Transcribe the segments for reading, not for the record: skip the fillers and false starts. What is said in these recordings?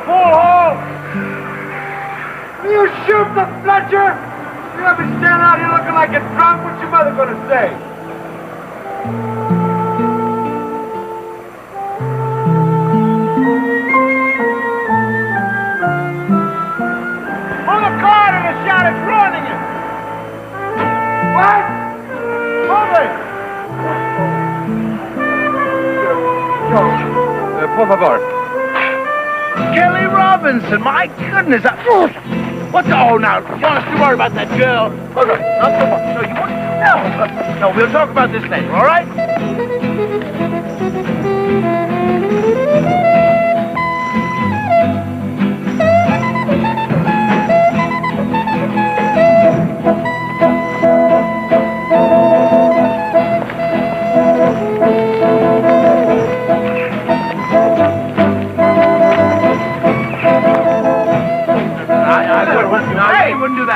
fool! Will you shoot the Fletcher? You have me stand out here looking like a drunk? What's your mother gonna say? Pull the car and the shot is ruining it! What? Move it! Por favor. Kelly Robinson, my goodness. What's oh now? You want us to worry about that girl? Oh, no, no, you want no, we'll talk about this later, all right?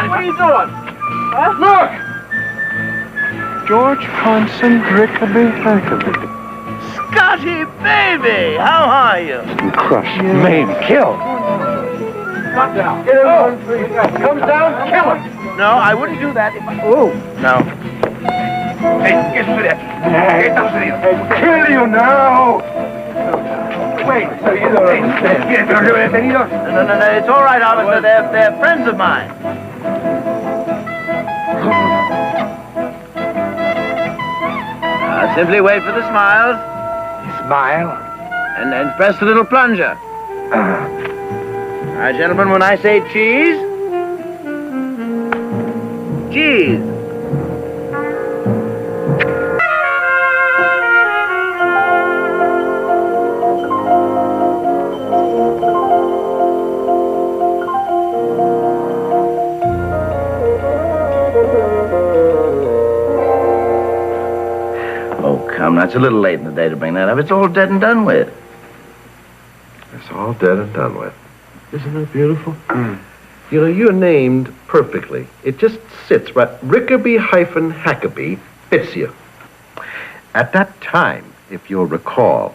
What are you doing? Huh? Look! George Conson Rickaby Hackaby. Scotty, baby! How are you? Crush, maim, kill. Come down. Get him. Oh. Comes down, kill him. No, I wouldn't do that if I... Oh. No. Hey, get to that. Get down to kill you now! Wait, so you don't understand. No, it's all right, officer. They're friends of mine. Simply wait for the smiles. Smile? And then press the little plunger. All right, gentlemen, when I say cheese... Cheese. It's a little late in the day to bring that up. It's all dead and done with. It's all dead and done with. Isn't that beautiful? You know, you're named perfectly. It just sits right. Rickaby-Hackaby fits you. At that time, if you'll recall,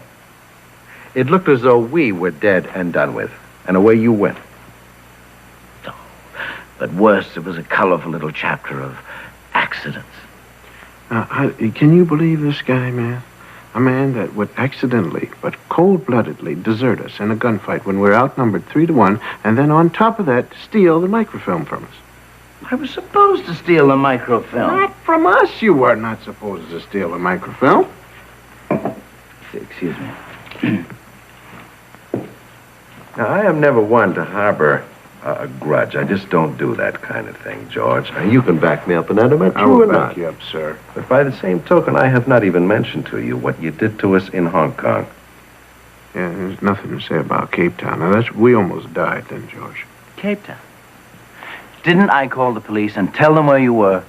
it looked as though we were dead and done with. And away you went. Oh, but worse, it was a colorful little chapter of accidents. Can you believe this guy, man? A man that would accidentally, but cold-bloodedly desert us in a gunfight when we're outnumbered 3-1, and then on top of that, steal the microfilm from us. I was supposed to steal the microfilm. Not from us, you were not supposed to steal the microfilm. Excuse me. Now, I am never one to harbor a grudge. I just don't do that kind of thing, George. Now, you can back me up on that, am I I true will or back not? you up, sir. But by the same token, I have not even mentioned to you what you did to us in Hong Kong. Yeah, there's nothing to say about Cape Town. Now, we almost died then, George. Cape Town. Didn't I call the police and tell them where you were?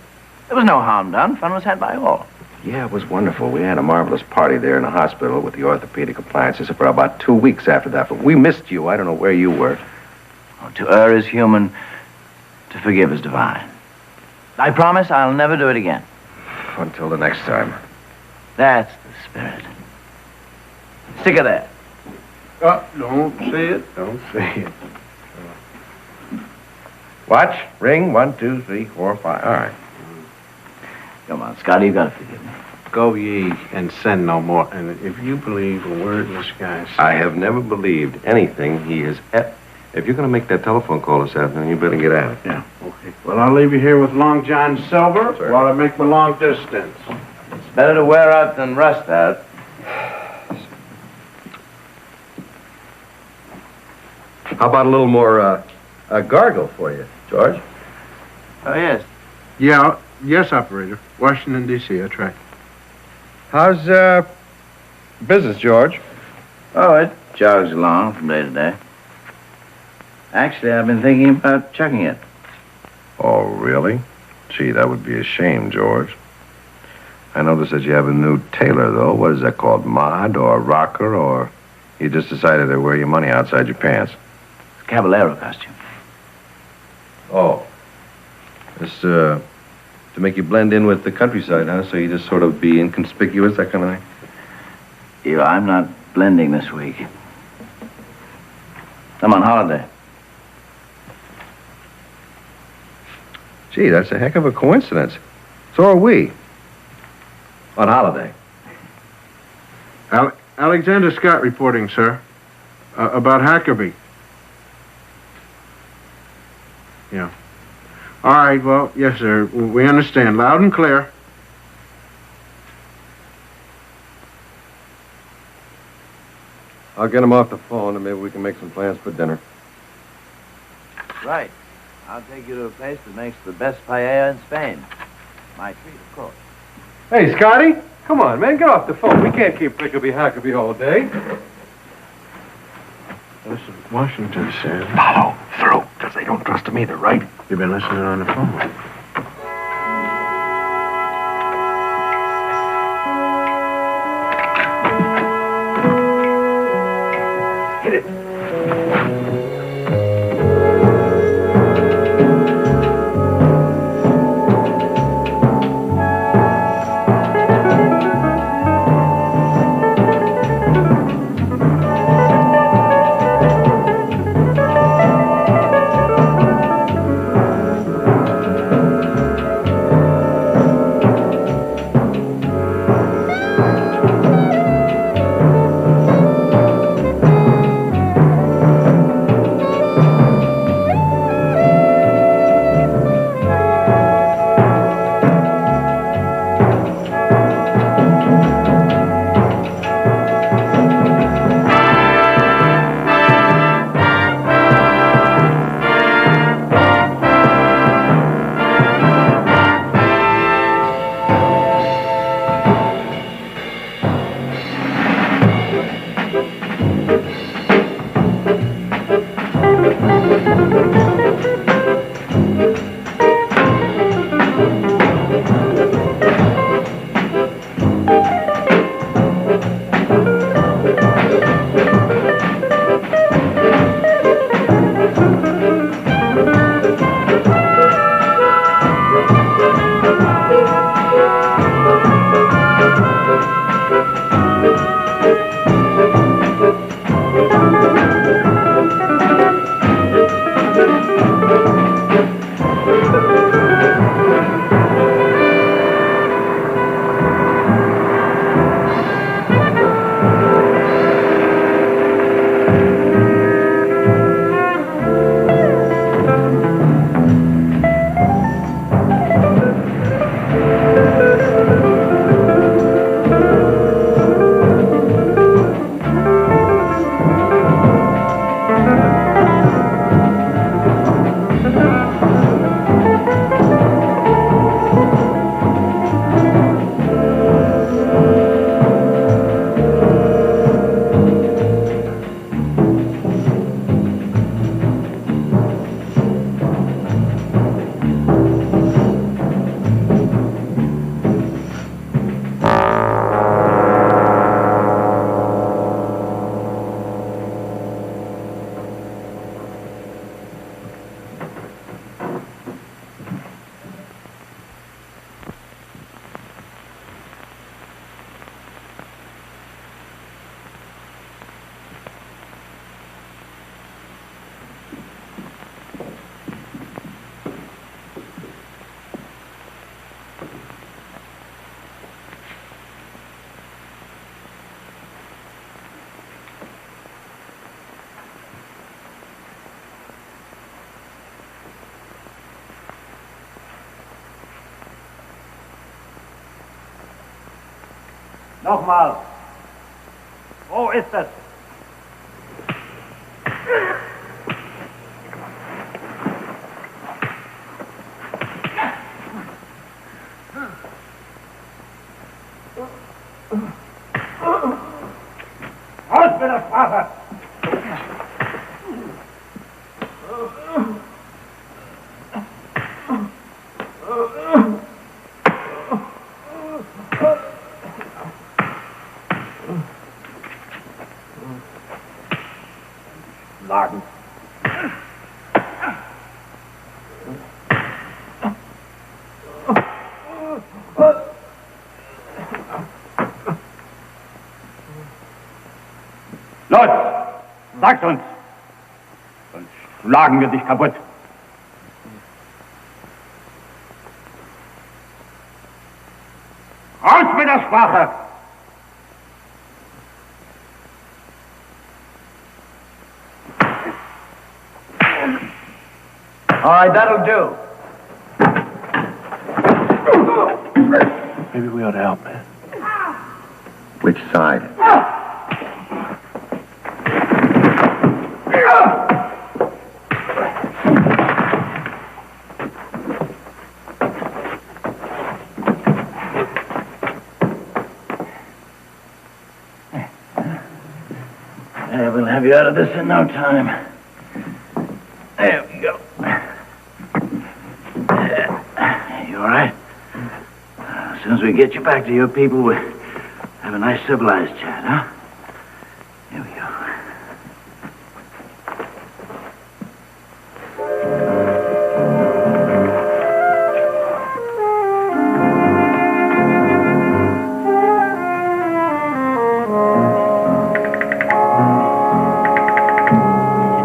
There was no harm done. Fun was had by all. Yeah, it was wonderful. We had a marvelous party there in the hospital with the orthopedic appliances for about 2 weeks after that. But we missed you. I don't know where you were. Oh, to err is human. To forgive is divine. I promise I'll never do it again. Until the next time. That's the spirit. Stick it there. Don't say it. Don't say it. Watch. Ring. 1, 2, 3, 4, 5. All right. Come on, Scotty, you gotta forgive me. Go ye and send no more. And if you believe a word this guy says... I have never believed anything he has... If you're going to make that telephone call this afternoon, you better get at it. Yeah, okay. Well, I'll leave you here with Long John Silver while I make my long distance. It's better to wear out than rust out. How about a little more gargle for you, George? Oh, yes. Yeah, yes, operator. Washington, D.C., that's right. How's business, George? Oh, it jogs along from day to day. Actually, I've been thinking about chucking it. Oh, really? Gee, that would be a shame, George. I noticed that you have a new tailor, though. What is that called, mod or rocker, or you just decided to wear your money outside your pants? It's a Caballero costume. Oh. It's, to make you blend in with the countryside, huh? So you just sort of be inconspicuous, that kind of thing? I'm not blending this week. I'm on holiday. Gee, that's a heck of a coincidence. So are we. On holiday. Alexander Scott reporting, sir. About Hackerby. Yeah. All right, well, yes, sir. We understand. Loud and clear. I'll get him off the phone and maybe we can make some plans for dinner. Right. I'll take you to a place that makes the best paella in Spain. My treat, of course. Hey, Scotty, come on, man, get off the phone. We can't keep Rickaby Hackaby all day. Listen, Washington said... Follow through, because they don't trust him either, right? You've been listening on the phone. Hit it. Nochmal. Wo ist es? Raus mit der Sprache! Lagen. Leute, sagt uns, schlagen wir dich kaputt. Raus mit der Sprache! All right, that'll do. Maybe we ought to help, man. Which side? Yeah, we'll have you out of this in no time. There we go. You all right? As soon as we get you back to your people, we'll have a nice civilized chat, huh? Here we go.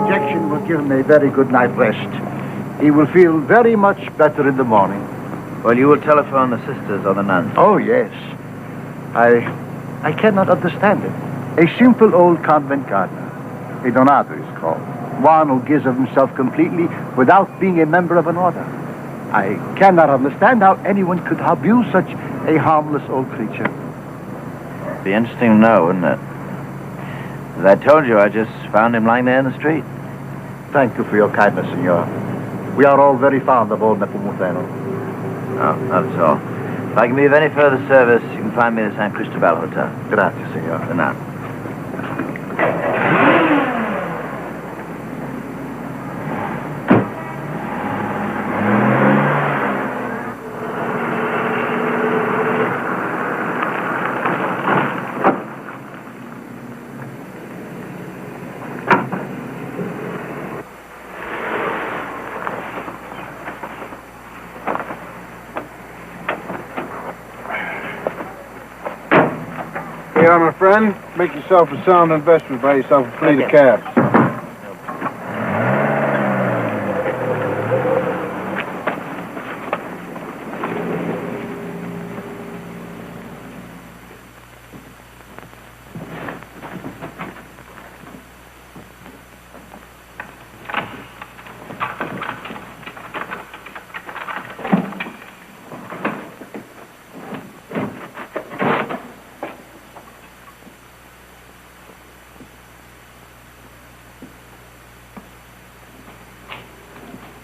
Injection will give him a very good night rest. He will feel very much better in the morning. Well, you will telephone the sisters or the nuns. Oh, yes. I cannot understand it. A simple old convent gardener. A donato is called. One who gives of himself completely without being a member of an order. I cannot understand how anyone could abuse such a harmless old creature. Be interesting to know, wouldn't it? As I told you, I just found him lying there in the street. Thank you for your kindness, senor. We are all very fond of old Nepomuceno. No, not at all. If I can be of any further service, you can find me at the San Cristobal Hotel. Grazie, senor. For now. Here, my friend, make yourself a sound investment, buy yourself a fleet of cabs.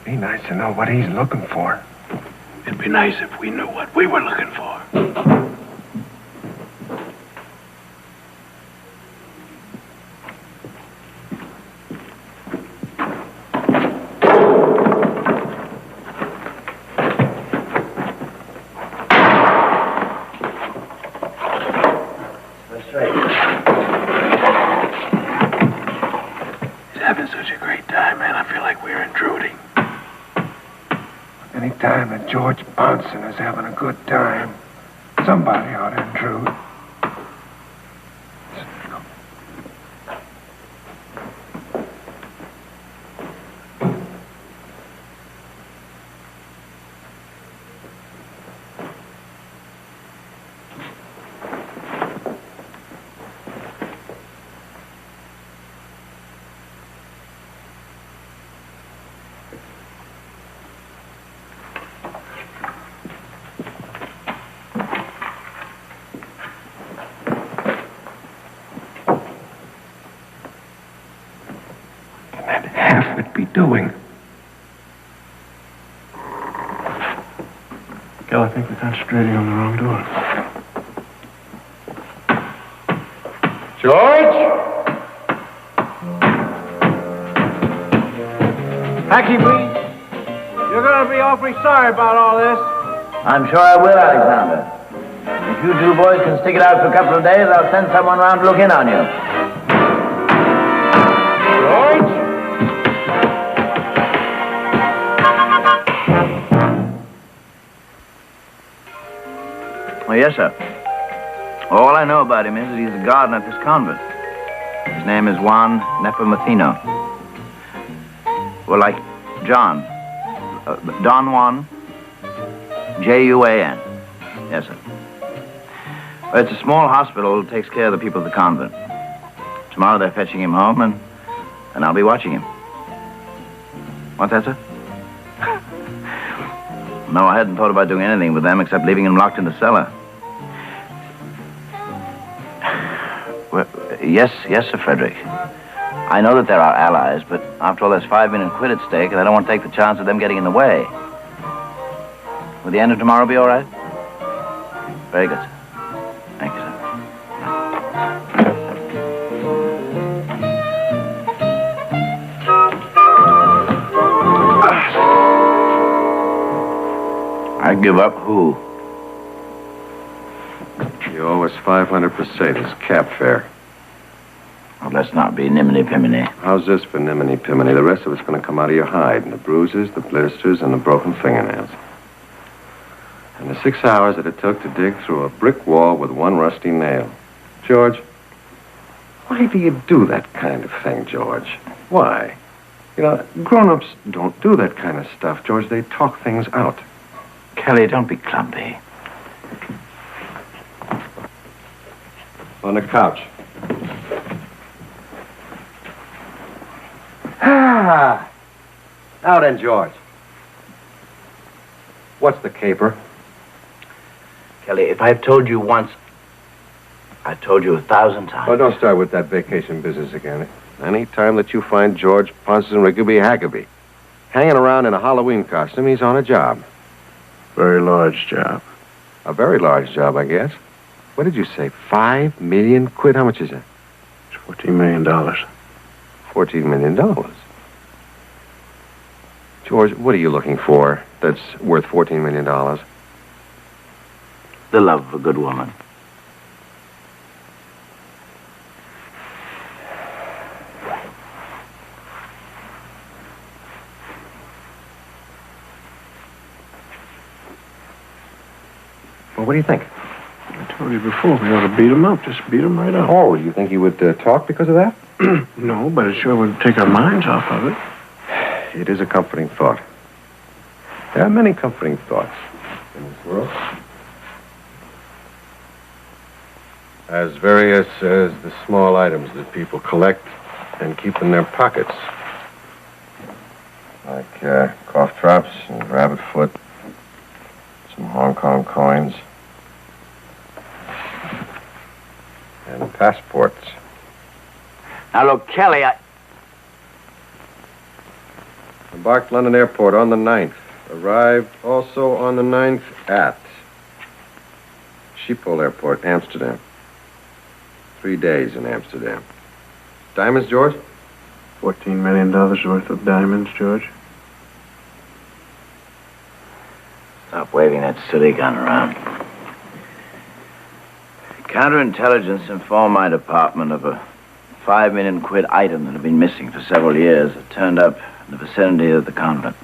Be nice to know what he's looking for. It'd be nice if we knew what we were looking for. That's right. He's having such a great time, man. I feel like we're intruding. Any time that George Bonson is having a good time, somebody ought to intrude. Half it be doing. Gil, I think we're concentrating on the wrong door. George? Packy, please. You're going to be awfully sorry about all this. I'm sure I will, Alexander. If you two boys can stick it out for a couple of days, I'll send someone round to look in on you. George? Oh, yes, sir. All I know about him is that he's a gardener at this convent. His name is Juan Nepomuceno. Well, like John. Don Juan. Juan. Yes, sir. Well, it's a small hospital that takes care of the people of the convent. Tomorrow they're fetching him home, and I'll be watching him. What's that, sir? No, I hadn't thought about doing anything with them except leaving him locked in the cellar. Well, yes, Sir Frederick. I know that they're our allies, but after all, there's $5 million at stake, and I don't want to take the chance of them getting in the way. Will the end of tomorrow be all right? Very good, sir. Thank you, sir. I give up who? You owe us 500 pesetas, cab fare. Oh, let's not be niminy-piminy. How's this for niminy-piminy? The rest of it's going to come out of your hide, and the bruises, the blisters, and the broken fingernails. And the 6 hours that it took to dig through a brick wall with one rusty nail. George, why do you do that kind of thing, George? Why? You know, grown-ups don't do that kind of stuff, George. They talk things out. Kelly, don't be clumpy. On the couch. Now then, George. What's the caper? Kelly, if I've told you once, I've told you 1,000 times. Oh, don't start with that vacation business again. Any time that you find George Ponson Rigby Hackaby hanging around in a Halloween costume, he's on a job. Very large job. A very large job, I guess. What did you say? 5 million quid? How much is that? It's $14 million. $14 million. George, what are you looking for that's worth $14 million? The love of a good woman. Well, what do you think? I told you before, we ought to beat him up. Just beat him right up. Oh, you think he would talk because of that? No, but it sure would take our minds off of it. It is a comforting thought. There are many comforting thoughts in this world. As various as the small items that people collect and keep in their pockets. Like cough drops and rabbit foot, some Hong Kong coins, and passports. Now, look, Kelly, Embarked London Airport on the 9th. Arrived also on the 9th at Schiphol Airport, Amsterdam. 3 days in Amsterdam. Diamonds, George? $14 million worth of diamonds, George. Stop waving that silly gun around. Counterintelligence informed my department of a 5 million quid item that had been missing for several years. It turned up in the vicinity of the convent.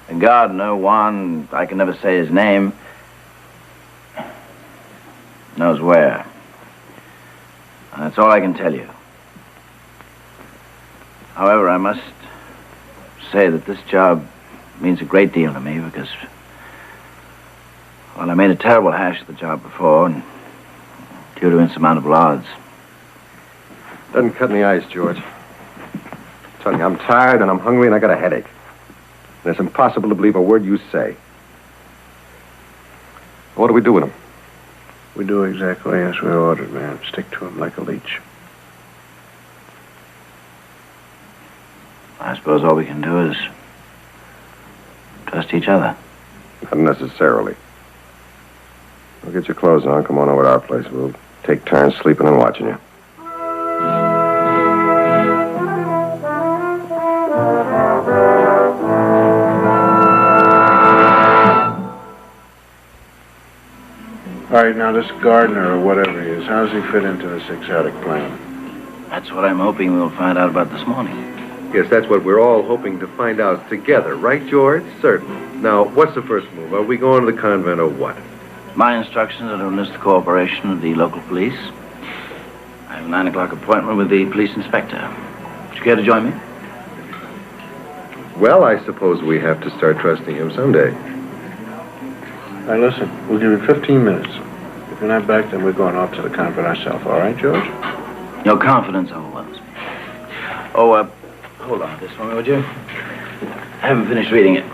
The gardener, Juan, I can never say his name, knows where. And that's all I can tell you. However, I must say that this job means a great deal to me because, well, I made a terrible hash of the job before, and due to insurmountable odds. Doesn't cut in the ice, George. I'm telling you, I'm tired and I'm hungry and I got a headache. And it's impossible to believe a word you say. What do we do with him? We do exactly as we're ordered, man. Stick to him like a leech. I suppose all we can do is trust each other. Not necessarily. We'll get your clothes on. Come on over to our place. We'll take turns sleeping and watching you. All right, now this gardener or whatever he is, how does he fit into this exotic plan? That's what I'm hoping we'll find out about this morning. Yes, that's what we're all hoping to find out together. Right, George? Certain. Now, what's the first move? Are we going to the convent or what? My instructions are to enlist the cooperation of the local police. I have a 9 o'clock appointment with the police inspector. Would you care to join me? Well, I suppose we have to start trusting him someday. Now, listen, we'll give you 15 minutes. If you're not back, then we're going off to the convent ourselves. All right, George? Your confidence overwhelms me. Oh, hold on this for me, would you? I haven't finished reading it.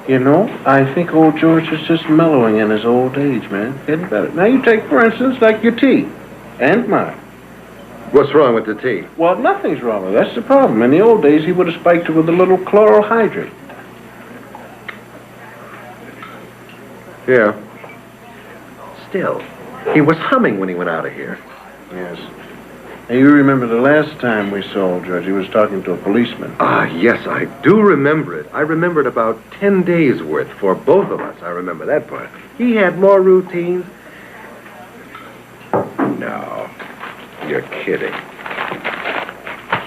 You know, I think old George is just mellowing in his old age, man. Getting better. Now, you take, for instance, like your tea. And mine. What's wrong with the tea? Well, nothing's wrong with it. That's the problem. In the old days, he would have spiked it with a little chloral hydrate. Yeah. Still, he was humming when he went out of here. Yes. Now, you remember the last time we saw George, he was talking to a policeman. Ah, yes, I do remember it. I remembered about 10 days' worth for both of us. I remember that part. He had more routines. No, you're kidding.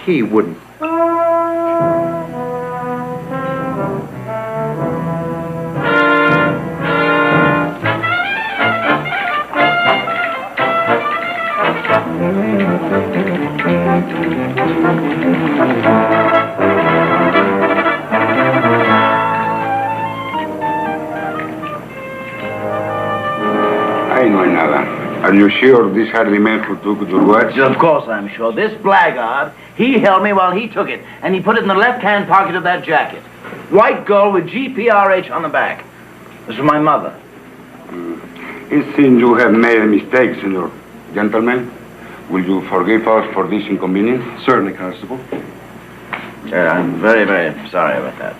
He wouldn't. I know nada. Are you sure these are the men who took your watch? Of course I'm sure. This blackguard, he held me while he took it, and he put it in the left-hand pocket of that jacket. White gold with GPRH on the back. This is my mother. It seems you have made a mistake, senor. Gentlemen, will you forgive us for this inconvenience? Certainly, Constable. I'm very, very sorry about that.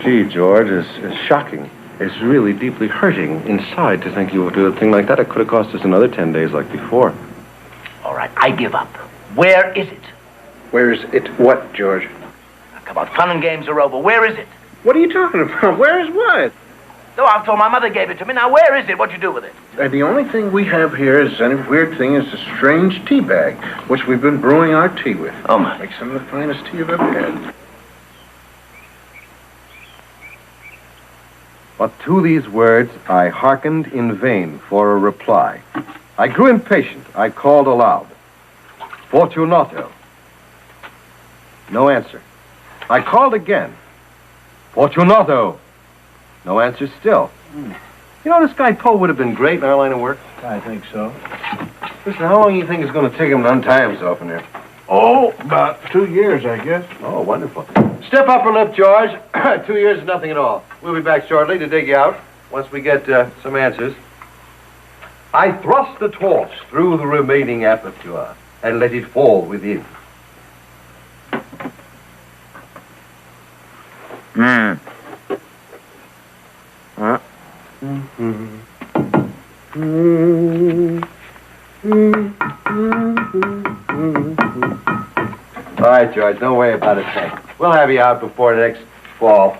Gee, George, it's shocking. It's really deeply hurting inside to think you would do a thing like that. It could have cost us another 10 days like before. All right, I give up. Where is it? Where is it what, George? Come on, fun and games are over. Where is it? What are you talking about? Where is what? No, I told my mother gave it to me. Now, where is it? What'd you do with it? The only thing we have here is any weird thing is a strange tea bag, which we've been brewing our tea with. Oh, my. Makes some of the finest tea you've ever had. But to these words, I hearkened in vain for a reply. I grew impatient. I called aloud. Fortunato. No answer. I called again. Fortunato. No answer still. You know, this guy Poe would have been great in our line of work. I think so. Listen, how long do you think it's going to take him to untie himself in there? Oh, about 2 years, I guess. Oh, wonderful. Step up and lift, George. 2 years is nothing at all. We'll be back shortly to dig you out once we get some answers. I thrust the torch through the remaining aperture and let it fall within. All right, George, don't worry about a thing. We'll have you out before next fall.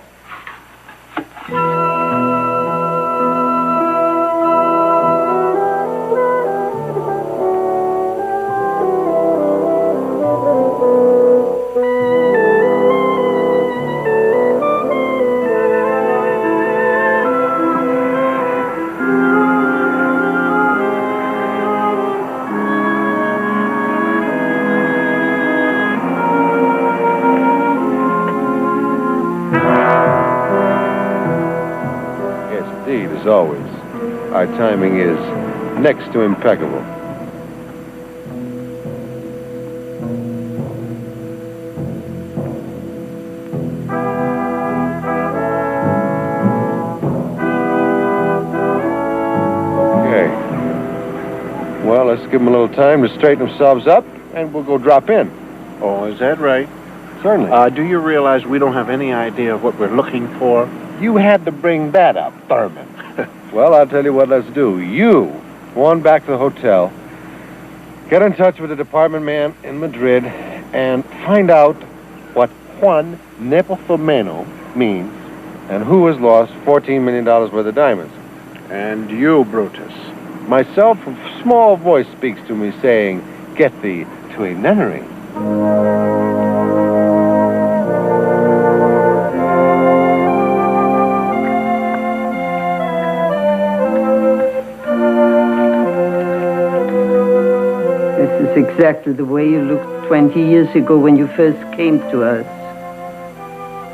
As always, our timing is next to impeccable. Okay. Well, let's give them a little time to straighten themselves up, and we'll go drop in. Oh, is that right? Certainly. Do you realize we don't have any idea of what we're looking for? You had to bring that up, Thurman. Well, I'll tell you what let's do. You go on back to the hotel, get in touch with the department man in Madrid, and find out what Juan Nepothomeno means and who has lost $14 million worth of diamonds. And you, Brutus. Myself, a small voice speaks to me saying, get thee to a nunnery. exactly the way you looked 20 years ago when you first came to us.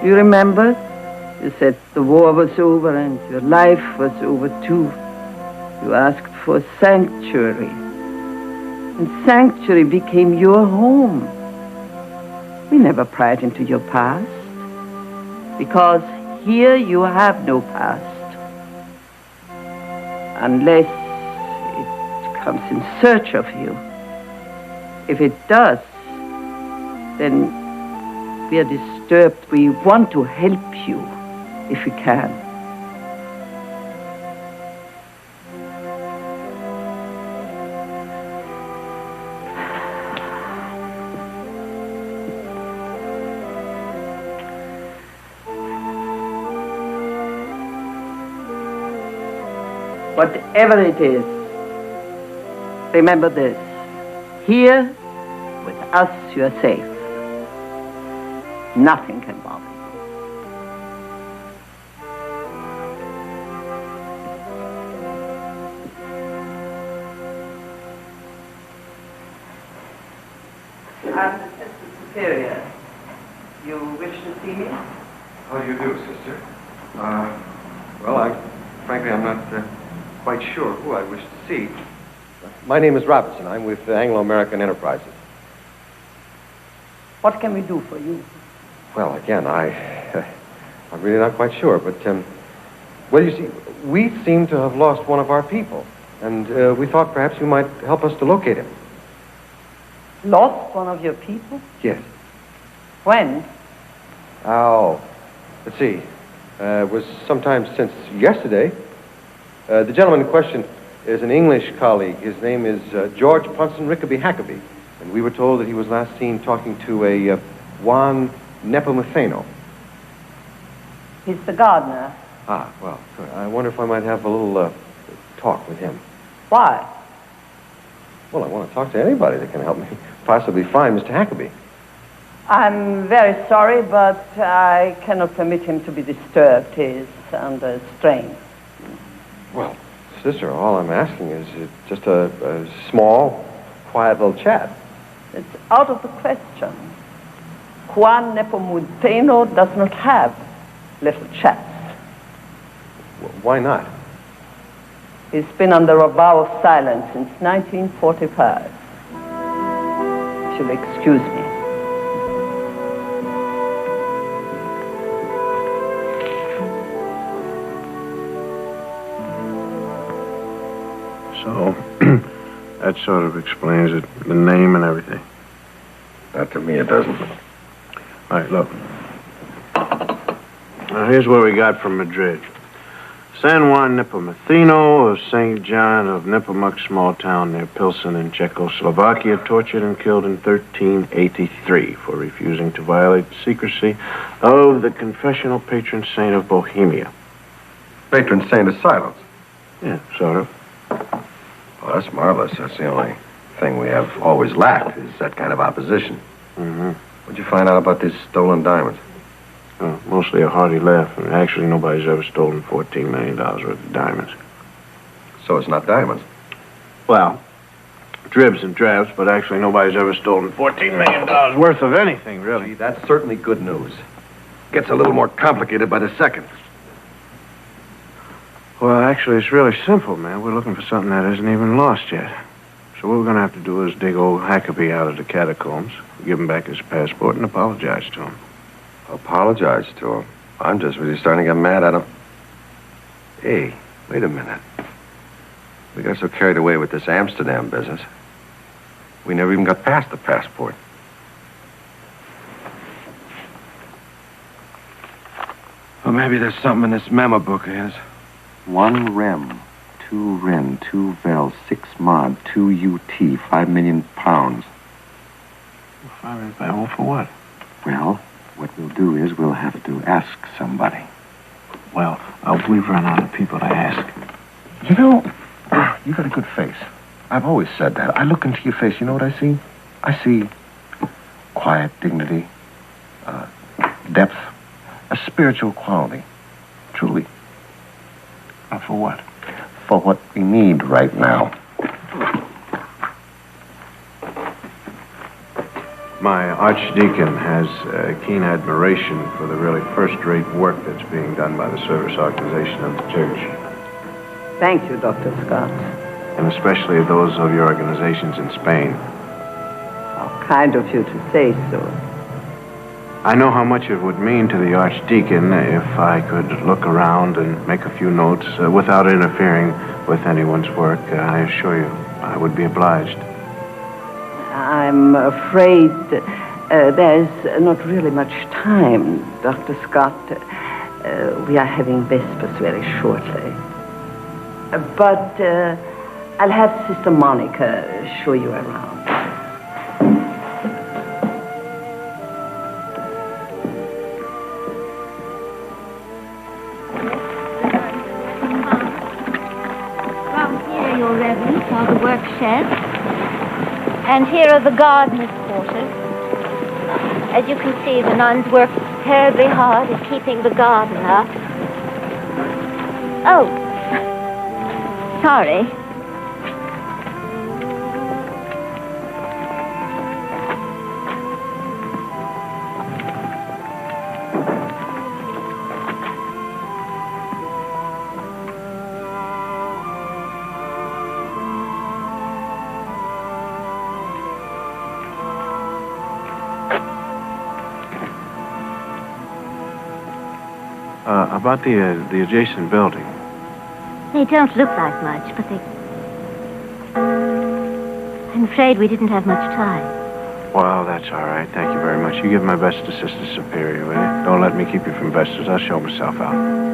Do you remember? You said the war was over and your life was over too. You asked for sanctuary. And sanctuary became your home. We never pried into your past. Because here you have no past. Unless it comes in search of you. If it does, then we are disturbed. We want to help you, if we can. Whatever it is, remember this. Here, with us, you are safe. Nothing can bother you. I'm Assistant Superior. You wish to see me? How do you do, sister? Frankly, I'm not quite sure who I wish to see. My name is Robinson. I'm with Anglo-American Enterprises. What can we do for you? Well, again, I'm really not quite sure, but, well, you see, we seem to have lost one of our people, and we thought perhaps you might help us to locate him. Lost one of your people? Yes. When? Oh, let's see. It was sometime since yesterday. The gentleman in question is an English colleague. His name is George Punson Rickaby Hackaby, and we were told that he was last seen talking to a Juan Nepomuceno. He's the gardener. Ah, well, I wonder if I might have a little talk with him. Why? Well, I want to talk to anybody that can help me possibly find Mr. Hackaby. I'm very sorry, but I cannot permit him to be disturbed. He's under strain. Well, sister, all I'm asking is just a small, quiet little chat. It's out of the question. Juan Nepomuceno does not have little chats. Why not? He's been under a vow of silence since 1945. If you'll excuse me. So, that sort of explains it, the name and everything. Not to me, it doesn't. All right, look. Now, here's what we got from Madrid. San Juan Nepomuceno of St. John of Nepomuk, small town near Pilsen in Czechoslovakia, tortured and killed in 1383 for refusing to violate the secrecy of the confessional patron saint of Bohemia. Patron saint of silence. Yeah, sort of. Well, that's marvelous. That's the only thing we have always lacked, is that kind of opposition. Mm-hmm. What'd you find out about these stolen diamonds? Oh, mostly a hearty laugh. I mean, actually, nobody's ever stolen $14 million worth of diamonds. So it's not diamonds. Well, dribs and drabs, but actually nobody's ever stolen $14 million worth of anything, really. Gee, that's certainly good news. Gets a little more complicated by the second. Well, actually, it's really simple, man. We're looking for something that isn't even lost yet. So what we're going to have to do is dig old Hackaby out of the catacombs, give him back his passport, and apologize to him. Apologize to him. I'm just really starting to get mad at him. Hey, wait a minute. We got so carried away with this Amsterdam business, we never even got past the passport. Well, maybe there's something in this memo book of his. 1 rem, 2 rin, 2 vel, 6 mod, 2 UT, 5 million pounds. 5 million pounds for what? Well, what we'll do is we'll have to ask somebody. Well, we've run out of people to ask. You know, you got a good face. I've always said that. I look into your face, you know what I see? I see quiet dignity, depth, a spiritual quality. Truly. For what? For what we need right now. My archdeacon has keen admiration for the really first-rate work that's being done by the service organization of the church. Thank you, Dr. Scott. And especially those of your organizations in Spain. How kind of you to say so. I know how much it would mean to the archdeacon if I could look around and make a few notes without interfering with anyone's work. I assure you, I would be obliged. I'm afraid there's not really much time, Dr. Scott. We are having Vespers very shortly. But I'll have Sister Monica show you around. Here, Your Reverence, are the work sheds. And here are the gardener's quarters. As you can see, the nuns work terribly hard at keeping the garden up. Oh, sorry. About the adjacent building. They don't look like much, but they... I'm afraid we didn't have much time. Well, that's all right. Thank you very much. You give my best to Sister Superior, will you? Don't let me keep you from Vesters. I'll show myself out.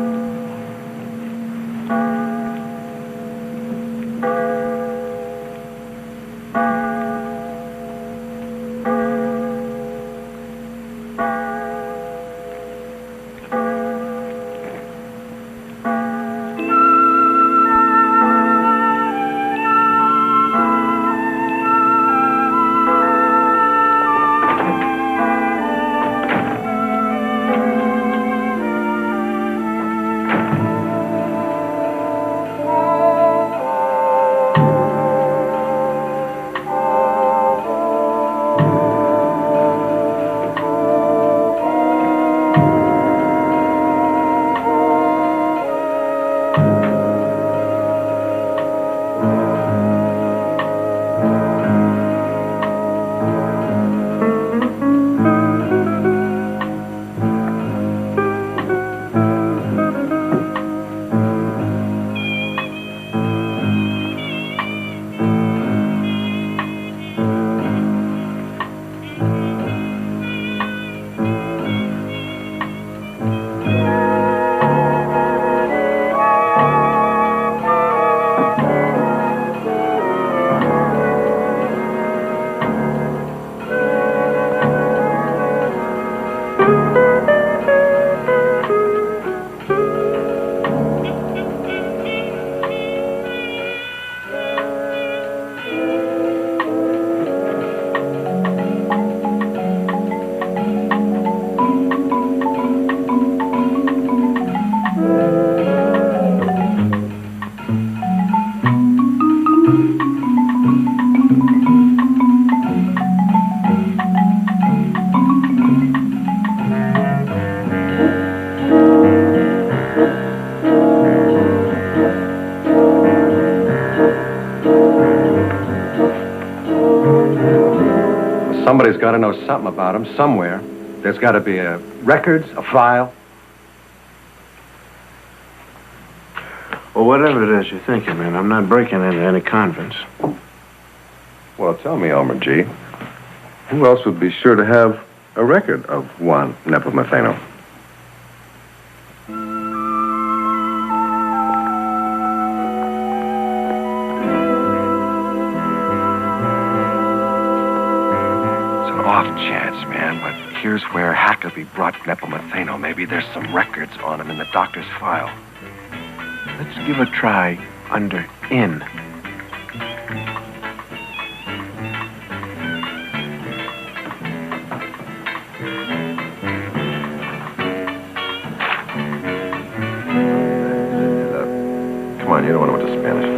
Somebody's got to know something about him somewhere. There's got to be records, a file. Well, whatever it is you're thinking, man, I'm not breaking into any convents. Well, tell me, Elmer G., who else would be sure to have a record of Juan Nepomuceno? Off chance, man, but here's where Hackabee brought Nepomuceno. Maybe there's some records on him in the doctor's file. Let's give a try under N. Come on, you don't want to went to Spanish.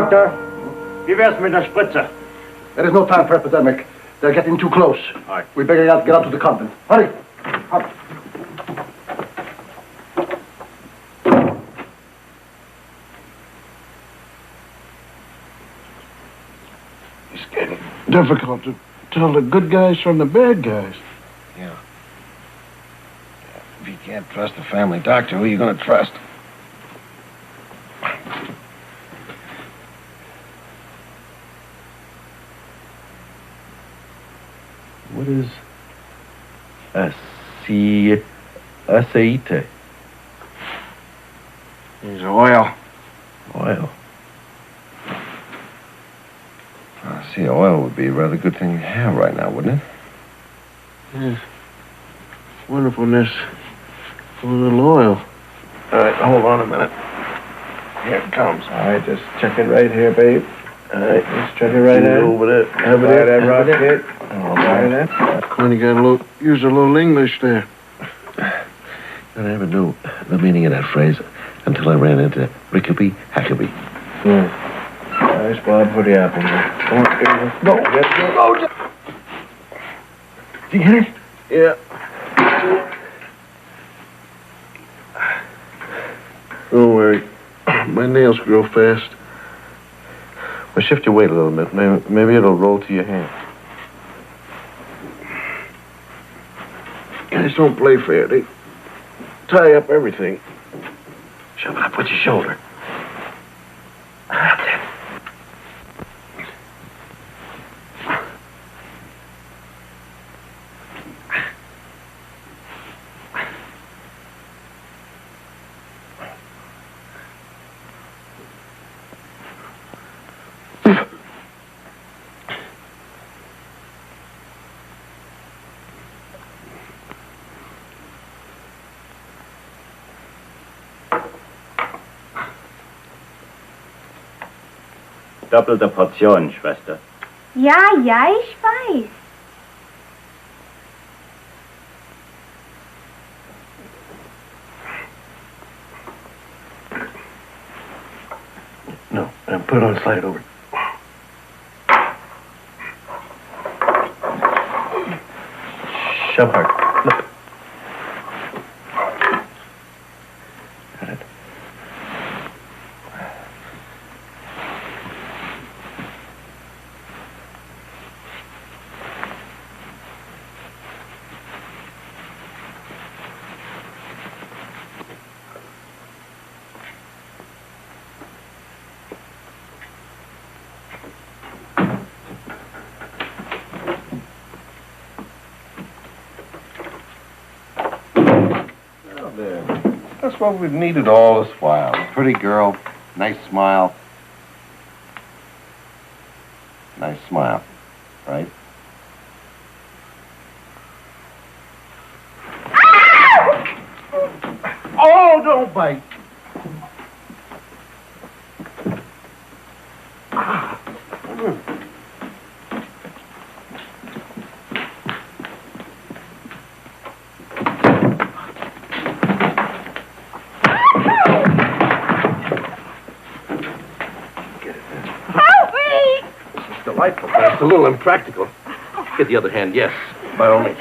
Doctor, give us me the spritzer. There is no time for epidemic. They're getting too close. All right. We better get out to the convent. Hurry. Hurry. It's getting difficult to tell the good guys from the bad guys. Yeah. If you can't trust the family doctor, who are you going to trust? What is aceite? It's oil. Oil. See, oil would be a rather good thing to have right now, wouldn't it? Yes. Wonderfulness. A little oil. All right, hold on a minute. Here it comes. All right, just check it right here, babe. All right, just check it right there. Over there. Have it there, rock it. When you got use a little English there. I never knew the meaning of that phrase until I ran into Rickaby Hackaby. Nice Bob for the apple. No. Did you get it? Yeah. Don't worry. My nails grow fast. Well, shift your weight a little bit. Maybe it'll roll to your hand. Guys don't play fair. They tie up everything. Shove it up with your shoulder. That's it. Doppelte Portion, Schwester. Ja, ja, ich weiß. No, put it on slide over. Shove hard. Look. Got it. That's what we've needed all this while. Pretty girl, nice smile. Nice smile, right? Oh, don't bite. Delightful, but it's a little impractical. Get the other hand, yes, by all means.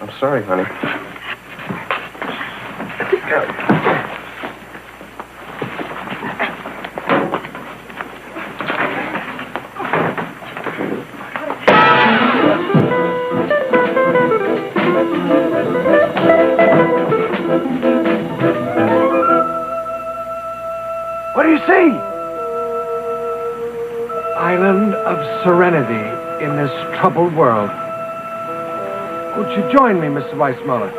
I'm sorry, honey. What do you see? Island of serenity in this troubled world. Would you join me, Mr. Weissmuller?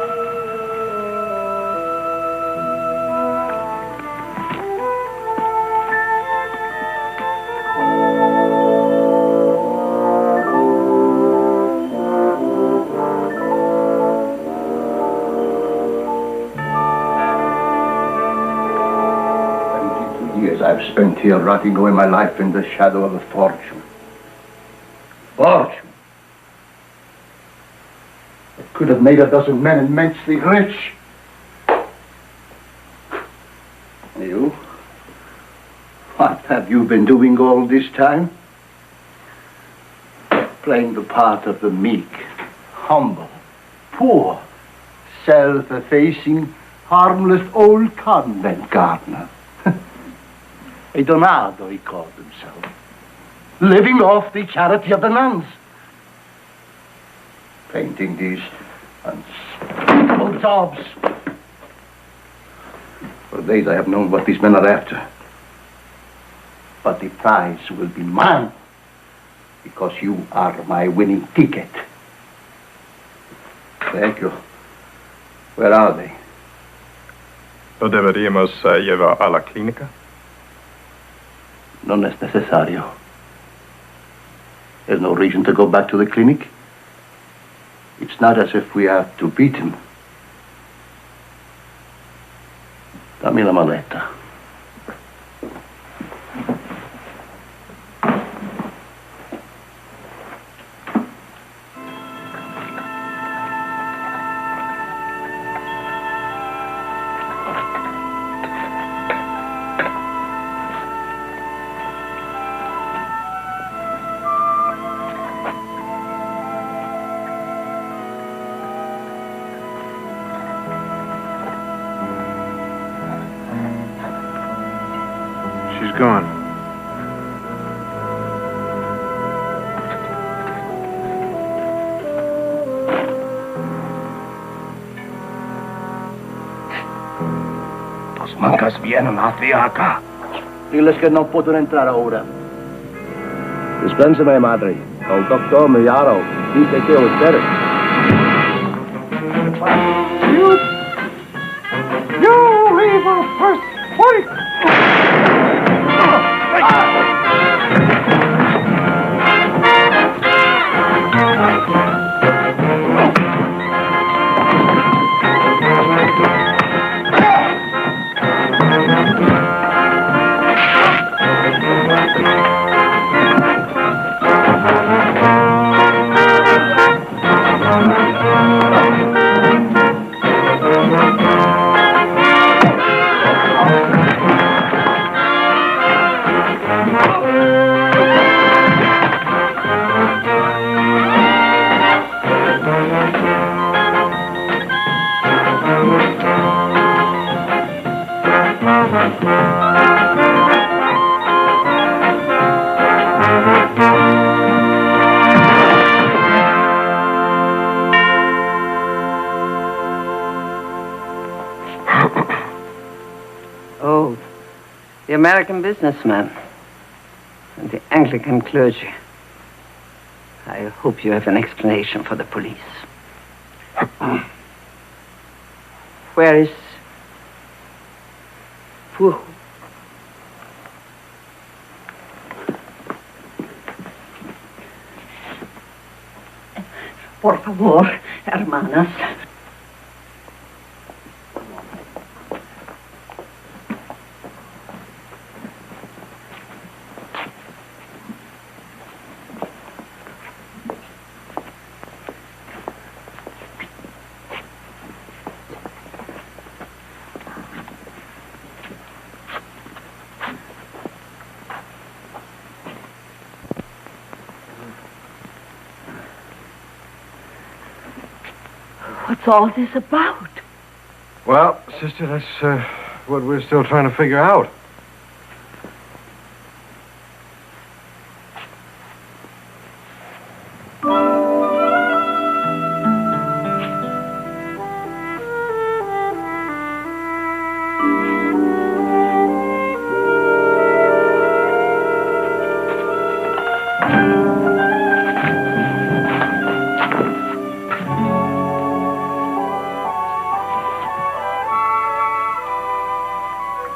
I've spent here rotting away my life in the shadow of a fortune. Fortune! It could have made a dozen men immensely rich. You? What have you been doing all this time? Playing the part of the meek, humble, poor, self-effacing, harmless old convent gardener. A Donado, he called himself. Living off the charity of the nuns. Painting these unspeakable daubs. For days I have known what these men are after. But the prize will be mine. Because you are my winning ticket. Thank you. Where are they? ¿No deberíamos llevar a la clínica? No es necesario. There's no reason to go back to the clinic. It's not as if we have to beat him. Dammi la maletta. She's gone. Los mancas vienen hacia acá. Diles que no pueden entrar ahora. Dispénseme, madre. El doctor Millaro dice que ustedes. You leave us first, fight! Oh, the American businessman and the Anglican clergy. I hope you have an explanation for the police. Where is Fuhu? Por favor, hermanas. What's all this about? Well, sister, that's what we're still trying to figure out.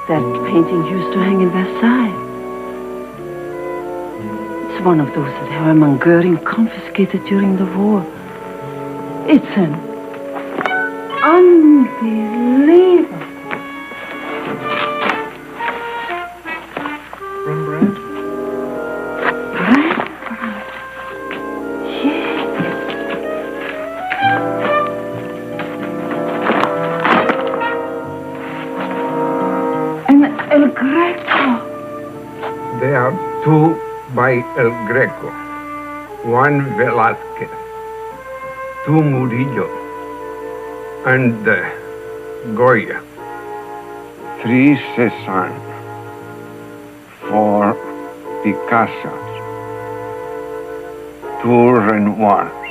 That painting used to hang in Versailles. It's one of those that Hermann Goering confiscated during the war. It's an unbelievable. Rembrandt? Rembrandt. Yes. And El Greco. I El Greco, Juan Velázquez, two Murillo, and Goya. 3 Cézanne, 4 Picassos, 2 Renoirs,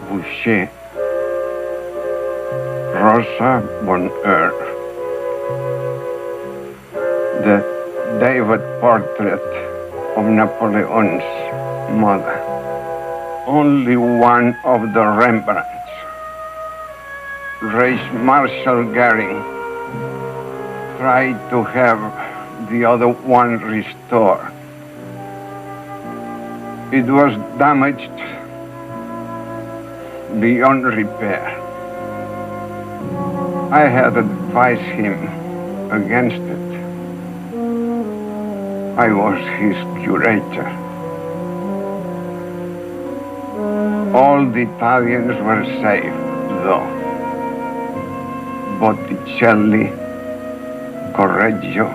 Boucher, Rosa Bonheur, the David portrait of Napoleon's mother, only one of the Rembrandts, Race Marshal Goering tried to have the other one restored. It was damaged beyond repair. I had advised him against it. I was his curator. All the Italians were saved, though. Botticelli, Correggio,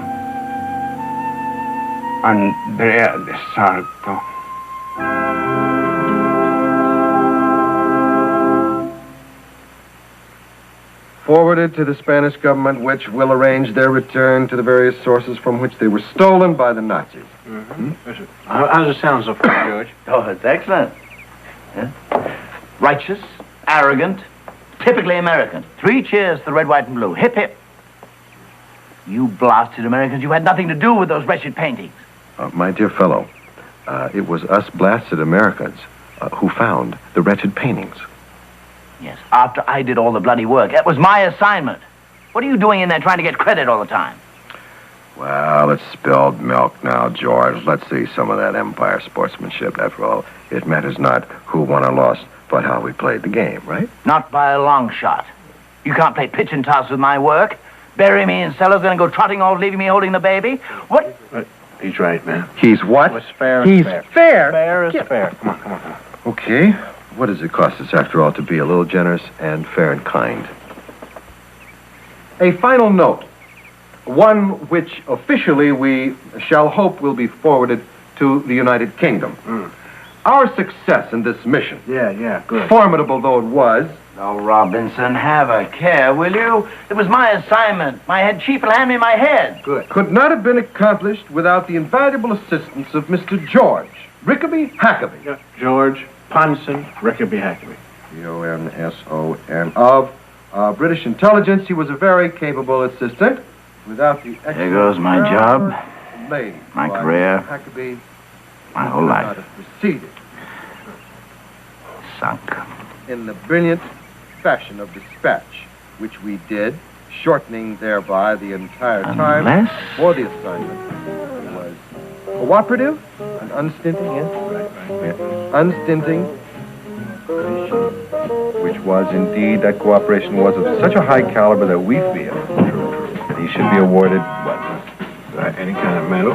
Andrea de Sarto. Forwarded to the Spanish government, which will arrange their return to the various sources from which they were stolen by the Nazis. How does it sound so far, George? Oh, it's excellent. Yeah. Righteous, arrogant, typically American. 3 cheers to the red, white, and blue. Hip, hip. You blasted Americans, you had nothing to do with those wretched paintings. My dear fellow, it was us blasted Americans who found the wretched paintings. Yes, after I did all the bloody work. That was my assignment. What are you doing in there trying to get credit all the time? Well, it's spilled milk now, George. Let's see some of that Empire sportsmanship. After all, it matters not who won or lost, but how we played the game, right? Not by a long shot. You can't play pitch and toss with my work. Bury me in cellars, gonna go trotting off, leaving me holding the baby. What? He's right, man. He's what? It's fair. He's fair. fair. Fair is fair. Come on, come on, come on. Okay. What does it cost us, after all, to be a little generous and fair and kind? A final note, one which officially we shall hope will be forwarded to the United Kingdom. Our success in this mission, Yeah, good. formidable though it was, Oh, Robinson, have a care, will you? It was my assignment. My head chief will hand me my head. good, could not have been accomplished without the invaluable assistance of Mr. George Rickaby Hackaby. George Ponson Rickaby Hackaby. Ponson of British intelligence. He was a very capable assistant. Without the There goes my job, lady, my career, Hackaby, my whole not life. have proceeded Sunk. in the brilliant fashion of dispatch, which we did, shortening thereby the entire time Unless... for the assignment. It was cooperative and unstinting, yes? Unstinting, which was indeed, that cooperation was of such a high caliber that we feel that he should be awarded, what? Any kind of medal?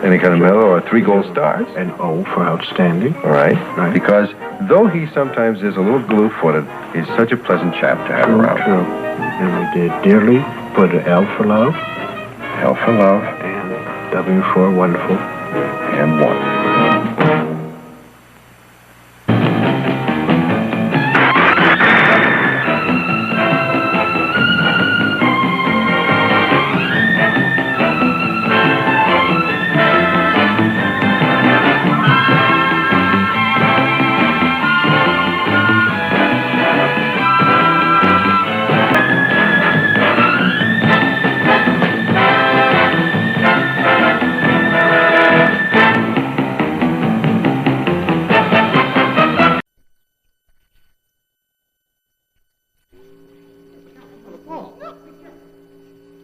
Any kind of medal or 3 gold stars? An O for outstanding. All right. Because though he sometimes is a little glue-footed, he's such a pleasant chap to have around. True. And we did dearly put an L for love. L for love. And W for wonderful. And 1.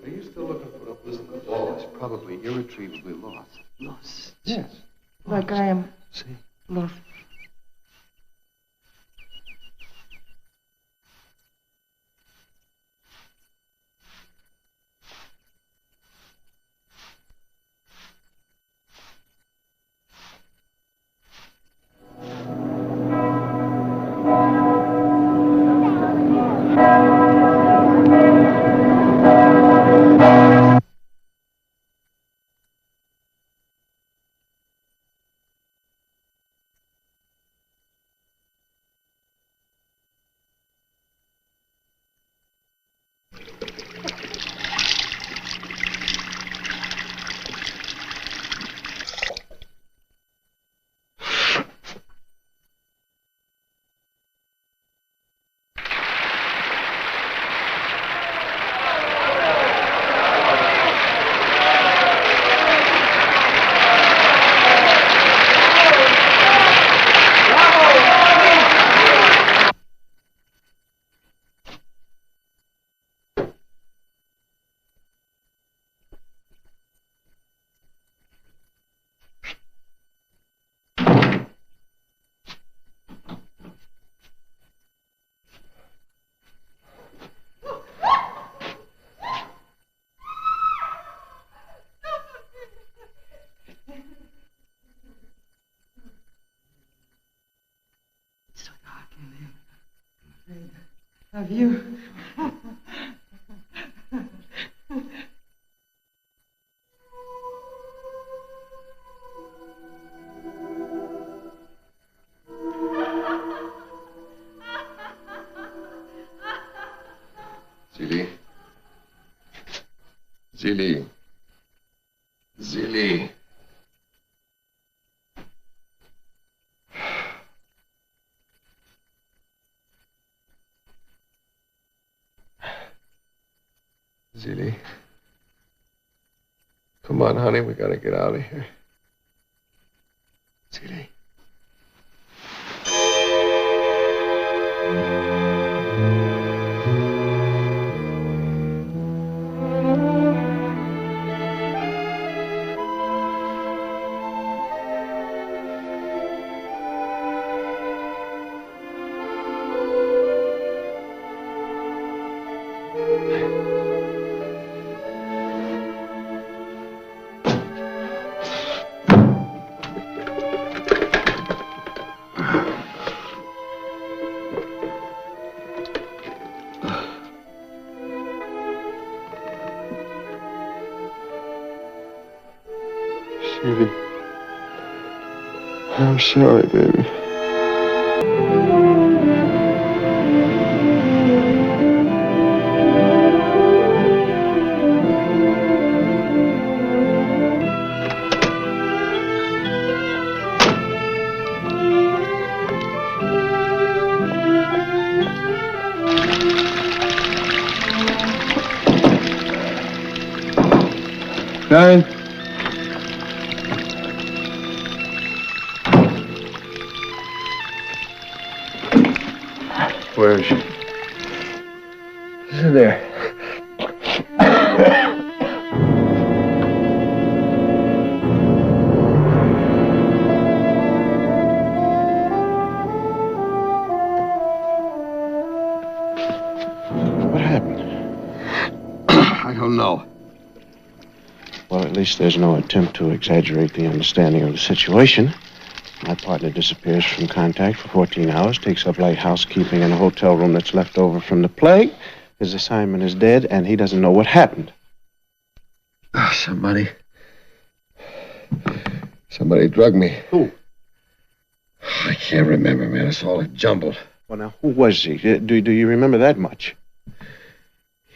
Are you still looking for a listen, the ball is probably irretrievably lost. Lost. Yes. Like I am See? lost. Have you? Zili. Zili. Zili. Zili. Come on, honey, we gotta get out of here. Zili. Zili. I'm sorry, baby. Nine. Where is she? She's in there. What happened? I don't know. Well, at least there's no attempt to exaggerate the understanding of the situation. My partner disappears from contact for 14 hours, takes up light housekeeping in a hotel room that's left over from the plague. His assignment is dead, and he doesn't know what happened. Somebody drugged me. Who? I can't remember, man. It's all jumbled. Well, now, who was she? Do you remember that much?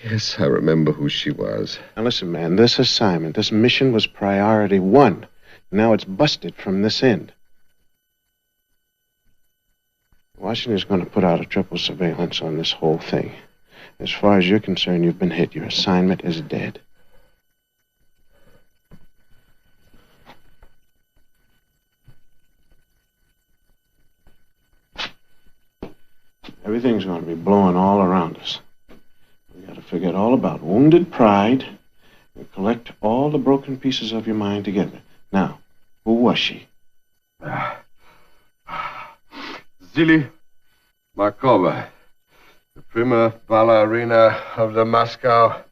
Yes, I remember who she was. Now, listen, man, this assignment, this mission was priority 1. Now it's busted from this end. Washington's going to put out a triple surveillance on this whole thing. As far as you're concerned, you've been hit. Your assignment is dead. Everything's going to be blowing all around us. We got to forget all about wounded pride and collect all the broken pieces of your mind together. Now, who was she? Zili Markova, the prima ballerina of the Moscow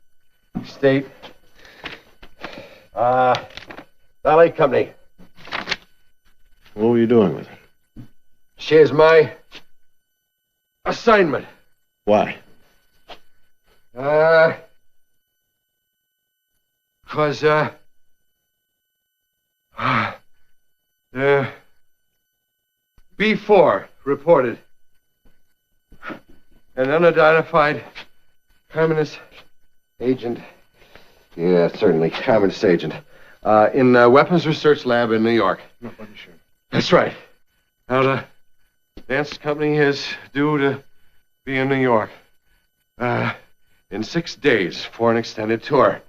State Ballet Company. What were you doing with her? She is my assignment. Why? Because, B4 reported an unidentified communist agent. Yeah, certainly, communist agent. In a weapons research lab in New York. Nobody sure. That's right. Now, the dance company is due to be in New York in 6 days for an extended tour.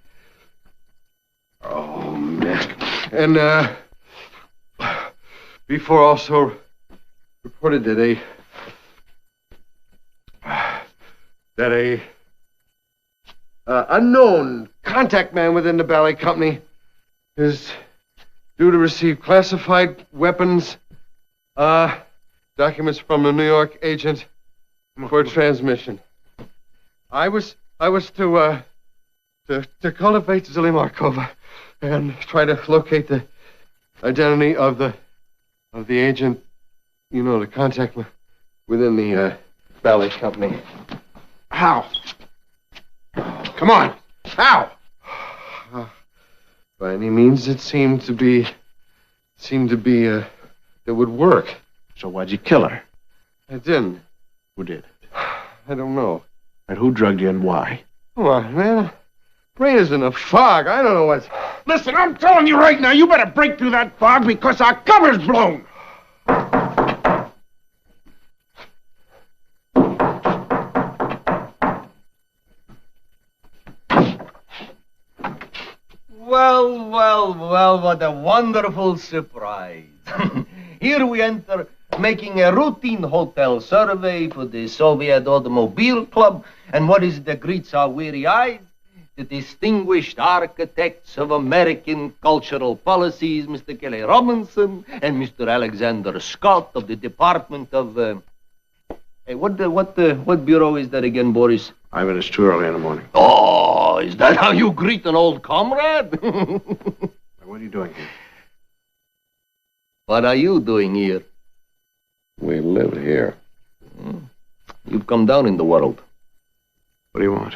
Oh, man. And B4 also reported that a unknown contact man within the ballet company is due to receive classified weapons documents from a New York agent for transmission. I was to cultivate Zili Markova and try to locate the identity of the agent, you know, the contact within the ballet company. How? Come on. How? By any means, it seemed to be, that would work. So why'd you kill her? I didn't. Who did? I don't know. And who drugged you and why? Come on, man. Brain is in a fog. I don't know what's... Listen, I'm telling you right now, you better break through that fog because our cover's blown. Well, well, well, what a wonderful surprise. Here we enter making a routine hotel survey for the Soviet Automobile Club. And what is it that greets our weary eyes? The distinguished architects of American cultural policies, Mr. Kelly Robinson and Mr. Alexander Scott of the Department of... Hey, what bureau is that again, Boris? Ivan, it's too early in the morning. Oh, is that how you greet an old comrade? What are you doing here? What are you doing here? We live here. You've come down in the world. What do you want?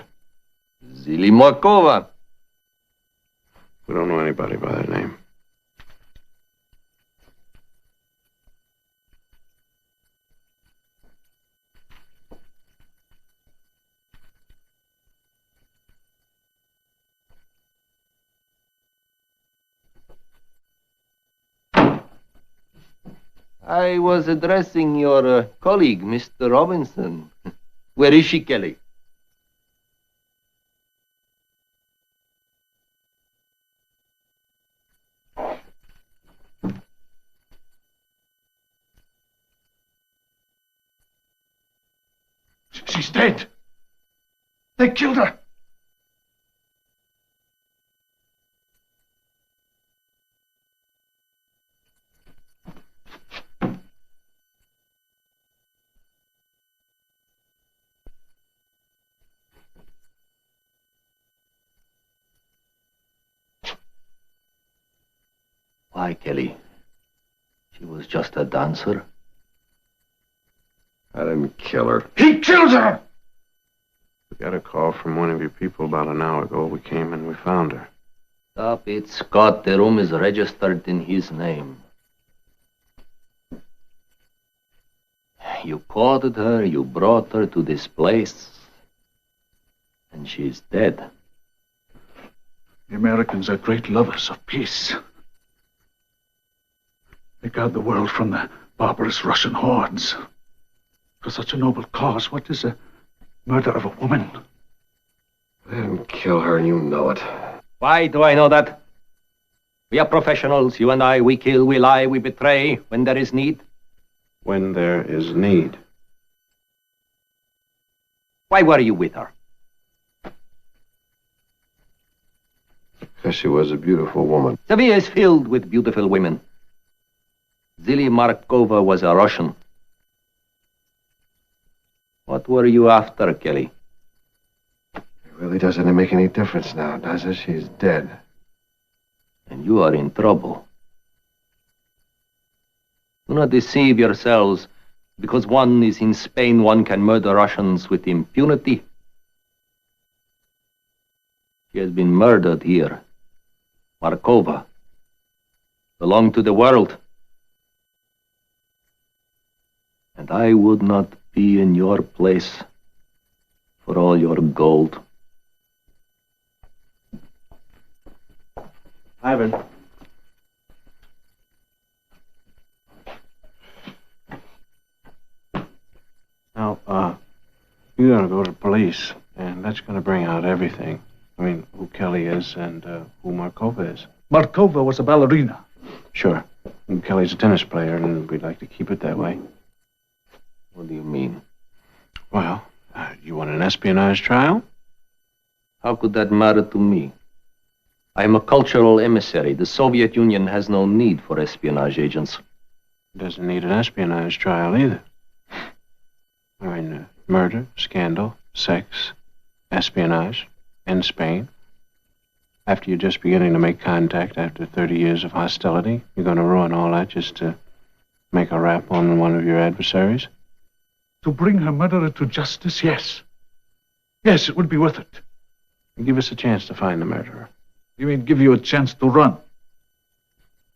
Zili Markova. We don't know anybody by that name. I was addressing your colleague, Mr. Robinson. Where is she, Kelly? She's dead. They killed her. Why, Kelly? She was just a dancer. I didn't kill her. He killed her! We got a call from one of your people about an hour ago. We came and we found her. Stop it, Scott. The room is registered in his name. You courted her, you brought her to this place, and she's dead. The Americans are great lovers of peace. They guard the world from the barbarous Russian hordes. For such a noble cause, what is a murder of a woman? I didn't kill her, and you know it. Why do I know that? We are professionals, you and I. We kill, we lie, we betray when there is need. When there is need. Why were you with her? Because she was a beautiful woman. Sevilla is filled with beautiful women. Zili Markova was a Russian. What were you after, Kelly? It really doesn't make any difference now, does it? She's dead. And you are in trouble. Do not deceive yourselves. Because one is in Spain, one can murder Russians with impunity. She has been murdered here. Markova belonged to the world. And I would not be in your place for all your gold. Ivan. Now, you're gonna go to the police, and that's gonna bring out everything. I mean, who Kelly is and who Markova is. Markova was a ballerina. Sure. And Kelly's a tennis player, and we'd like to keep it that way. What do you mean? Well, you want an espionage trial? How could that matter to me? I am a cultural emissary. The Soviet Union has no need for espionage agents. It doesn't need an espionage trial either. I mean, murder, scandal, sex, espionage, in Spain. After you're just beginning to make contact after 30 years of hostility, you're going to ruin all that just to make a rap on one of your adversaries? To bring her murderer to justice, yes. Yes, it would be worth it. And give us a chance to find the murderer. You mean give you a chance to run?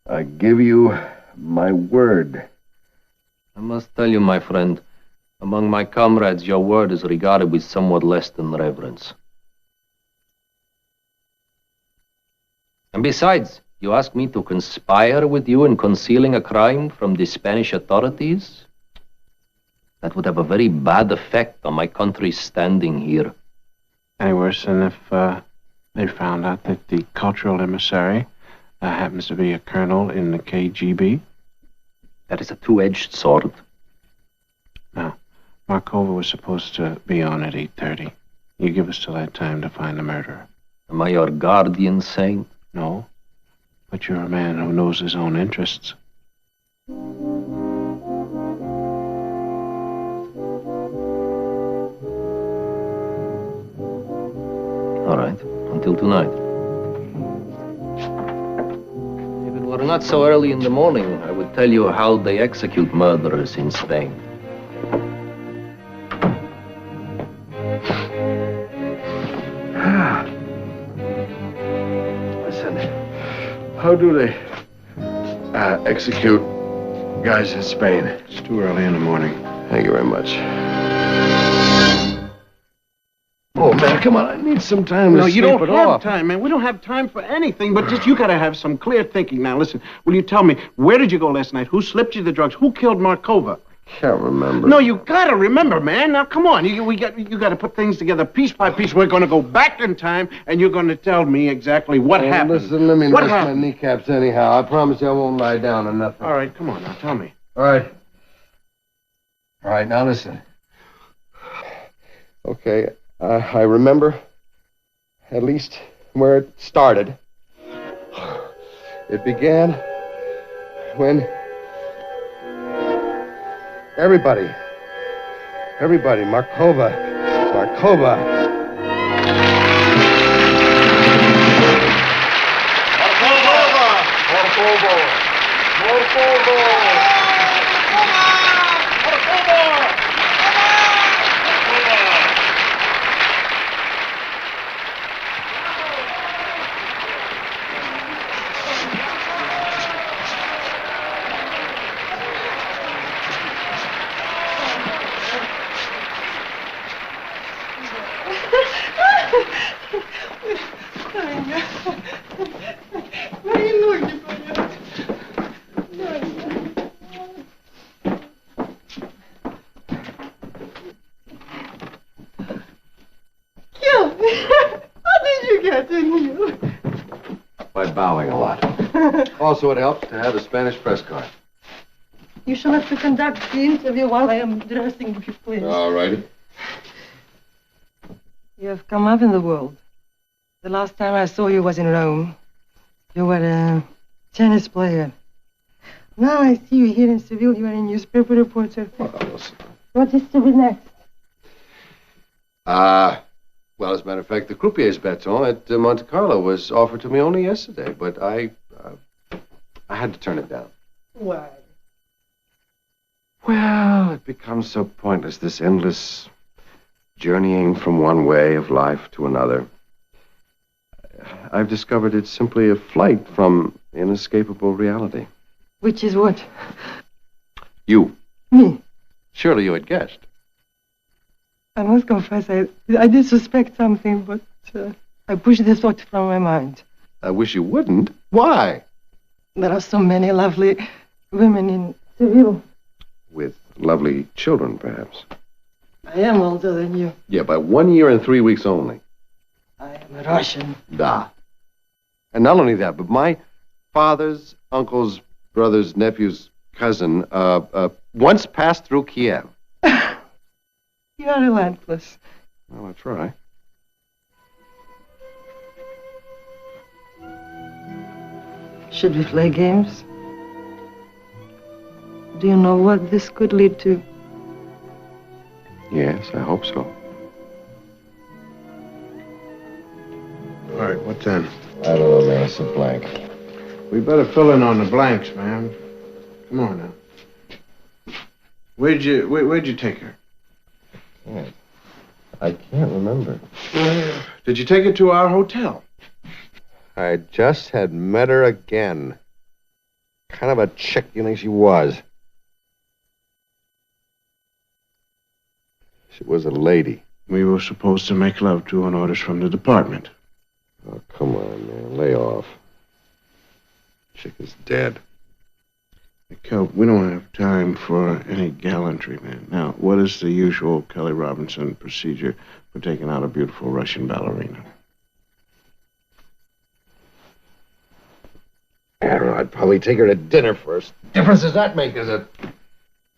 I give you my word. I must tell you, my friend, among my comrades, your word is regarded with somewhat less than reverence. And besides, you ask me to conspire with you in concealing a crime from the Spanish authorities? That would have a very bad effect on my country's standing here. Any worse than if they found out that the cultural emissary happens to be a colonel in the KGB? That is a two-edged sword. Now, Markova was supposed to be on at 8:30. You give us till that time to find the murderer. Am I your guardian saint? No, but you're a man who knows his own interests. All right, until tonight. If it were not so early in the morning, I would tell you how they execute murderers in Spain. Listen, how do they execute guys in Spain? It's too early in the morning. Thank you very much. Oh, man, come on. I need some time to No, you sleep don't it have off. time, man. We don't have time for anything, but just you gotta have some clear thinking. Now, listen, will you tell me, where did you go last night? Who slipped you the drugs? Who killed Markova? Can't remember. No, you gotta remember, man. Now, come on. You gotta put things together piece by piece. We're gonna go back in time, and you're gonna tell me exactly what happened. Listen, let me What rest my happened? kneecaps anyhow. I promise you I won't lie down or nothing. All right, come on now, tell me. All right. All right, now listen. Okay, I remember at least where it started. It began when everybody, Markova. By bowing a lot. Also, it helps to have a Spanish press card. You shall have to conduct the interview while I am dressing, if you please. All righty. You have come up in the world. The last time I saw you was in Rome. You were a tennis player. Now I see you here in Seville. You are a newspaper reporter. What is to be next? Well, as a matter of fact, the croupier's baton at Monte Carlo was offered to me only yesterday, but I had to turn it down. Why? Well, it becomes so pointless, this endless journeying from one way of life to another. I've discovered it's simply a flight from inescapable reality. Which is what? You. Me. Surely you had guessed. I must confess, I did suspect something, but I pushed the thought from my mind. I wish you wouldn't. Why? There are so many lovely women in Seville. With lovely children, perhaps. I am older than you. Yeah, by 1 year and 3 weeks only. I am a Russian. Da. And not only that, but my father's uncle's brother's nephew's cousin once passed through Kiev. You are relentless. Well, I try. Should we play games? Do you know what this could lead to? Yes, I hope so. All right, what then? I don't know, man. It's a blank. We better fill in on the blanks, man. Come on now. Where'd you take her? Yeah. I can't remember. Did you take her to our hotel? I just had met her again. Kind of a chick you think she was. She was a lady. We were supposed to make love to on orders from the department. Oh, come on, man. Lay off. Chick is dead. Kelp, we don't have time for any gallantry, man. Now, what is the usual Kelly Robinson procedure for taking out a beautiful Russian ballerina? I don't know. I'd probably take her to dinner first. Difference does that make? There's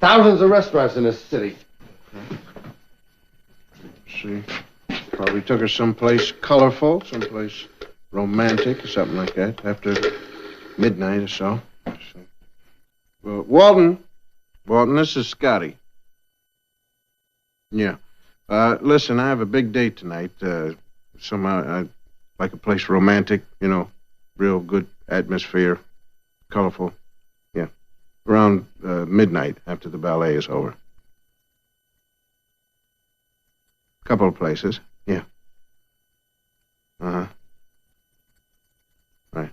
thousands of restaurants in this city. See? Probably took her someplace colorful, someplace romantic or something like that, after midnight or so. Well, Walton, this is Scotty. Yeah. Listen, I have a big date tonight. Somehow, I'd like a place romantic, you know, real good atmosphere, colorful. Yeah. Around midnight after the ballet is over. Couple of places. Yeah. Uh-huh. Right.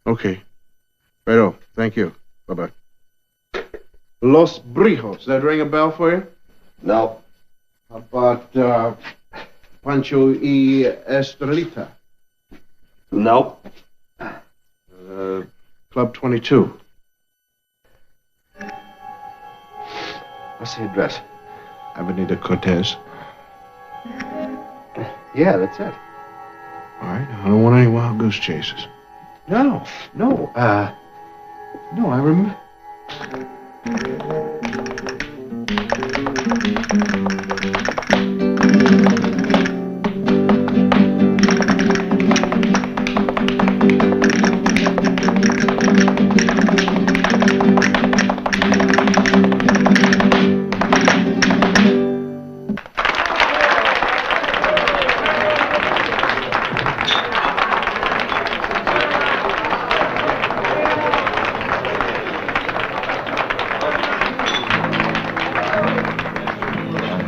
Okay. Righto. Thank you. Bye-bye. Los Brijos. That ring a bell for you? No. How about Pancho y Estrelita? No. Club 22. What's the address? Avenida Cortez. Yeah, that's it. All right. I don't want any wild goose chases. No. No, I remember.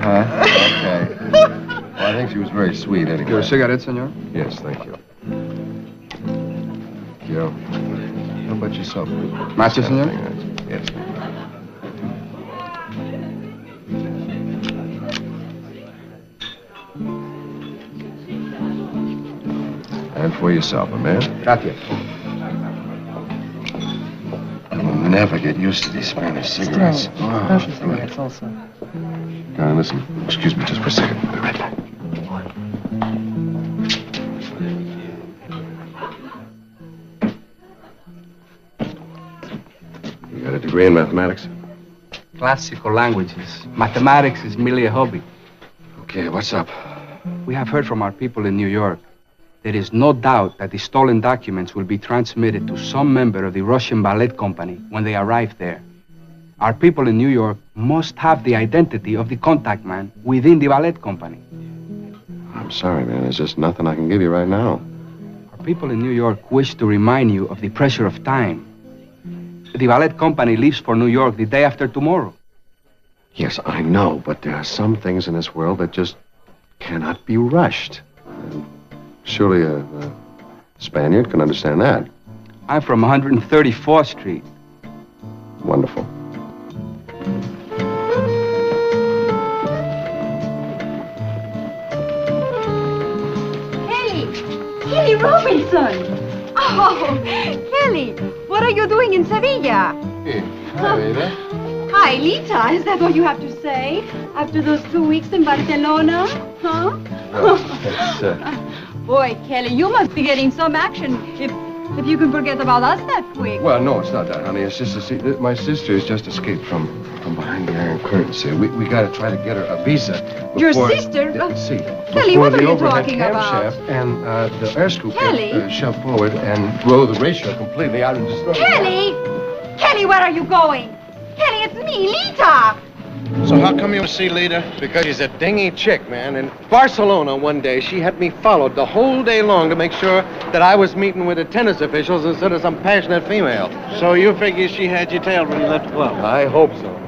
Okay. Well, I think she was very sweet anyway. Your cigarette, senor? Yes, thank you. Joe, how about yourself? Matches, senor? Yes. And for yourself, a man. Gracias. I'll never get used to these Spanish cigarettes. Russian cigarettes also. Listen, excuse me just for a second. I'll be right back. You got a degree in mathematics? Classical languages. Mathematics is merely a hobby. Okay, what's up? We have heard from our people in New York. There is no doubt that the stolen documents will be transmitted to some member of the Russian ballet company when they arrive there. Our people in New York must have the identity of the contact man within the ballet company. I'm sorry, man. There's just nothing I can give you right now. Our people in New York wish to remind you of the pressure of time. The ballet company leaves for New York the day after tomorrow. Yes, I know, but there are some things in this world that just cannot be rushed. Surely a Spaniard can understand that. I'm from 134th Street. Wonderful. Kelly Robinson! Oh, Kelly, what are you doing in Sevilla? Hey, hi, Rita. Hi, Lita. Is that all you have to say? After those 2 weeks in Barcelona? Huh? Boy, Kelly, you must be getting some action if you can forget about us that quick. Well, no, it's not that, honey. It's just, my sister has just escaped from behind the Iron Curtain. See, we got to try to get her a visa. Your before- sister? See, Kelly, before what are the you overhead talking cam about? shaft and the air scoop Kelly? get shoved forward and roll the ratio completely out and destroy. Kelly! Kelly, where are you going? Kelly, it's me, Lita! So how come you see Lita? Because she's a dingy chick, man. In Barcelona one day, she had me followed the whole day long to make sure that I was meeting with the tennis officials instead of some passionate female. So you figure she had your tail when you left the club? I hope so.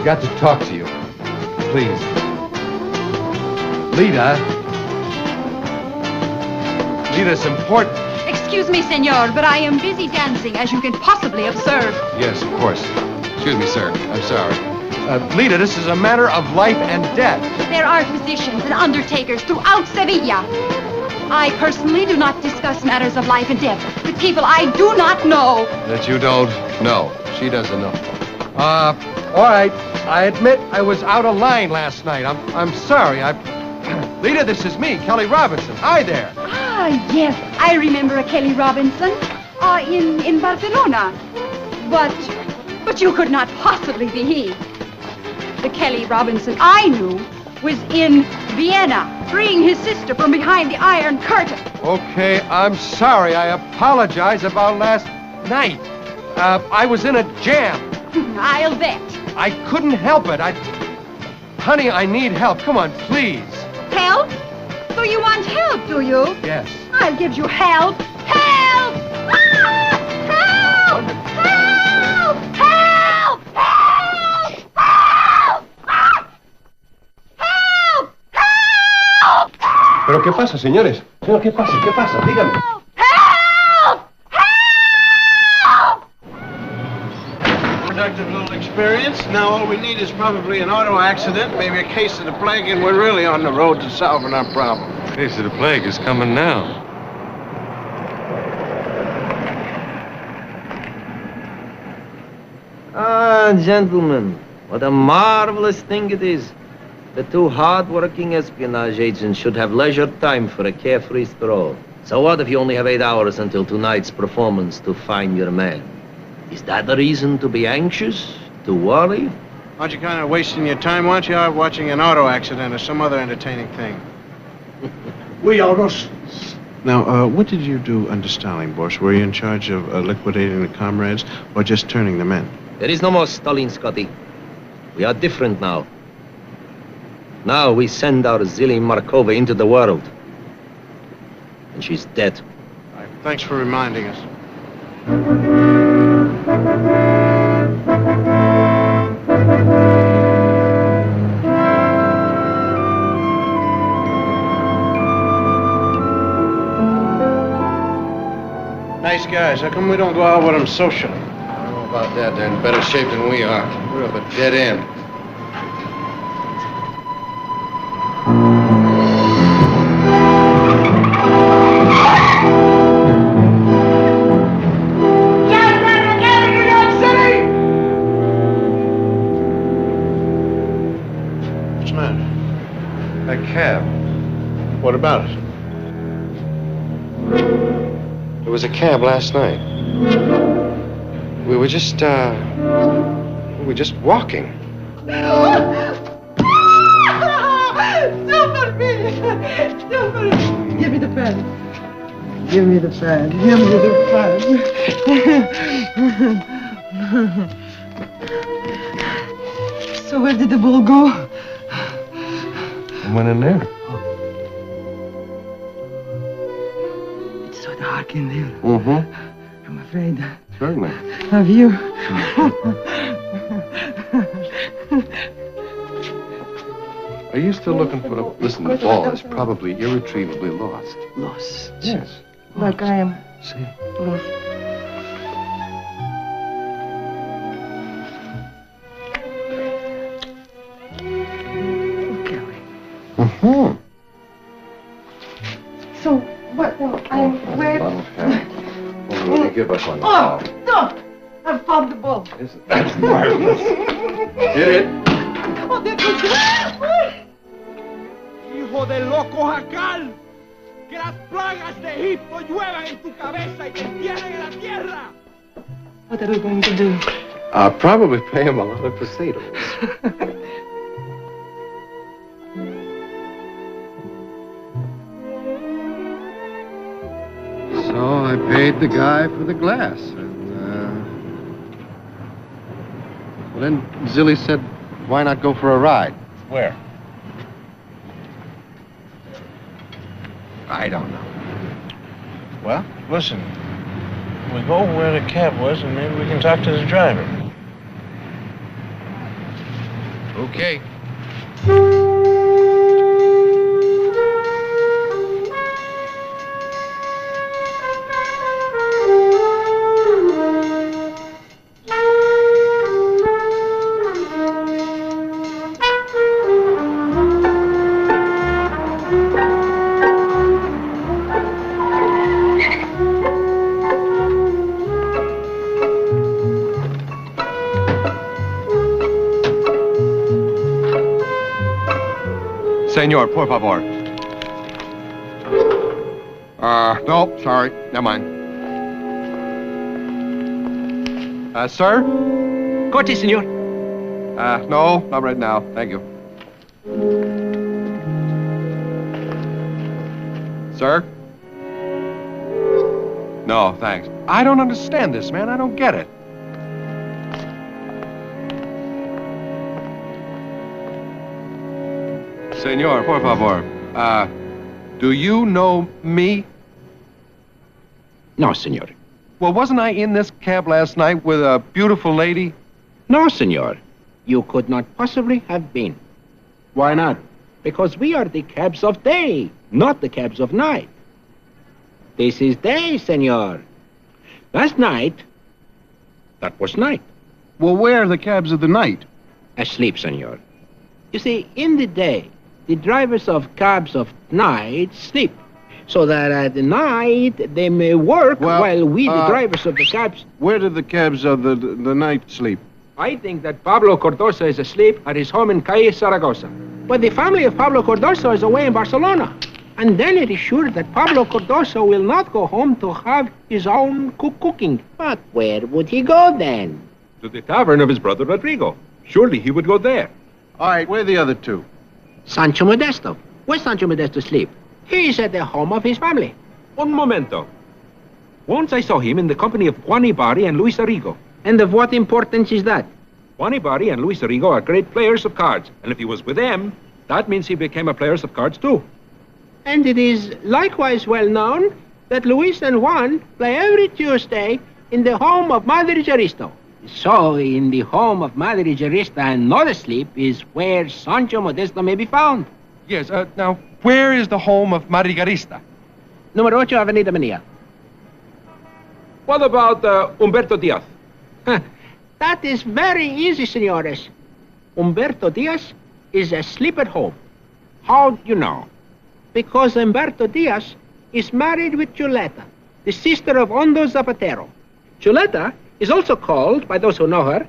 got to talk to you. Please. Lita. Lita, it's important. Excuse me, senor, but I am busy dancing, as you can possibly observe. Yes, of course. Excuse me, sir. I'm sorry. Lita, this is a matter of life and death. There are physicians and undertakers throughout Sevilla. I personally do not discuss matters of life and death with people I do not know. That you don't know. She doesn't know. All right. I admit I was out of line last night. I'm sorry. Lita, this is me, Kelly Robinson. Hi there. Ah, yes, I remember a Kelly Robinson in Barcelona. But you could not possibly be he. The Kelly Robinson I knew was in Vienna, freeing his sister from behind the Iron Curtain. Okay, I'm sorry. I apologize about last night. I was in a jam. I'll bet. I couldn't help it. Honey, I need help. Come on, please. Help? So you want help, do you? Yes. I'll give you help. Help! Ah! Help! Help! Help! Help! Help! Help! Help! ¿Pero qué pasa, señores? Señor, ¿qué pasa? ¿Qué pasa? Dígame. Help! Help! Productive little experience. Now all we need is probably an auto accident, maybe a case of the plague, and we're really on the road to solving our problem. Case of the plague is coming now. Ah, gentlemen, what a marvelous thing it is. The two hard-working espionage agents should have leisure time for a carefree stroll. So what if you only have 8 hours until tonight's performance to find your man? Is that the reason to be anxious? To worry? Aren't you kind of wasting your time? Why don't you out watching an auto accident or some other entertaining thing? We are Russians. Now, what did you do under Stalin, boss? Were you in charge of liquidating the comrades or just turning them in? There is no more Stalin, Scotty. We are different now. Now we send our Zili Markova into the world. And she's dead. Thanks for reminding us. Nice guys. How come we don't go out with them socially? I don't know about that. They're in better shape than we are. We're up a dead end. What's the matter? A cab. What about it? There was a cab last night. We were just walking. Somebody! Give me the pen. Give me the pen. Give me the pen. So where did the bull go? I went in there. It's so dark in there. Mm-hmm. I'm afraid Certainly. of you. Are you still looking for the... Listen, the ball is probably irretrievably lost. Lost. Yes. Like I am. See? Lost. Mm-hmm. So, what? I'm where? What do you give us on the Oh, ball? no! I found the ball. Isn't that marvelous? Hit it. Oh, there goes Hijo del loco jacal, que las plagas de Egipto lluevan en tu cabeza y te entierren en la tierra. What are we going to do? I'll probably pay him a lot of potatoes. So I paid the guy for the glass, and well, then Zilly said, "Why not go for a ride?" Where? I don't know. Well, listen. We go where the cab was, and maybe we can talk to the driver. Okay. Senor, por favor. No, sorry. Never mind. Sir? Corte, senor. No, not right now. Thank you. Sir? No, thanks. I don't understand this, man. I don't get it. Senor, por favor. Do you know me? No, senor. Well, wasn't I in this cab last night with a beautiful lady? No, senor. You could not possibly have been. Why not? Because we are the cabs of day, not the cabs of night. This is day, senor. Last night, that was night. Well, where are the cabs of the night? Asleep, senor. You see, in the day, the drivers of cabs of night sleep, so that at the night they may work while we, the drivers of the cabs... Where do the cabs of the night sleep? I think that Pablo Cardoso is asleep at his home in Calle Zaragoza. But the family of Pablo Cardoso is away in Barcelona. And then it is sure that Pablo Cardoso will not go home to have his own cooking. But where would he go then? To the tavern of his brother Rodrigo. Surely he would go there. All right, where are the other two? Sancho Modesto. Where's Sancho Modesto sleep? He is at the home of his family. Un momento. Once I saw him in the company of Juan Ibarri and Luis Arrigo. And of what importance is that? Juan Ibarri and Luis Arrigo are great players of cards. And if he was with them, that means he became a player of cards too. And it is likewise well known that Luis and Juan play every Tuesday in the home of Madre Jaristo. So, in the home of Madre Jurista and not asleep is where Sancho Modesto may be found. Yes, now, where is the home of Marigarista? Número 8, Avenida Mania. What about Humberto Diaz? That is very easy, senores. Humberto Diaz is asleep at home. How do you know? Because Humberto Diaz is married with Chuleta, the sister of Hondo Zapatero. Chuleta is also called, by those who know her,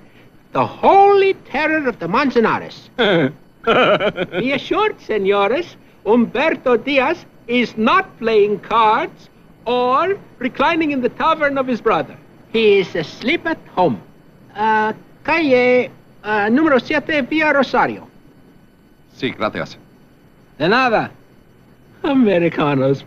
the Holy Terror of the Manzanares. Be assured, senores, Humberto Diaz is not playing cards or reclining in the tavern of his brother. He is asleep at home. Calle número 7, Via Rosario. Sí, gracias. De nada. Americanos.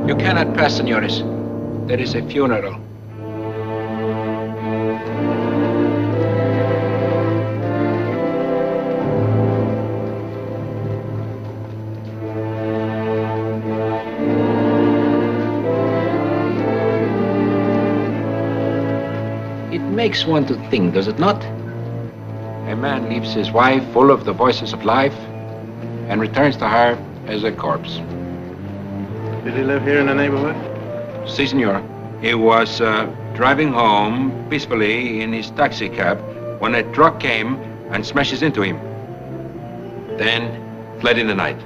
You cannot pass, senores. There is a funeral. It makes one to think, does it not? A man leaves his wife full of the voices of life and returns to her as a corpse. Did he live here in the neighborhood? Si, senor. He was driving home peacefully in his taxi cab when a truck came and smashes into him. Then fled in the night.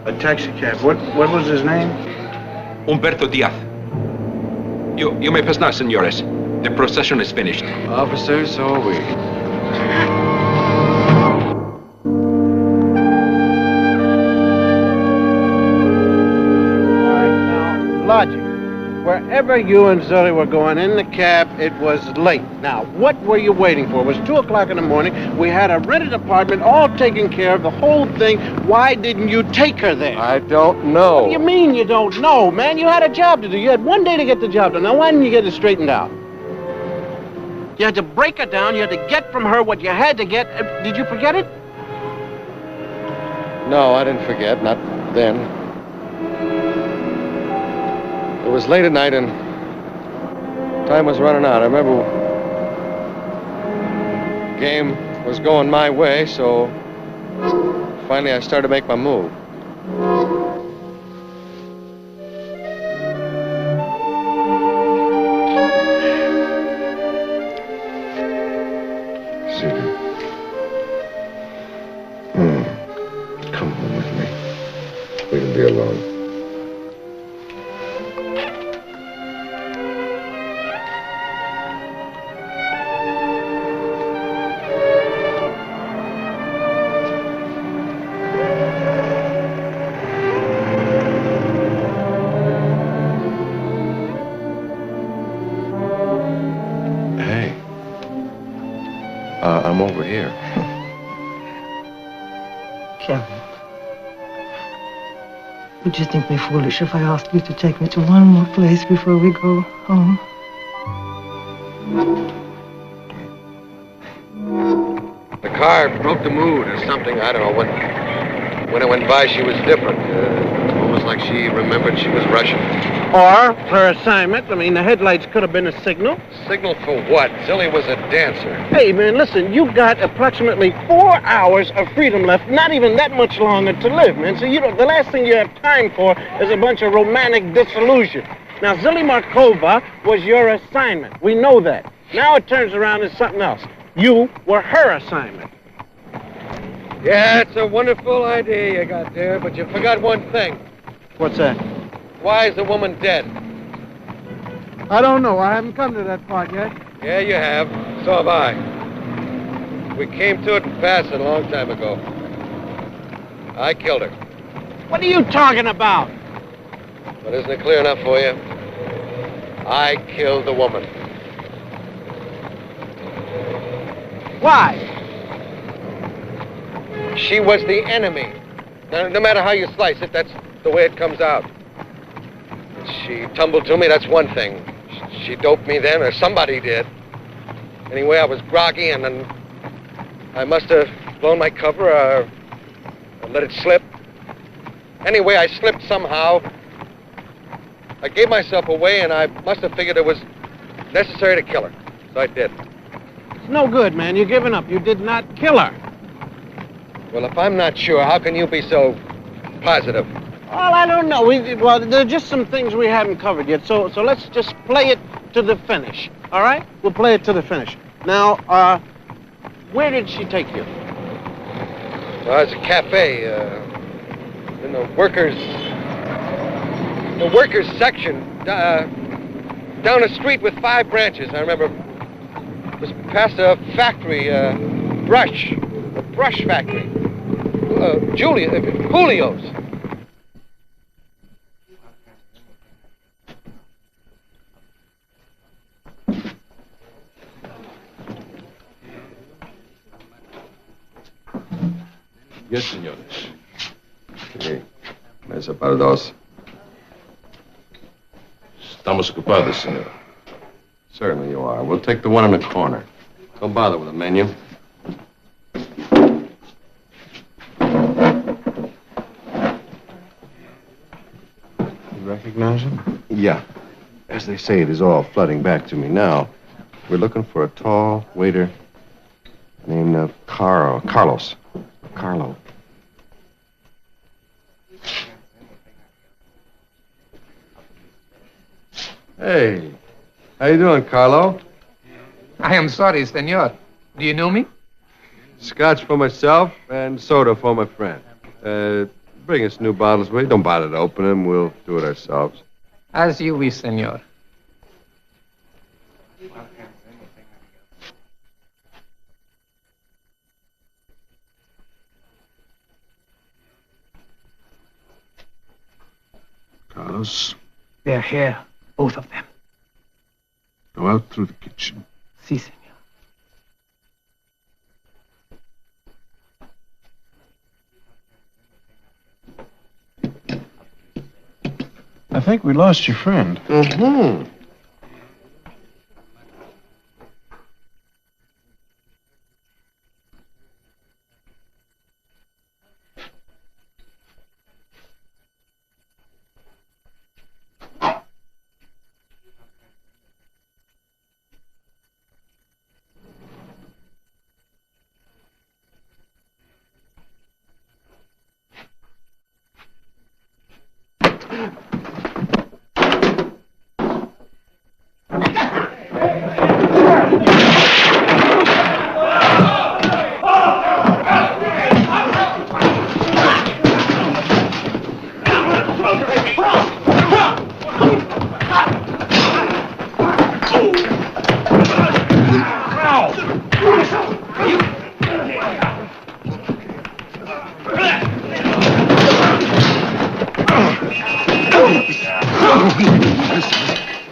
A taxi cab. What was his name? Humberto Diaz. You may pass now, senores. The procession is finished. Officer, so are we. wherever you and Zoe were going in the cab, it was late. Now, what were you waiting for? It was 2 o'clock in the morning. We had a rented apartment, all taken care of, the whole thing. Why didn't you take her there? I don't know. What do you mean you don't know, man? You had a job to do. You had one day to get the job done. Now, why didn't you get it straightened out? You had to break her down. You had to get from her what you had to get. Did you forget it? No, I didn't forget. Not then. It was late at night and time was running out. I remember the game was going my way, so finally I started to make my move. Come home with me. We can be alone. Hey. I'm over here. Kevin, would you think me foolish if I asked you to take me to one more place before we go home? The car broke the mood or something. I don't know. When it went by, she was different. Almost like she remembered she was Russian. Or her assignment. I mean, the headlights could have been a signal. Signal for what? Zilly was a dancer. Hey, man, listen, you got approximately 4 hours of freedom left, not even that much longer to live, man. So, the last thing you have time for is a bunch of romantic disillusion. Now, Zilly Markova was your assignment. We know that. Now it turns around as something else. You were her assignment. Yeah, it's a wonderful idea you got there, but you forgot one thing. What's that? Why is the woman dead? I don't know. I haven't come to that part yet. Yeah, you have. So have I. We came to it in passing a long time ago. I killed her. What are you talking about? But isn't it clear enough for you? I killed the woman. Why? She was the enemy. No matter how you slice it, that's the way it comes out. She tumbled to me, that's one thing. She doped me then, or somebody did. Anyway, I was groggy, and then I must have blown my cover or let it slip. Anyway, I slipped somehow. I gave myself away, and I must have figured it was necessary to kill her. So I did. It's no good, man. You're giving up. You did not kill her. Well, if I'm not sure, how can you be so positive? Well, I don't know. Well, there are just some things we haven't covered yet, so let's just play it to the finish, all right? We'll play it to the finish. Now, where did she take you? Well, it's a cafe, in the workers' section, down a street with 5 branches. I remember it was past a factory, a brush factory. Julio's. Yes, señores. Sí. Mesa para dos. Estamos ocupados, señor. Certainly you are. We'll take the one in the corner. Don't bother with the menu. You recognize him? Yeah. As they say, it is all flooding back to me now. We're looking for a tall waiter named Carlos. Carlo. Hey, how you doing, Carlo? I am sorry, senor. Do you know me? Scotch for myself and soda for my friend. Bring us new bottles, will you? Don't bother to open them. We'll do it ourselves. As you wish, senor. Carlos? They're here, both of them. Go out through the kitchen. Si, senor. I think we lost your friend. Mm-hmm.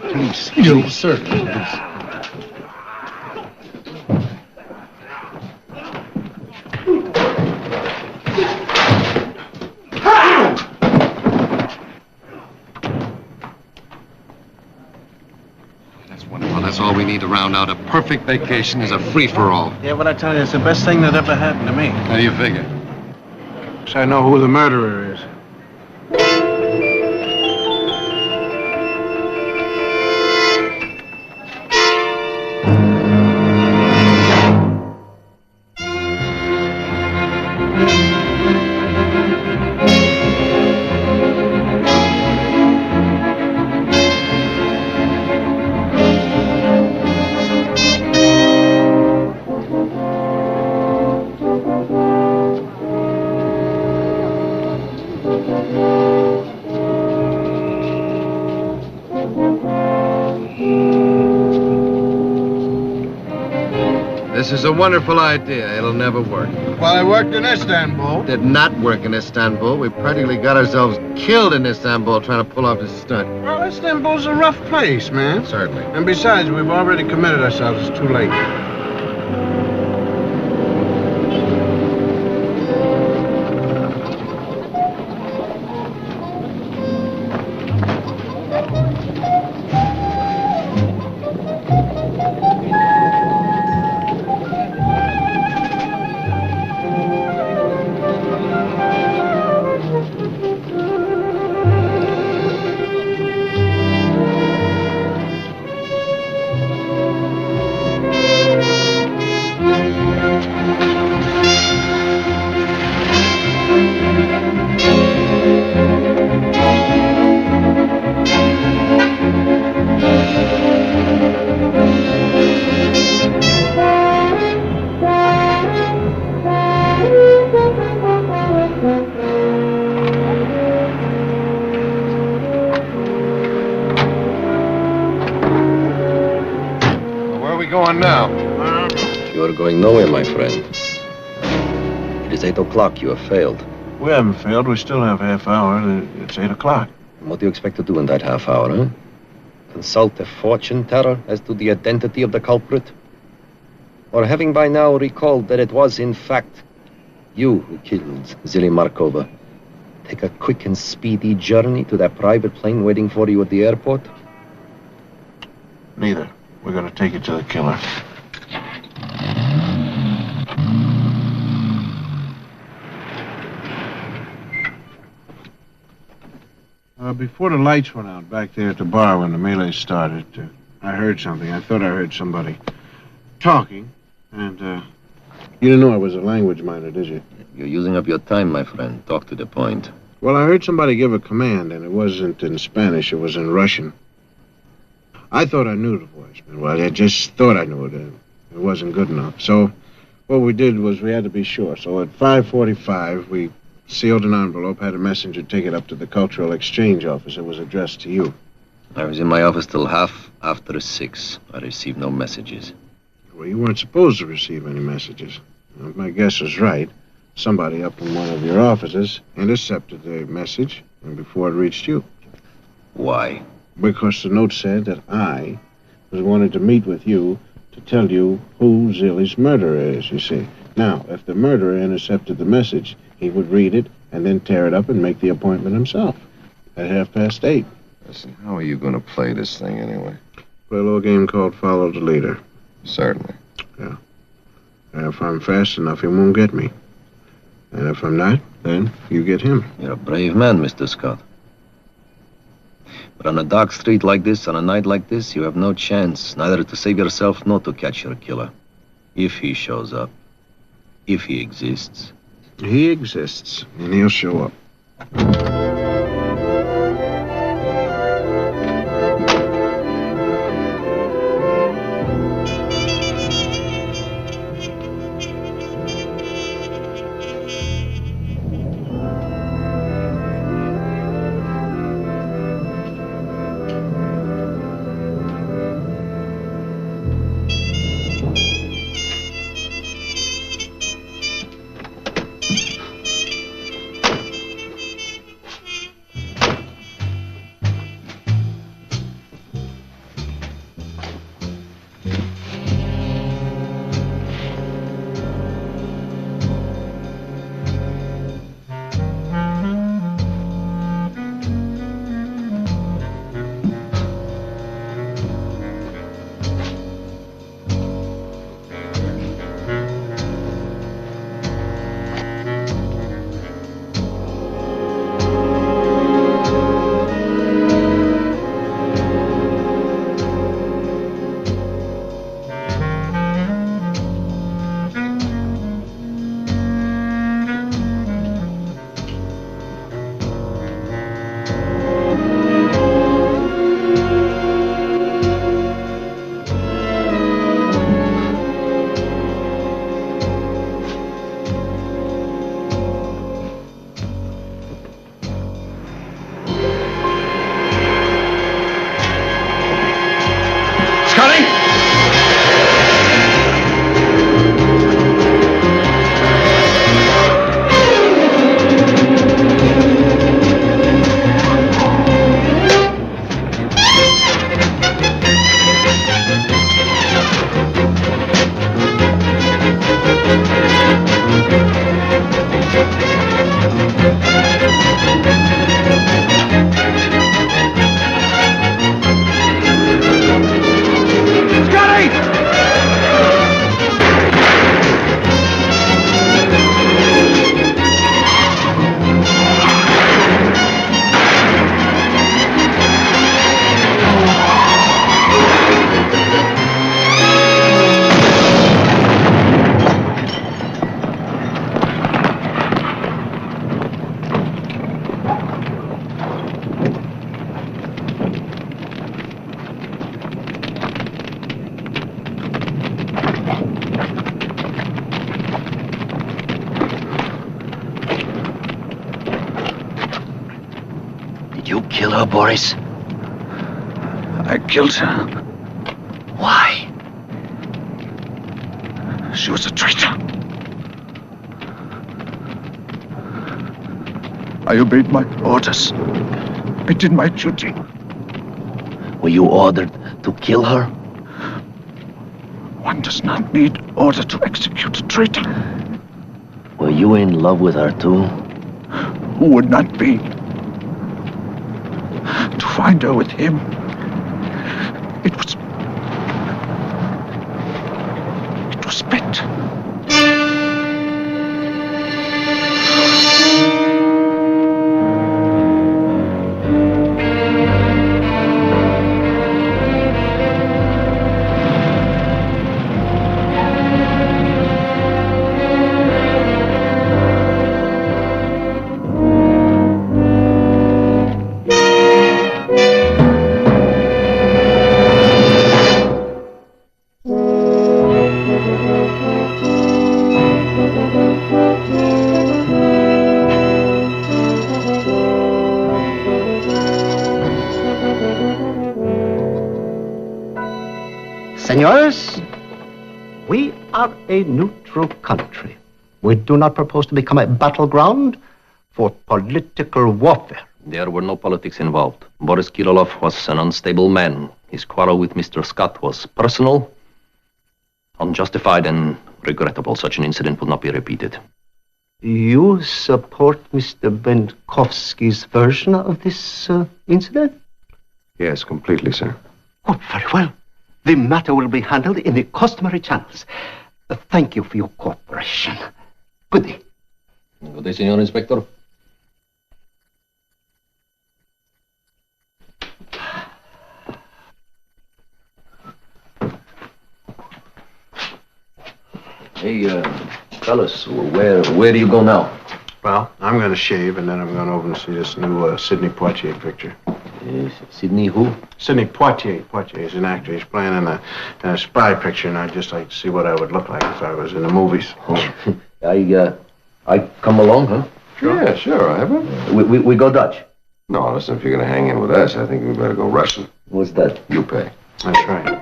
Please, you, sir. Well, that's all we need to round out a perfect vacation is a free-for-all. Yeah, but I tell you, it's the best thing that ever happened to me. How do you figure? So I know who the murderer is. This is a wonderful idea. It'll never work. Well, it worked in Istanbul. Did not work in Istanbul. We practically got ourselves killed in Istanbul trying to pull off this stunt. Well, Istanbul's a rough place, man. Certainly. And besides, we've already committed ourselves. It's too late. Going now? You are going nowhere, my friend. It is 8 o'clock. You have failed. We haven't failed. We still have half hour. It's 8 o'clock. What do you expect to do in that half hour, huh? Consult a fortune teller as to the identity of the culprit? Or having by now recalled that it was, in fact, you who killed Zili Markova, take a quick and speedy journey to that private plane waiting for you at the airport? Neither. We're going to take it to the killer. Before the lights went out back there at the bar when the melee started, I heard something. I thought I heard somebody talking, and you didn't know I was a language minor, did you? You're using up your time, my friend. Talk to the point. Well, I heard somebody give a command, and it wasn't in Spanish. It was in Russian. I thought I knew the voice, man. Well, I just thought I knew it. It wasn't good enough. So what we did was we had to be sure. So at 5:45, we sealed an envelope, had a messenger take it up to the Cultural Exchange office. It was addressed to you. I was in my office till half after 6. I received no messages. Well, you weren't supposed to receive any messages. Now, if my guess was right, somebody up in one of your offices intercepted the message and before it reached you. Why? Because the note said that I because he wanted to meet with you to tell you who Zillie's murderer is, you see. Now, if the murderer intercepted the message, he would read it and then tear it up and make the appointment himself at 8:30. Listen, how are you going to play this thing anyway? Play a little game called Follow the Leader. Certainly. Yeah. And if I'm fast enough, he won't get me. And if I'm not, then you get him. You're a brave man, Mr. Scott. But on a dark street like this, on a night like this, you have no chance, neither to save yourself nor to catch your killer. If he shows up. If he exists. He exists, and he'll show up. Did you kill her, Boris? I killed her. Why? She was a traitor. I obeyed my orders. I did my duty. Were you ordered to kill her? One does not need order to execute a traitor. Were you in love with her too? Who would not be? To find her with him, it was spent. Senores, we are a neutral country. We do not propose to become a battleground for political warfare. There were no politics involved. Boris Kirillov was an unstable man His quarrel with Mr. Scott was personal, unjustified, and regrettable. Such an incident will not be repeated. You support Mr. Benkovsky's version of this incident? Yes, completely, sir. Oh, very well. The matter will be handled in the customary channels. Thank you for your cooperation. Good day. Good day, Senor Inspector. Hey, fellas, where do you go now? Well, I'm going to shave, and then I'm going over and see this new Sidney Poitier picture. Sidney who? Sidney Poitier. Poitier is an actor. He's playing in a spy picture, and I'd just like to see what I would look like if I was in the movies. I come along, huh? Sure. Yeah, sure, I have. We go Dutch. No, listen, if you're going to hang in with us, I think we better go Russian. What's that? You pay. That's right.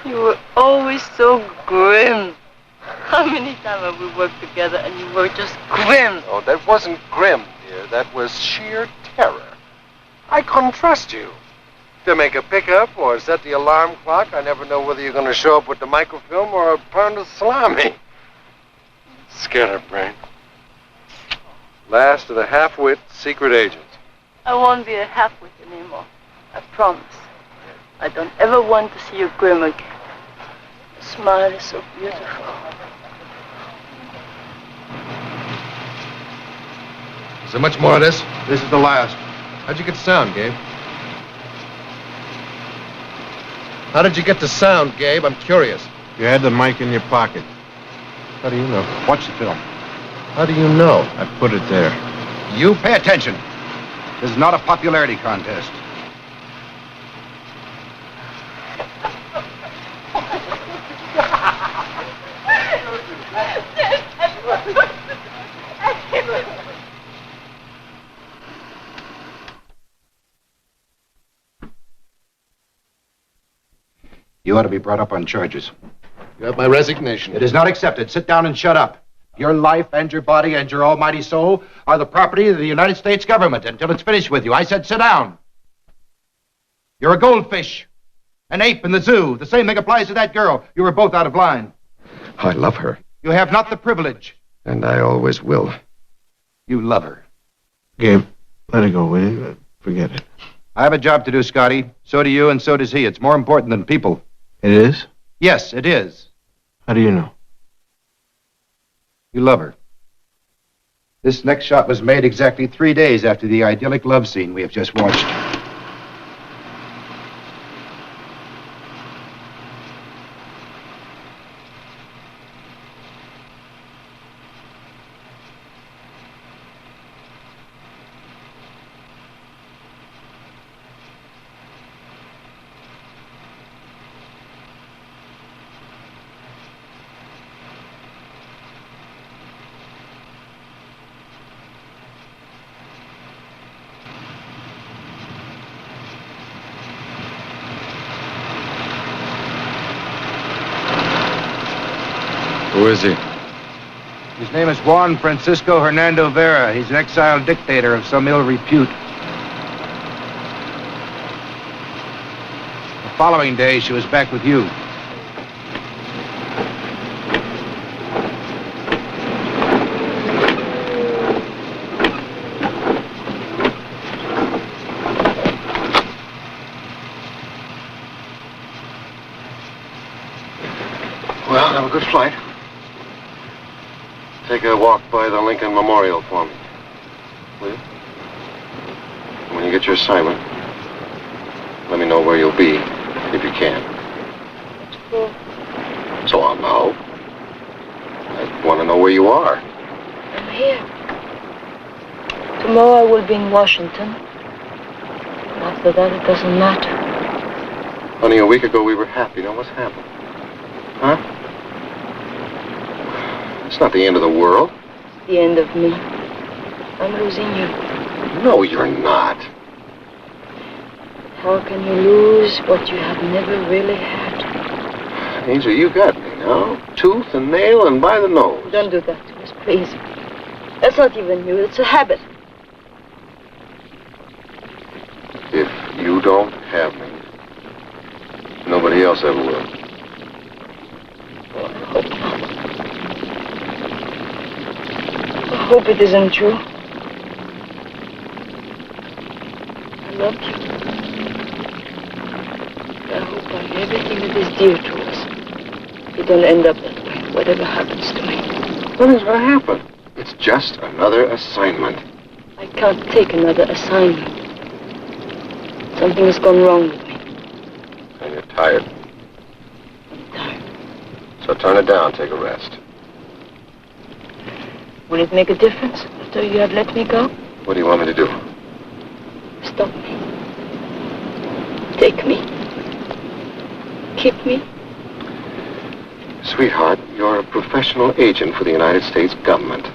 You were always so grim. How many times have we worked together and you were just grim? Oh, that wasn't grim, dear. That was sheer terror. I couldn't trust you. To make a pickup or set the alarm clock, I never know whether you're going to show up with the microfilm or a pound of salami. Scatterbrain. Last of the half-wit secret agents. I won't be a half-wit anymore. I promise. I don't ever want to see you grim again. Your smile is so beautiful. Is there much more of this? This is the last. How'd you get sound, Gabe? How did you get the sound, Gabe? I'm curious. You had the mic in your pocket. How do you know? Watch the film. How do you know? I put it there. You pay attention. This is not a popularity contest. You ought to be brought up on charges. You have my resignation. It is not accepted. Sit down and shut up. Your life and your body and your almighty soul are the property of the United States government until it's finished with you. I said sit down. You're a goldfish, an ape in the zoo. The same thing applies to that girl. You were both out of line. I love her, You have not the privilege. and I always will. You love her. Gabe, let it go, will you? Forget it. I have a job to do, Scotty. So do you, and so does he. It's more important than people. It is? Yes, it is. How do you know? You love her. This next shot was made exactly 3 days after the idyllic love scene we have just watched. Who is he? His name is Juan Francisco Hernando Vera. He's an exiled dictator of some ill repute. The following day, she was back with you. good flight. Take a walk by the Lincoln Memorial for me. Will you? When you get your assignment, let me know where you'll be, if you can. So I'll know. I want to know where you are. I'm here. Tomorrow I will be in Washington. After that, it doesn't matter. Honey, a week ago we were happy. Now what's happened? Huh? It's not the end of the world. The end of me. I'm losing you. No, you're not. How can you lose what you have never really had? Angel, you got me now. Tooth and nail and by the nose. Don't do that to us, please. That's not even you. It's a habit. If you don't have me, nobody else ever will. Oh, I hope not. I hope it isn't true. I love you. I hope by everything that is dear to us, you don't end up that way, whatever happens to me. Nothing's gonna happen. It's just another assignment. I can't take another assignment. Something has gone wrong with me. And you're tired. I'm tired. So turn it down, take a rest. Will it make a difference after you have let me go? What do you want me to do? Stop me. Take me. Keep me. Sweetheart, you're a professional agent for the United States government.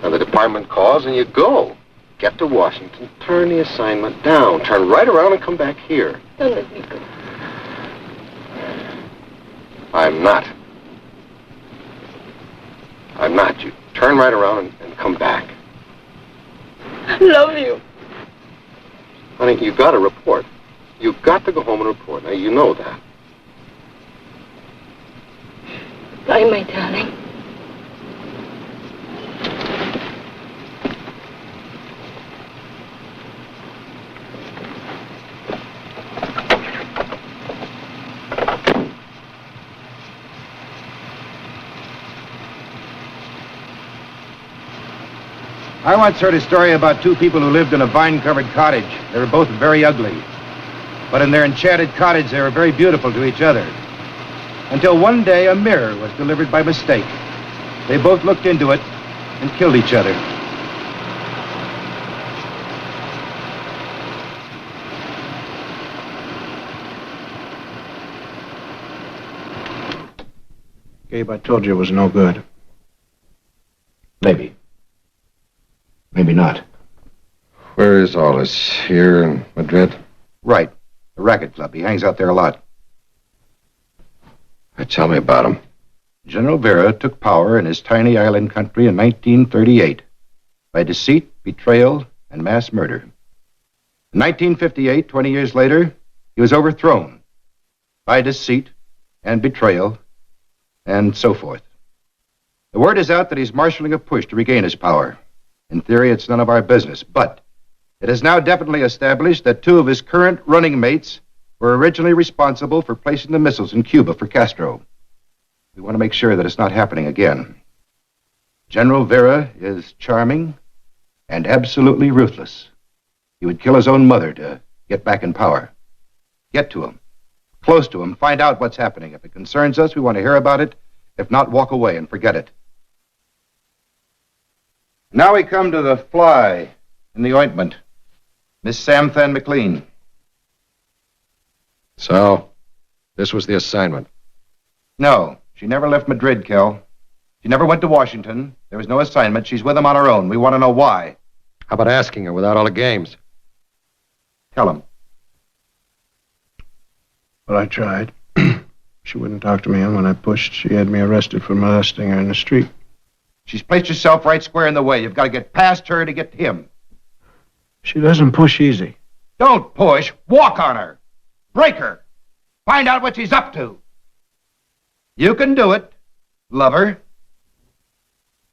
Now the department calls and you go. Get to Washington, turn the assignment down, turn right around and come back here. Don't let me go. I'm not. I'm not. You turn right around and come back. I love you. Honey, you've got to report. You've got to go home and report. Now, you know that. Bye, my darling. I once heard a story about two people who lived in a vine-covered cottage. They were both very ugly. But in their enchanted cottage, they were very beautiful to each other. Until one day, a mirror was delivered by mistake. They both looked into it and killed each other. Gabe, I told you it was no good. Maybe. Maybe not. Where is all this? Here in Madrid? Right. The racket club. He hangs out there a lot. Tell me about him. General Vera took power in his tiny island country in 1938 by deceit, betrayal, and mass murder. In 1958, 20 years later, he was overthrown by deceit and betrayal and so forth. The word is out that he's marshaling a push to regain his power. In theory, it's none of our business, but it is now definitely established that two of his current running mates were originally responsible for placing the missiles in Cuba for Castro. We want to make sure that it's not happening again. General Vera is charming and absolutely ruthless. He would kill his own mother to get back in power. Get to him, close to him, find out what's happening. If it concerns us, we want to hear about it. If not, walk away and forget it. Now we come to the fly in the ointment. Miss Samthan McLean. So, this was the assignment. No, she never left Madrid, Kel. She never went to Washington. There was no assignment. She's with him on her own. We want to know why. How about asking her without all the games? Tell him. Well, I tried. She wouldn't talk to me, and when I pushed, she had me arrested for molesting her in the street. She's placed herself right square in the way. You've got to get past her to get to him. She doesn't push easy. Don't push. Walk on her. Break her. Find out what she's up to. You can do it, lover.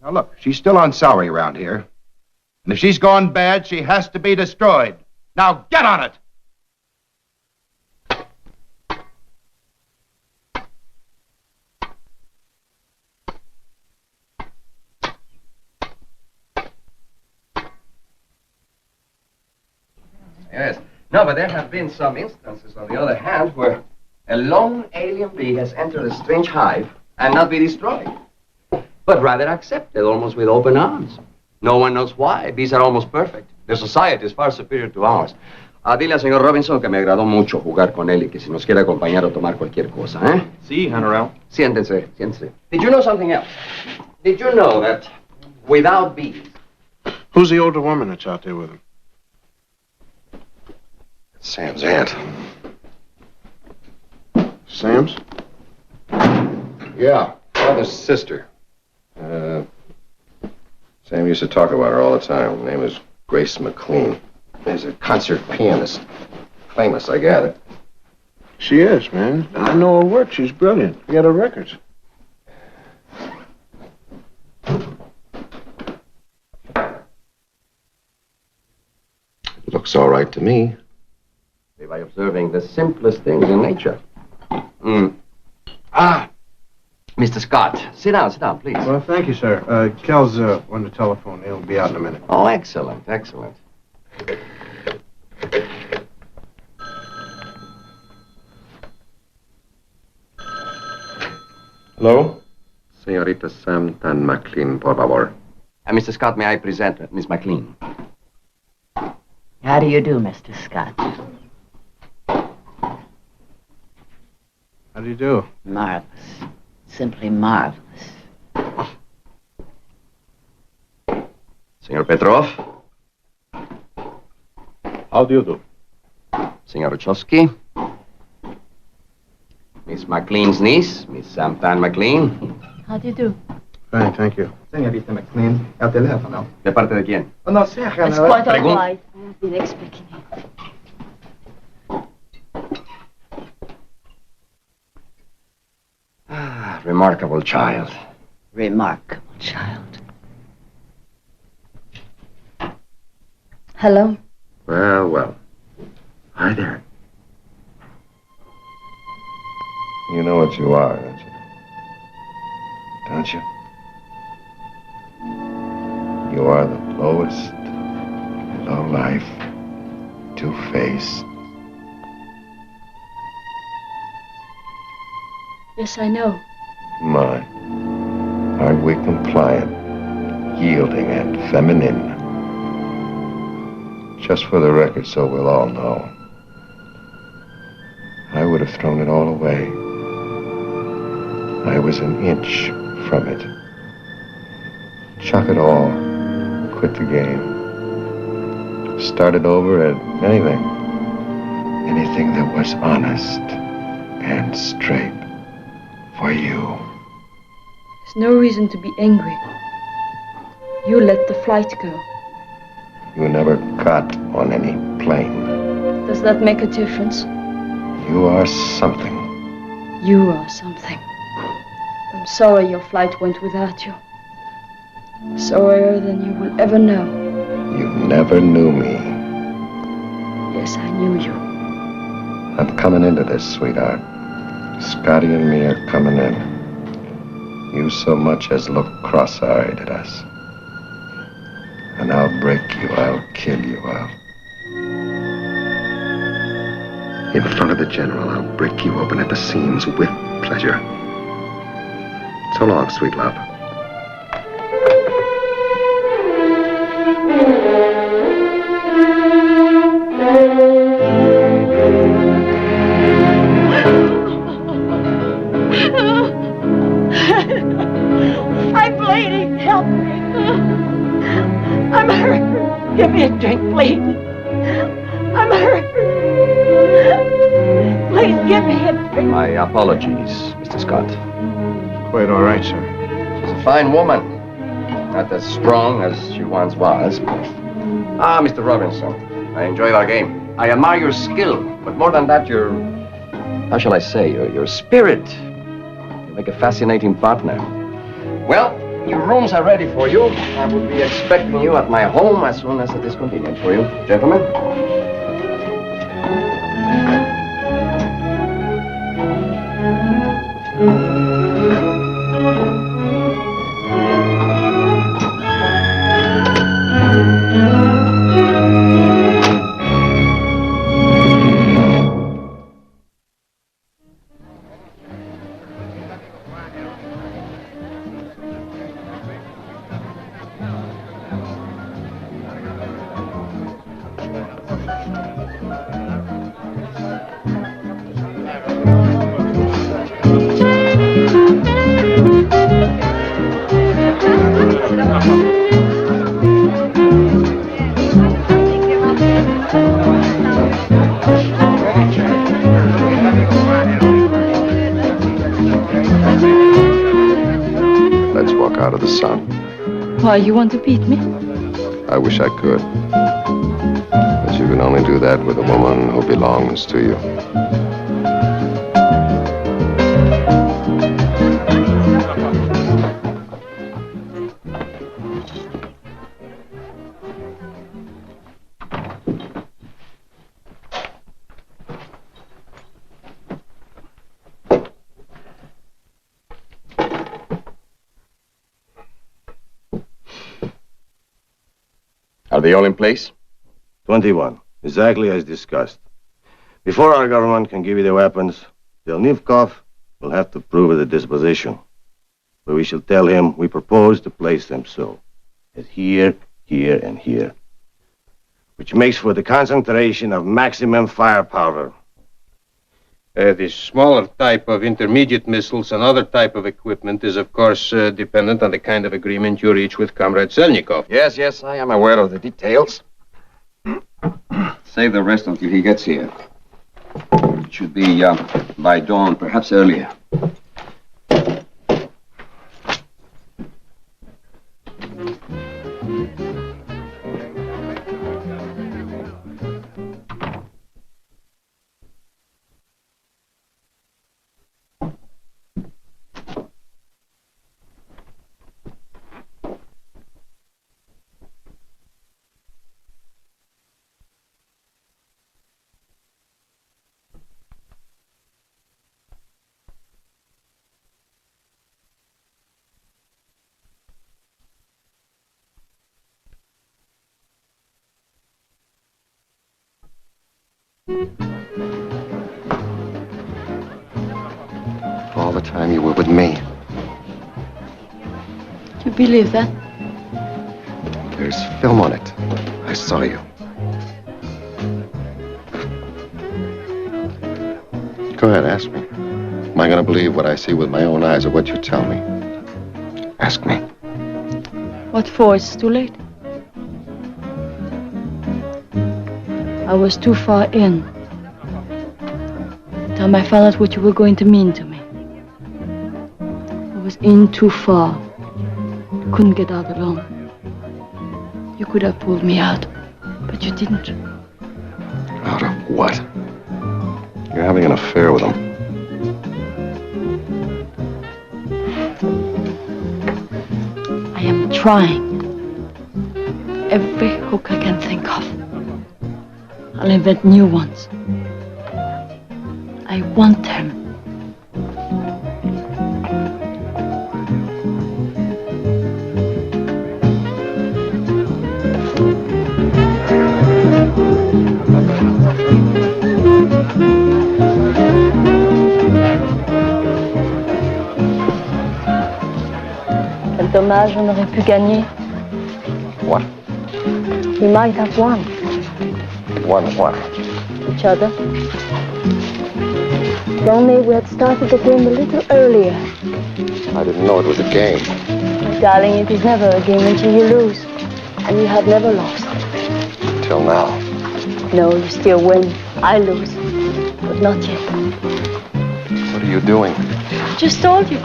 Now look, she's still on salary around here. And if she's gone bad, she has to be destroyed. Now get on it. Yes. No, but there have been some instances, on the other hand, where a lone alien bee has entered a strange hive and not be destroyed, but rather accepted almost with open arms. No one knows why. Bees are almost perfect. Their society is far superior to ours. Dile al señor Robinson que me agradó mucho jugar con él y que si nos quiere acompañar o tomar cualquier cosa, ¿eh? Sí, General. Siéntense, siéntense. Did you know something else? Did you know that without bees... Who's the older woman that's out there with him? It's Sam's aunt. Sam's? Yeah, father's sister. Sam used to talk about her all the time. Her name is Grace McLean. She's a concert pianist. Famous, I gather. She is, man. I know her work. She's brilliant. Forget her records. Looks all right to me. By observing the simplest things in nature. Mr. Scott, sit down, please. Well, thank you, sir. Kel's on the telephone. He'll be out in a minute. Oh, excellent, excellent. Hello? Señorita Sam Tan McLean, por favor. Mr. Scott, may I present Miss McLean? How do you do, Mr. Scott? How do you do? Marvelous. Simply marvelous. Senor Petrov? How do you do? Senor Ochowski? Miss McLean's niece, Miss Sam Tan McLean. How do you do? Fine, thank you. Señorita McLean, el teléfono. ¿De parte de quién? No sé, It's General. quite all right. I've been expecting it. Remarkable child. Remarkable child. Hello? Well, well. Hi there. You know what you are, don't you? Don't you? You are the lowest, low-life, two-faced. Yes, I know. My, aren't we compliant, yielding, and feminine? Just for the record, so we'll all know. I would have thrown it all away. I was an inch from it. Chuck it all. Quit the game. Started over at anything. Anything that was honest and straight for you. There's no reason to be angry. You let the flight go. You never got on any plane. Does that make a difference? You are something. You are something. I'm sorry your flight went without you. Sorrier than you will ever know. You never knew me. Yes, I knew you. I'm coming into this, sweetheart. Scotty and me are coming in. You so much as look cross-eyed at us. And I'll break you, I'll kill you, In front of the general, I'll break you open at the seams with pleasure. So long, sweet love. I'm bleeding. Help me. I'm hurt. Give me a drink, please. I'm hurt. Please give me a drink. My apologies, Mr. Scott. Quite all right, sir. She's a fine woman. Not as strong as she once was. Mr. Robinson, I enjoyed our game. I admire your skill, but more than that, your... How shall I say? Your spirit. You make a fascinating partner. Well, your rooms are ready for you. I will be expecting you at my home as soon as it is convenient for you. Gentlemen? out of the sun. Why, you want to beat me? I wish I could. But you can only do that with a woman who belongs to you. Are they all in place? 21. Exactly as discussed. Before our government can give you the weapons, Delnivkov will have to prove the disposition. But we shall tell him we propose to place them so. At here, here, and here. Which makes for the concentration of maximum firepower. The smaller type of intermediate missiles and other type of equipment is, of course, dependent on the kind of agreement you reach with Comrade Selnikov. Yes, I am aware of the details. Save the rest until he gets here. It should be by dawn, perhaps earlier. All the time you were with me. You believe that? There's film on it. I saw you. Go ahead, ask me. Am I going to believe what I see with my own eyes or what you tell me? Ask me. What for? It's too late. I was too far in. By the time I found out what you were going to mean to me. I was in too far. You couldn't get out alone. You could have pulled me out, but you didn't. Out of what? You're having an affair with him. I am trying. Every hook I can think of. I'll invent new ones. I want him. Quel dommage, on aurait pu gagner. What? We might have won. Won what? Each other. If only we had started the game a little earlier. I didn't know it was a game. My darling, it is never a game until you lose. And you have never lost. Till now. No, you still win. I lose. But not yet. What are you doing? I just told you.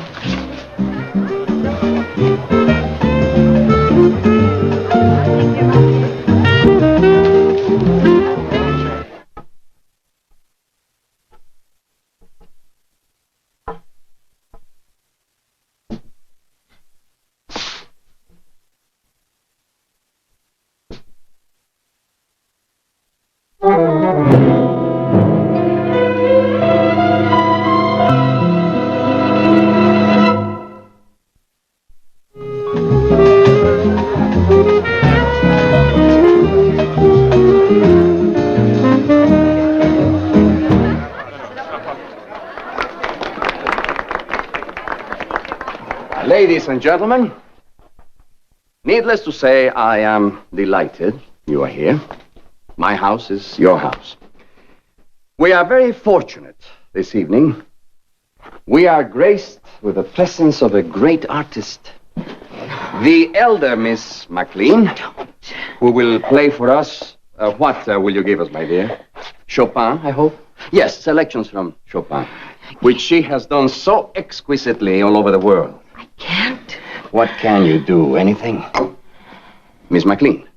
Ladies and gentlemen, needless to say, I am delighted you are here. My house is your house. We are very fortunate this evening. We are graced with the presence of a great artist, the elder Miss MacLean, who will play for us. What will you give us, my dear? Chopin, I hope? Yes, selections from Chopin, which she has done so exquisitely all over the world. Can't. What can you do? Anything? Miss McLean.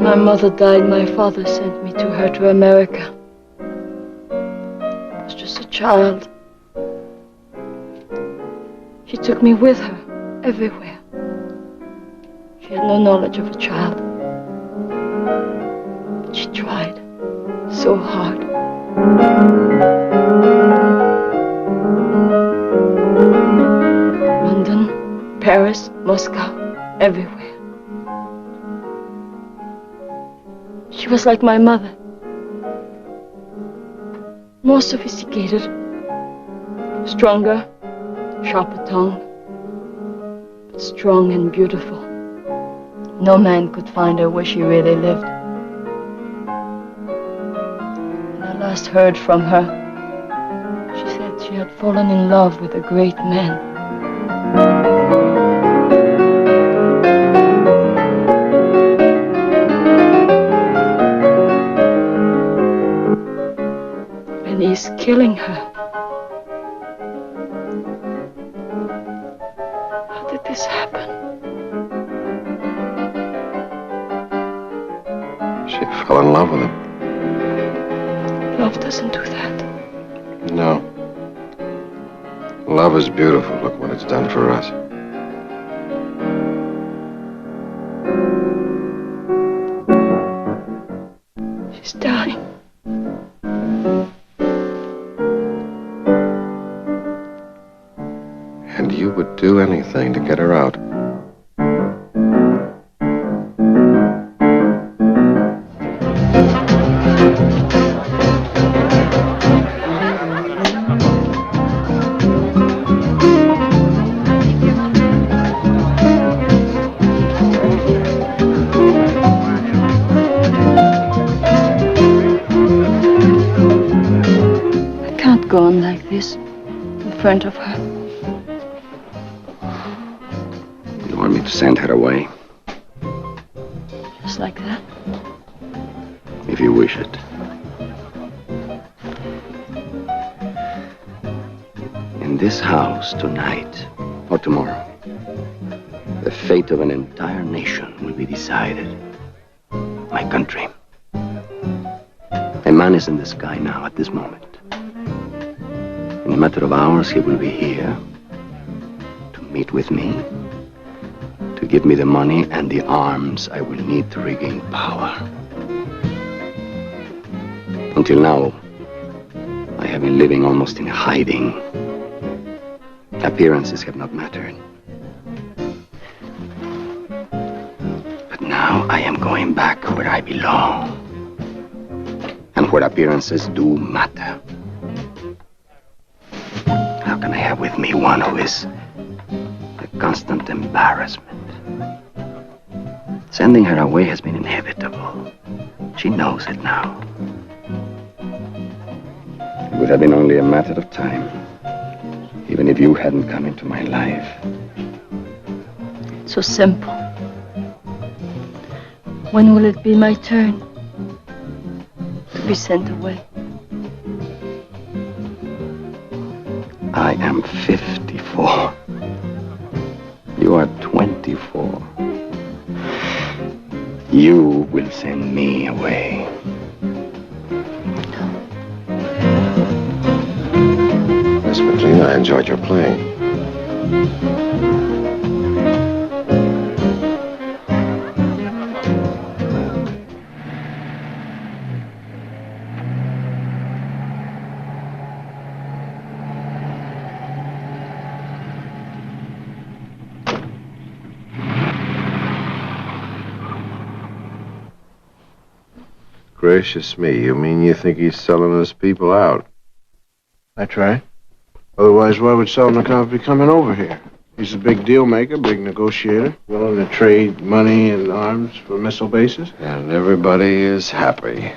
My mother died, my father sent me to her to America. I was just a child. She took me with her everywhere. She had no knowledge of a child. But she tried so hard. London, Paris, Moscow, everywhere. She was like my mother. More sophisticated, stronger, sharper tongue, but strong and beautiful. No man could find her where she really lived. When I last heard from her, she said she had fallen in love with a great man. And he's killing her. How did this happen? She fell in love with him. Love doesn't do that. No. Love is beautiful. Look what it's done for us. She's dying. And you would do anything to get her out. I can't go on like this in front of her. You want me to send her away? Just like that. If you wish it. In this house tonight or tomorrow, the fate of an entire nation will be decided. My country. A man is in the sky now at this moment. In a matter of hours, he will be here to meet with me, to give me the money and the arms I will need to regain power. Until now, I have been living almost in hiding. Appearances have not mattered. But now I am going back where I belong. And where appearances do matter. How can I have with me one who is a constant embarrassment? Sending her away has been inevitable. She knows it now. It would have been only a matter of time, even if you hadn't come into my life. It's so simple. When will it be my turn to be sent away? I am 54. You are 24. You will send me away. Evangeline, I enjoyed your playing. Gracious me, you mean you think he's selling his people out? That's right. Otherwise, why would Selnikov be coming over here? He's a big deal maker, big negotiator, willing to trade money and arms for missile bases. And everybody is happy.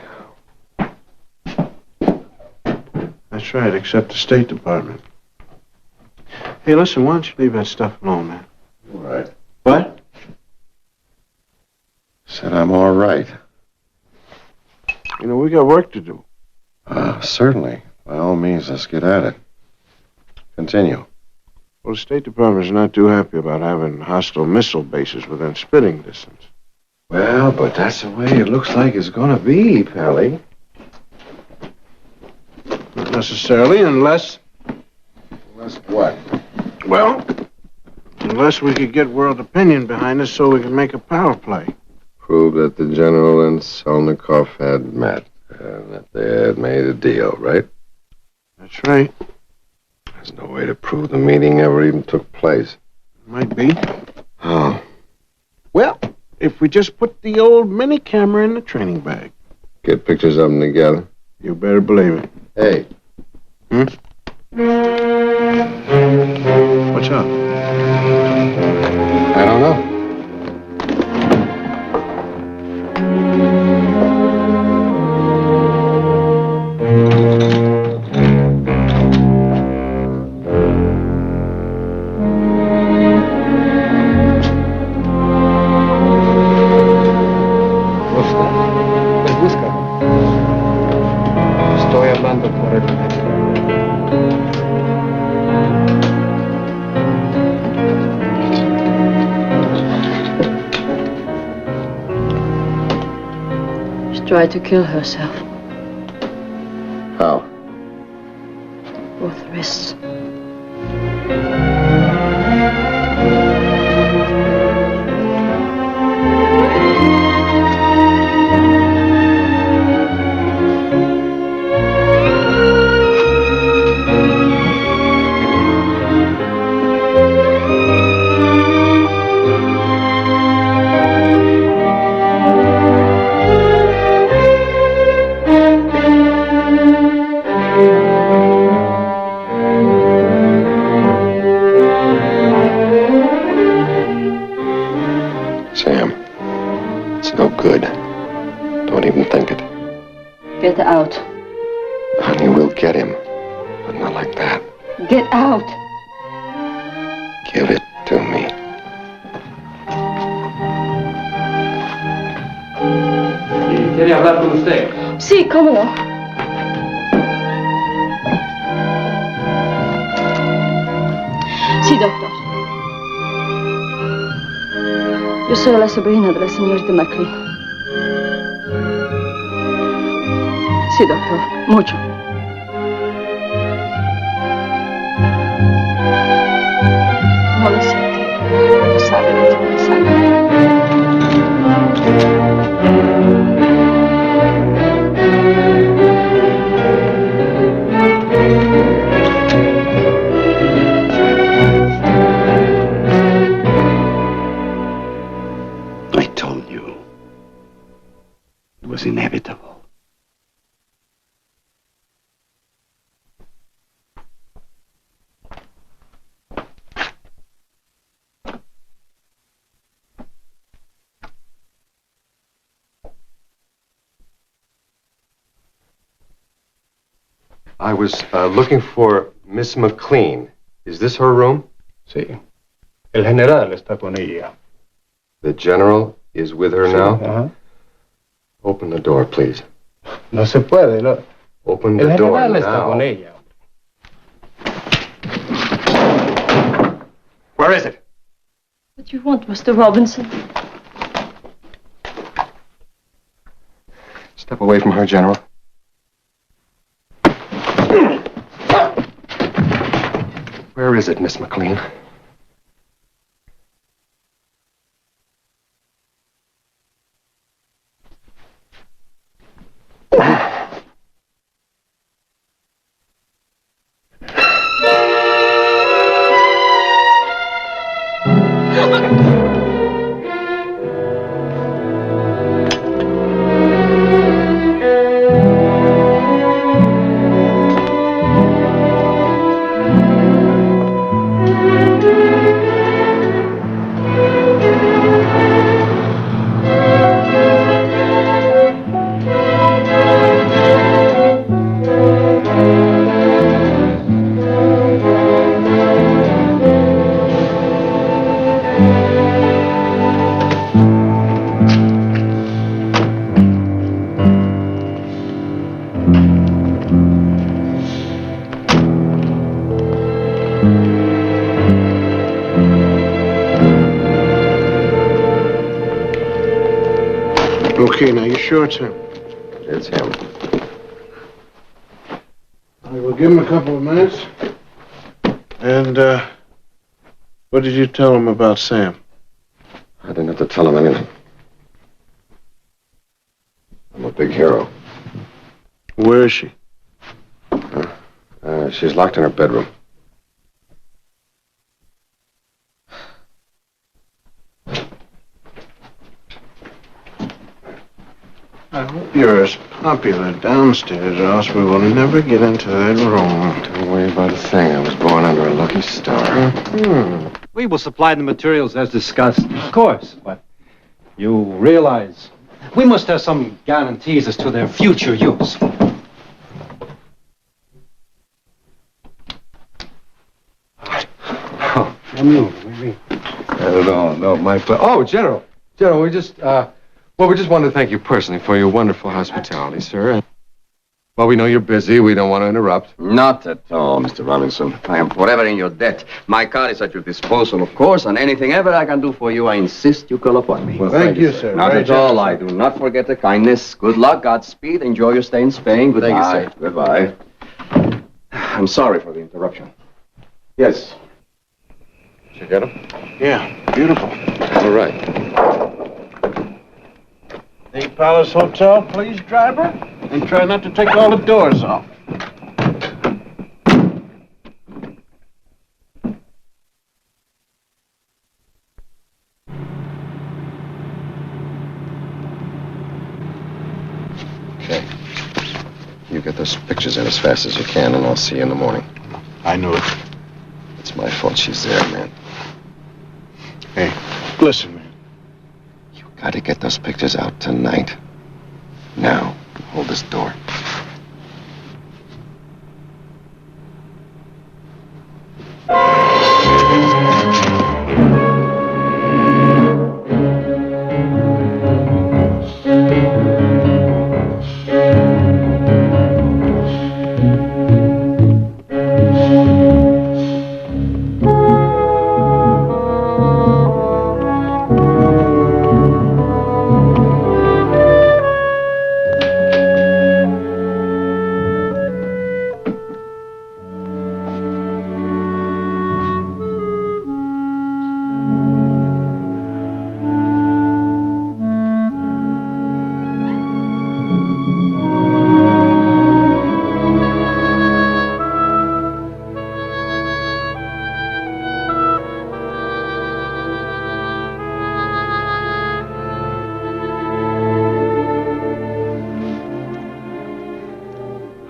That's right, except the State Department. Hey, listen, why don't you leave that stuff alone, man? All right. What? Said I'm all right. You know, we got work to do. Certainly. By all means, let's get at it. Continue. Well, the State Department's not too happy about having hostile missile bases within spitting distance. Well, but that's the way it looks like it's gonna be, Pally. Not necessarily, unless... Unless what? Well, unless we could get world opinion behind us so we can make a power play. Prove that the general and Selnikov had met, and that they had made a deal, right? That's right. There's no way to prove the meeting ever even took place. Might be. Oh. Well, if we just put the old mini camera in the training bag. Get pictures of them together. You better believe it. Hey. What's up? I don't know. Tried to kill herself. How? Both wrists. Sam, it's no good. Don't even think it. Get out. Honey, we'll get him. But not like that. Get out. Give it to me. Queria hablar con usted. Sí, cómo no. Sí, doctor. Yo soy la sobrina de la señorita McLean. Sí, doctor. Mucho. No lo siente. No sabe lo que pasa. I told you. It was inevitable. I was looking for Miss McLean. Is this her room? Sí. El general está con ella. The general is with her now? Ajá. Open the door, please. No se puede. No. Open El the door general está now. con ella. Where is it? What do you want, Mr. Robinson? Step away from her, General. Where is it, Miss McLean? Okay, now you sure it's him? It's him. I will give him a couple of minutes. And, what did you tell him about Sam? I didn't have to tell him anything. I'm a big hero. Where is she? She's locked in her bedroom. I hope you're as popular downstairs, or else we will never get into that room. Don't worry about a thing. I was born under a lucky star. We will supply the materials as discussed. Of course, but you realize we must have some guarantees as to their future use. No, my pleasure. Oh, General, we just wanted to thank you personally for your wonderful hospitality, sir. And, well, we know you're busy. We don't want to interrupt. Not at all, Mr. Robinson. I am forever in your debt. My car is at your disposal, of course, and anything ever I can do for you, I insist you call upon me. Well, thank you, sir. Not Very at all. generous. I do not forget the kindness. Good luck, Godspeed. Enjoy your stay in Spain. Goodbye. Thank you, sir. Goodbye. I'm sorry for the interruption. Yes. Did you get him? Yeah, beautiful. All right. The Palace Hotel, please, driver. And try not to take all the doors off. Okay. You get those pictures in as fast as you can, and I'll see you in the morning. I knew it. It's my fault she's there, man. Hey, listen, man. Got to get those pictures out tonight. Now, hold this door.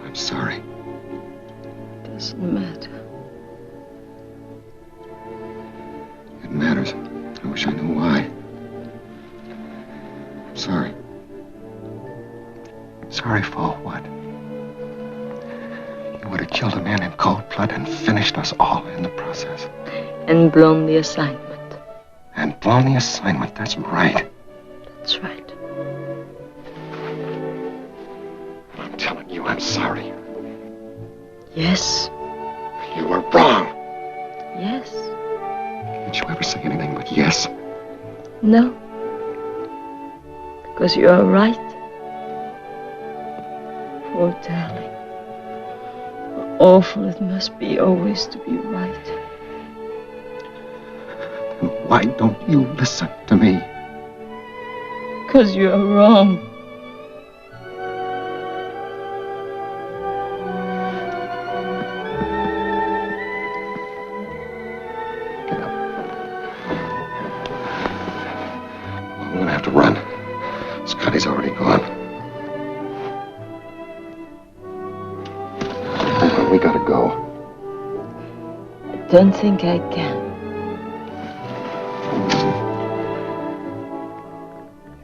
I'm sorry. Doesn't matter. It matters. I wish I knew why. I'm sorry. Sorry for what? You would have killed a man in cold blood and finished us all in the process. And blown the assignment. And blown the assignment, that's right. That's right. I'm telling you, I'm sorry. Yes. You were wrong. Yes. Did you ever say anything but yes? No. Because you are right. Oh, darling. awful it must be always to be right. Why don't you listen to me? 'Cause you are wrong. I'm gonna have to run. Scotty's already gone. We gotta go. I don't think I can.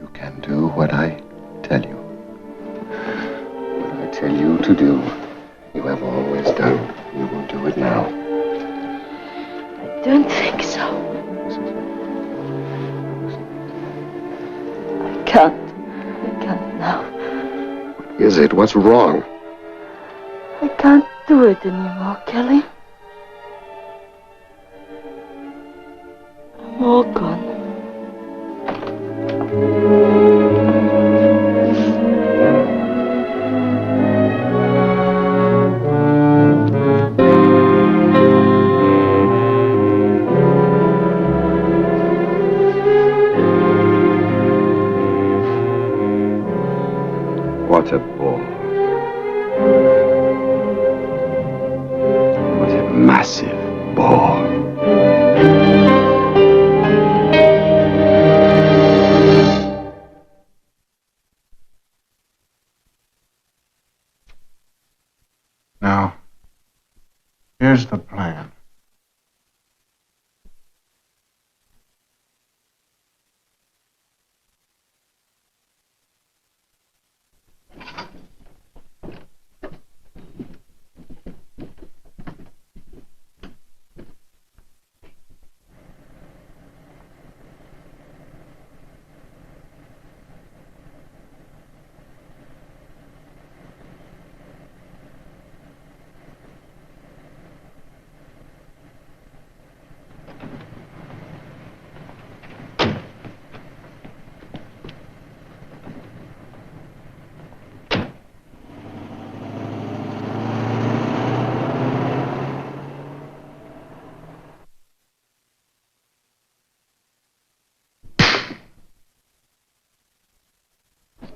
You can do what I tell you. What I tell you to do, you have always done. You will do it now. I don't think so. I can't. I can't now. Is it? What's wrong? I can't do it anymore, Kelly. I'm all gone. What a ball. What a massive ball. Now, here's the plan.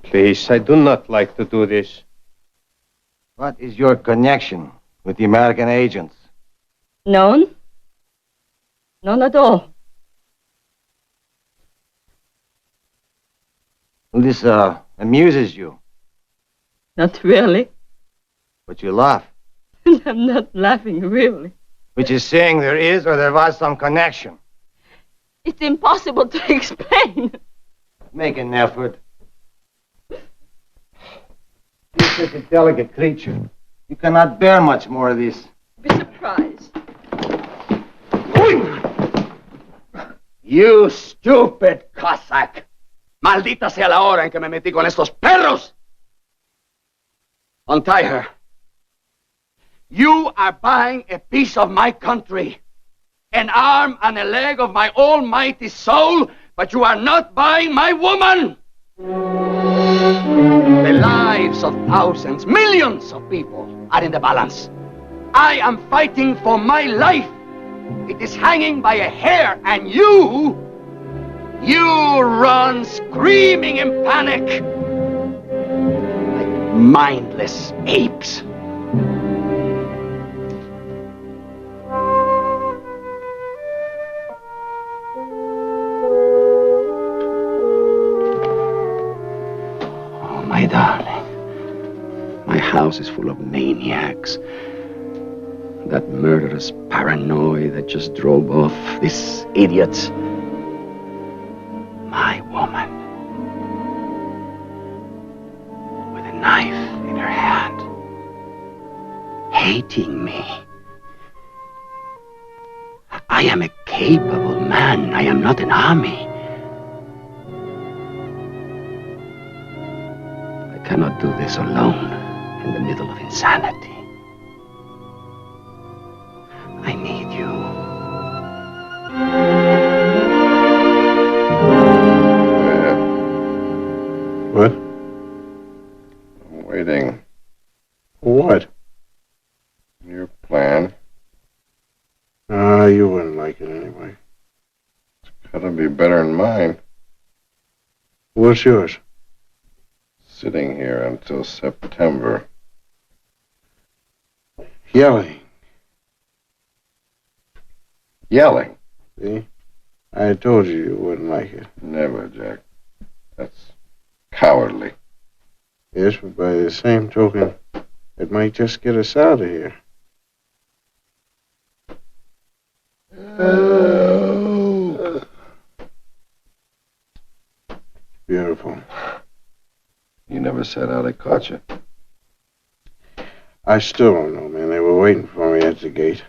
Please, I do not like to do this. What is your connection with the American agents? None? None at all. This amuses you, Not really. but you laugh, I'm not laughing, really. which is saying there is or there was some connection. It's impossible to explain. Make an effort. You're such a delicate creature. You cannot bear much more of this. Be surprised. You stupid Cossack. Maldita sea la hora en que me metí con estos perros. Untie her. You are buying a piece of my country, an arm and a leg of my almighty soul, but you are not buying my woman. The lives of thousands, millions of people are in the balance. I am fighting for my life. It is hanging by a hair, and you run screaming in panic like mindless apes. Oh, my darling, my house is full of maniacs. That murderous paranoid that just drove off this idiot. My woman. With a knife in her hand. Hating me. I am a capable man. I am not an army. I cannot do this alone in the middle of insanity. I need you. What? I'm waiting. For what? You're What's yours? Sitting here until September. Yelling. Yelling? See? I told you wouldn't like it. Never, Jack. That's cowardly. Yes, but by the same token, it might just get us out of here. Beautiful. You never said how they caught you. I still don't know, man. They were waiting for me at the gate.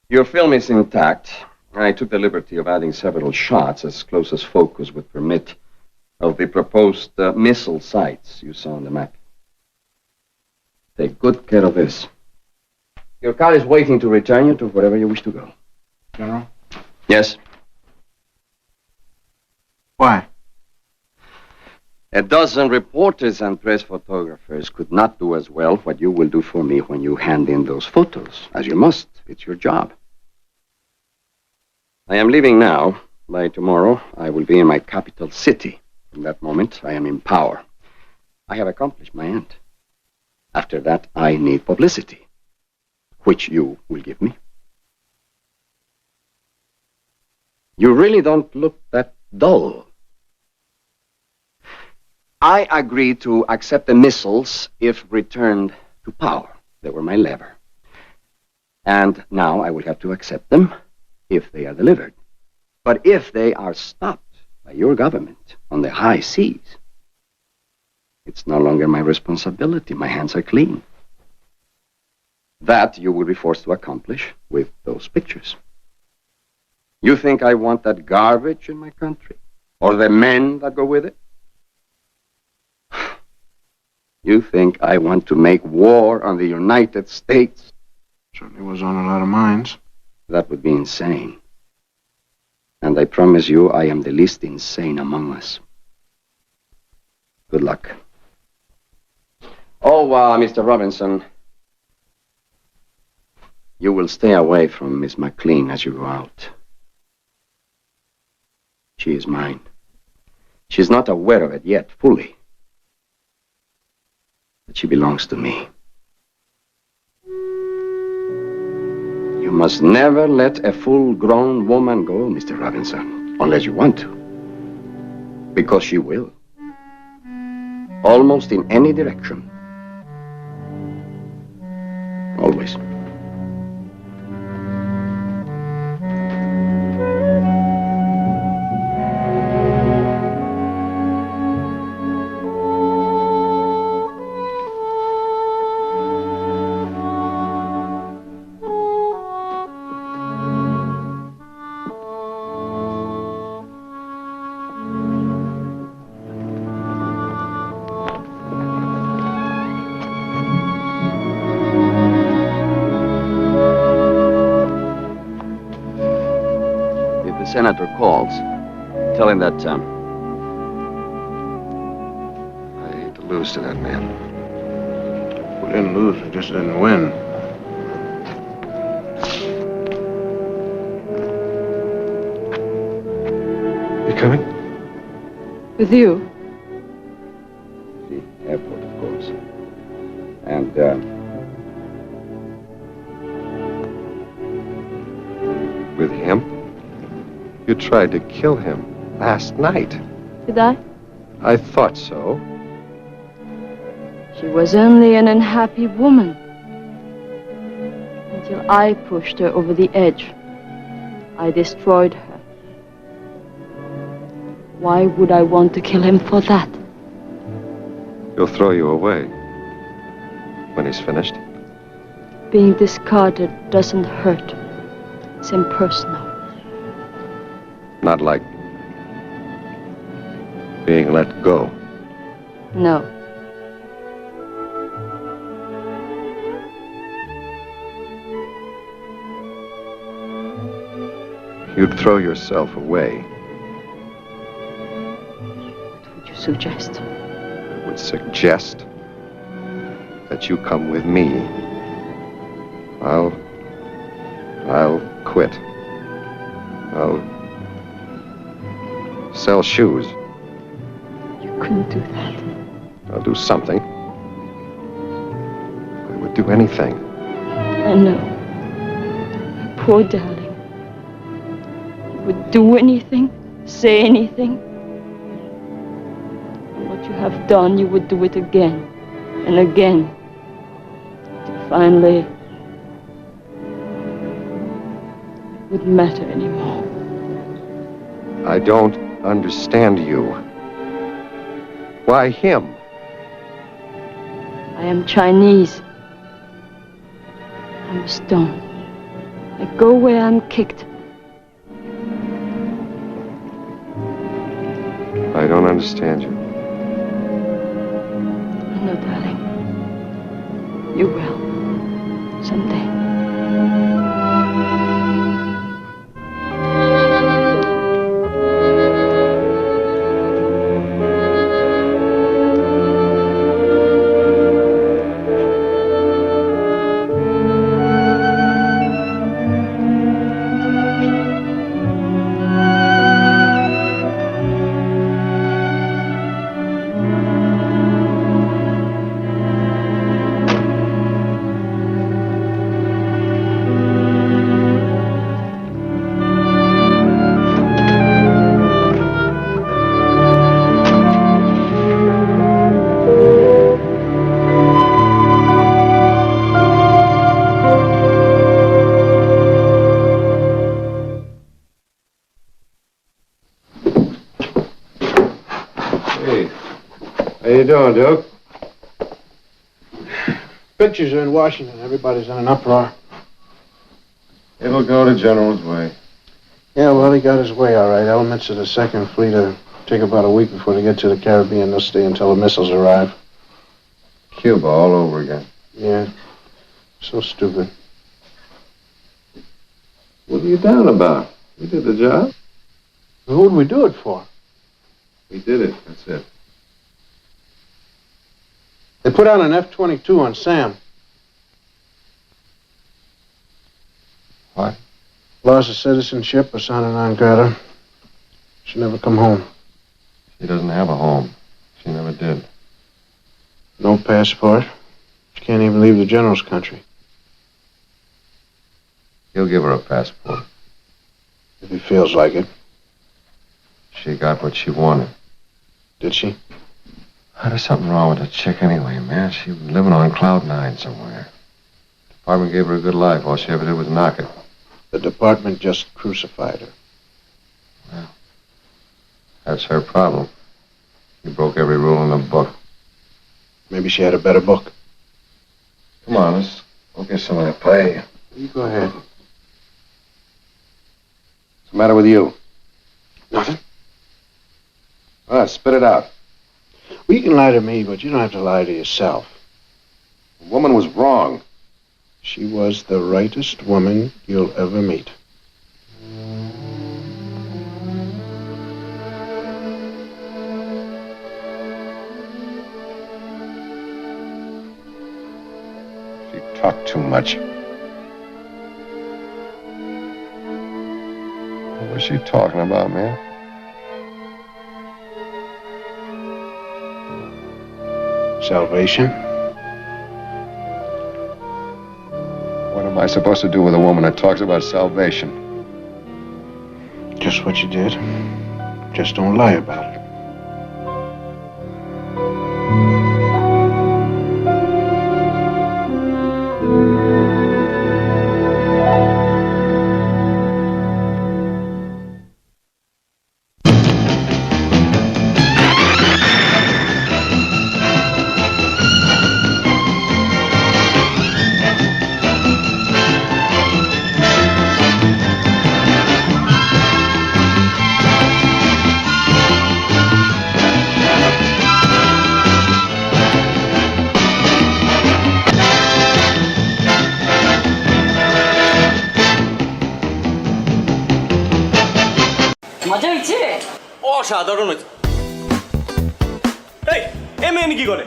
Your film is intact. I took the liberty of adding several shots, as close as focus would permit, of the proposed missile sites you saw on the map. Take good care of this. Your car is waiting to return you to wherever you wish to go. General? Yes? Why? A dozen reporters and press photographers could not do as well what you will do for me when you hand in those photos, as you must. It's your job. I am leaving now. By tomorrow, I will be in my capital city. From that moment, I am in power. I have accomplished my end. After that, I need publicity, which you will give me. You really don't look that dull. I agreed to accept the missiles if returned to power. They were my lever. And now I will have to accept them if they are delivered. But if they are stopped by your government on the high seas, it's no longer my responsibility. My hands are clean. That you will be forced to accomplish with those pictures. You think I want that garbage in my country? Or the men that go with it? You think I want to make war on the United States? Certainly was on a lot of minds. That would be insane. And I promise you I am the least insane among us. Good luck. Oh, Mr. Robinson. You will stay away from Miss McLean as you go out. She is mine. She's not aware of it yet, fully. But she belongs to me. You must never let a full-grown woman go, Mr. Robinson, unless you want to. Because she will. Almost in any direction. Always. Senator calls, tell him that, I hate to lose to that man. We didn't lose, we just didn't win. You coming? With you? The airport, of course. And, With him? You tried to kill him last night. Did I? I thought so. She was only an unhappy woman. Until I pushed her over the edge. I destroyed her. Why would I want to kill him for that? He'll throw you away when he's finished. Being discarded doesn't hurt. It's impersonal. Not like being let go. No. You'd throw yourself away. What would you suggest? I would suggest that you come with me. I'll quit. I'll sell shoes. You couldn't do that. I'll do something. I would do anything. I know. My poor darling. You would do anything, say anything. And what you have done, you would do it again and again. Till finally, it wouldn't matter anymore. I don't understand you. Why him? I am Chinese. I'm a stone. I go where I'm kicked. I don't understand you. No, darling. You will. Someday. How you doing, Duke? Pictures are in Washington. Everybody's in an uproar. It'll go the General's way. Yeah, well, he got his way all right. Elements of the Second Fleet take about a week before they get to the Caribbean. They'll stay until the missiles arrive. Cuba all over again. Yeah. So stupid. What are you down about? We did the job. Well, who'd we do it for? We did it. That's it. They put out an F-22 on Sam. What? Loss of citizenship, persona non grata. She never come home. She doesn't have a home. She never did. No passport. She can't even leave the General's country. He'll give her a passport. If he feels like it. She got what she wanted. Did she? There's something wrong with the chick anyway, man. She was living on cloud nine somewhere. The department gave her a good life. All she ever did was knock it. The department just crucified her. Well, that's her problem. She broke every rule in the book. Maybe she had a better book. Come on, let's go get something to play. You go ahead. What's the matter with you? Nothing. All right, spit it out. Well, you can lie to me, but you don't have to lie to yourself. The woman was wrong. She was the rightest woman you'll ever meet. She talked too much. What was she talking about, man? Salvation. What am I supposed to do with a woman that talks about salvation? Just what you did. Just don't lie about it. অসাধারণ হয়েছে। এই এ মেয়ে কি করে?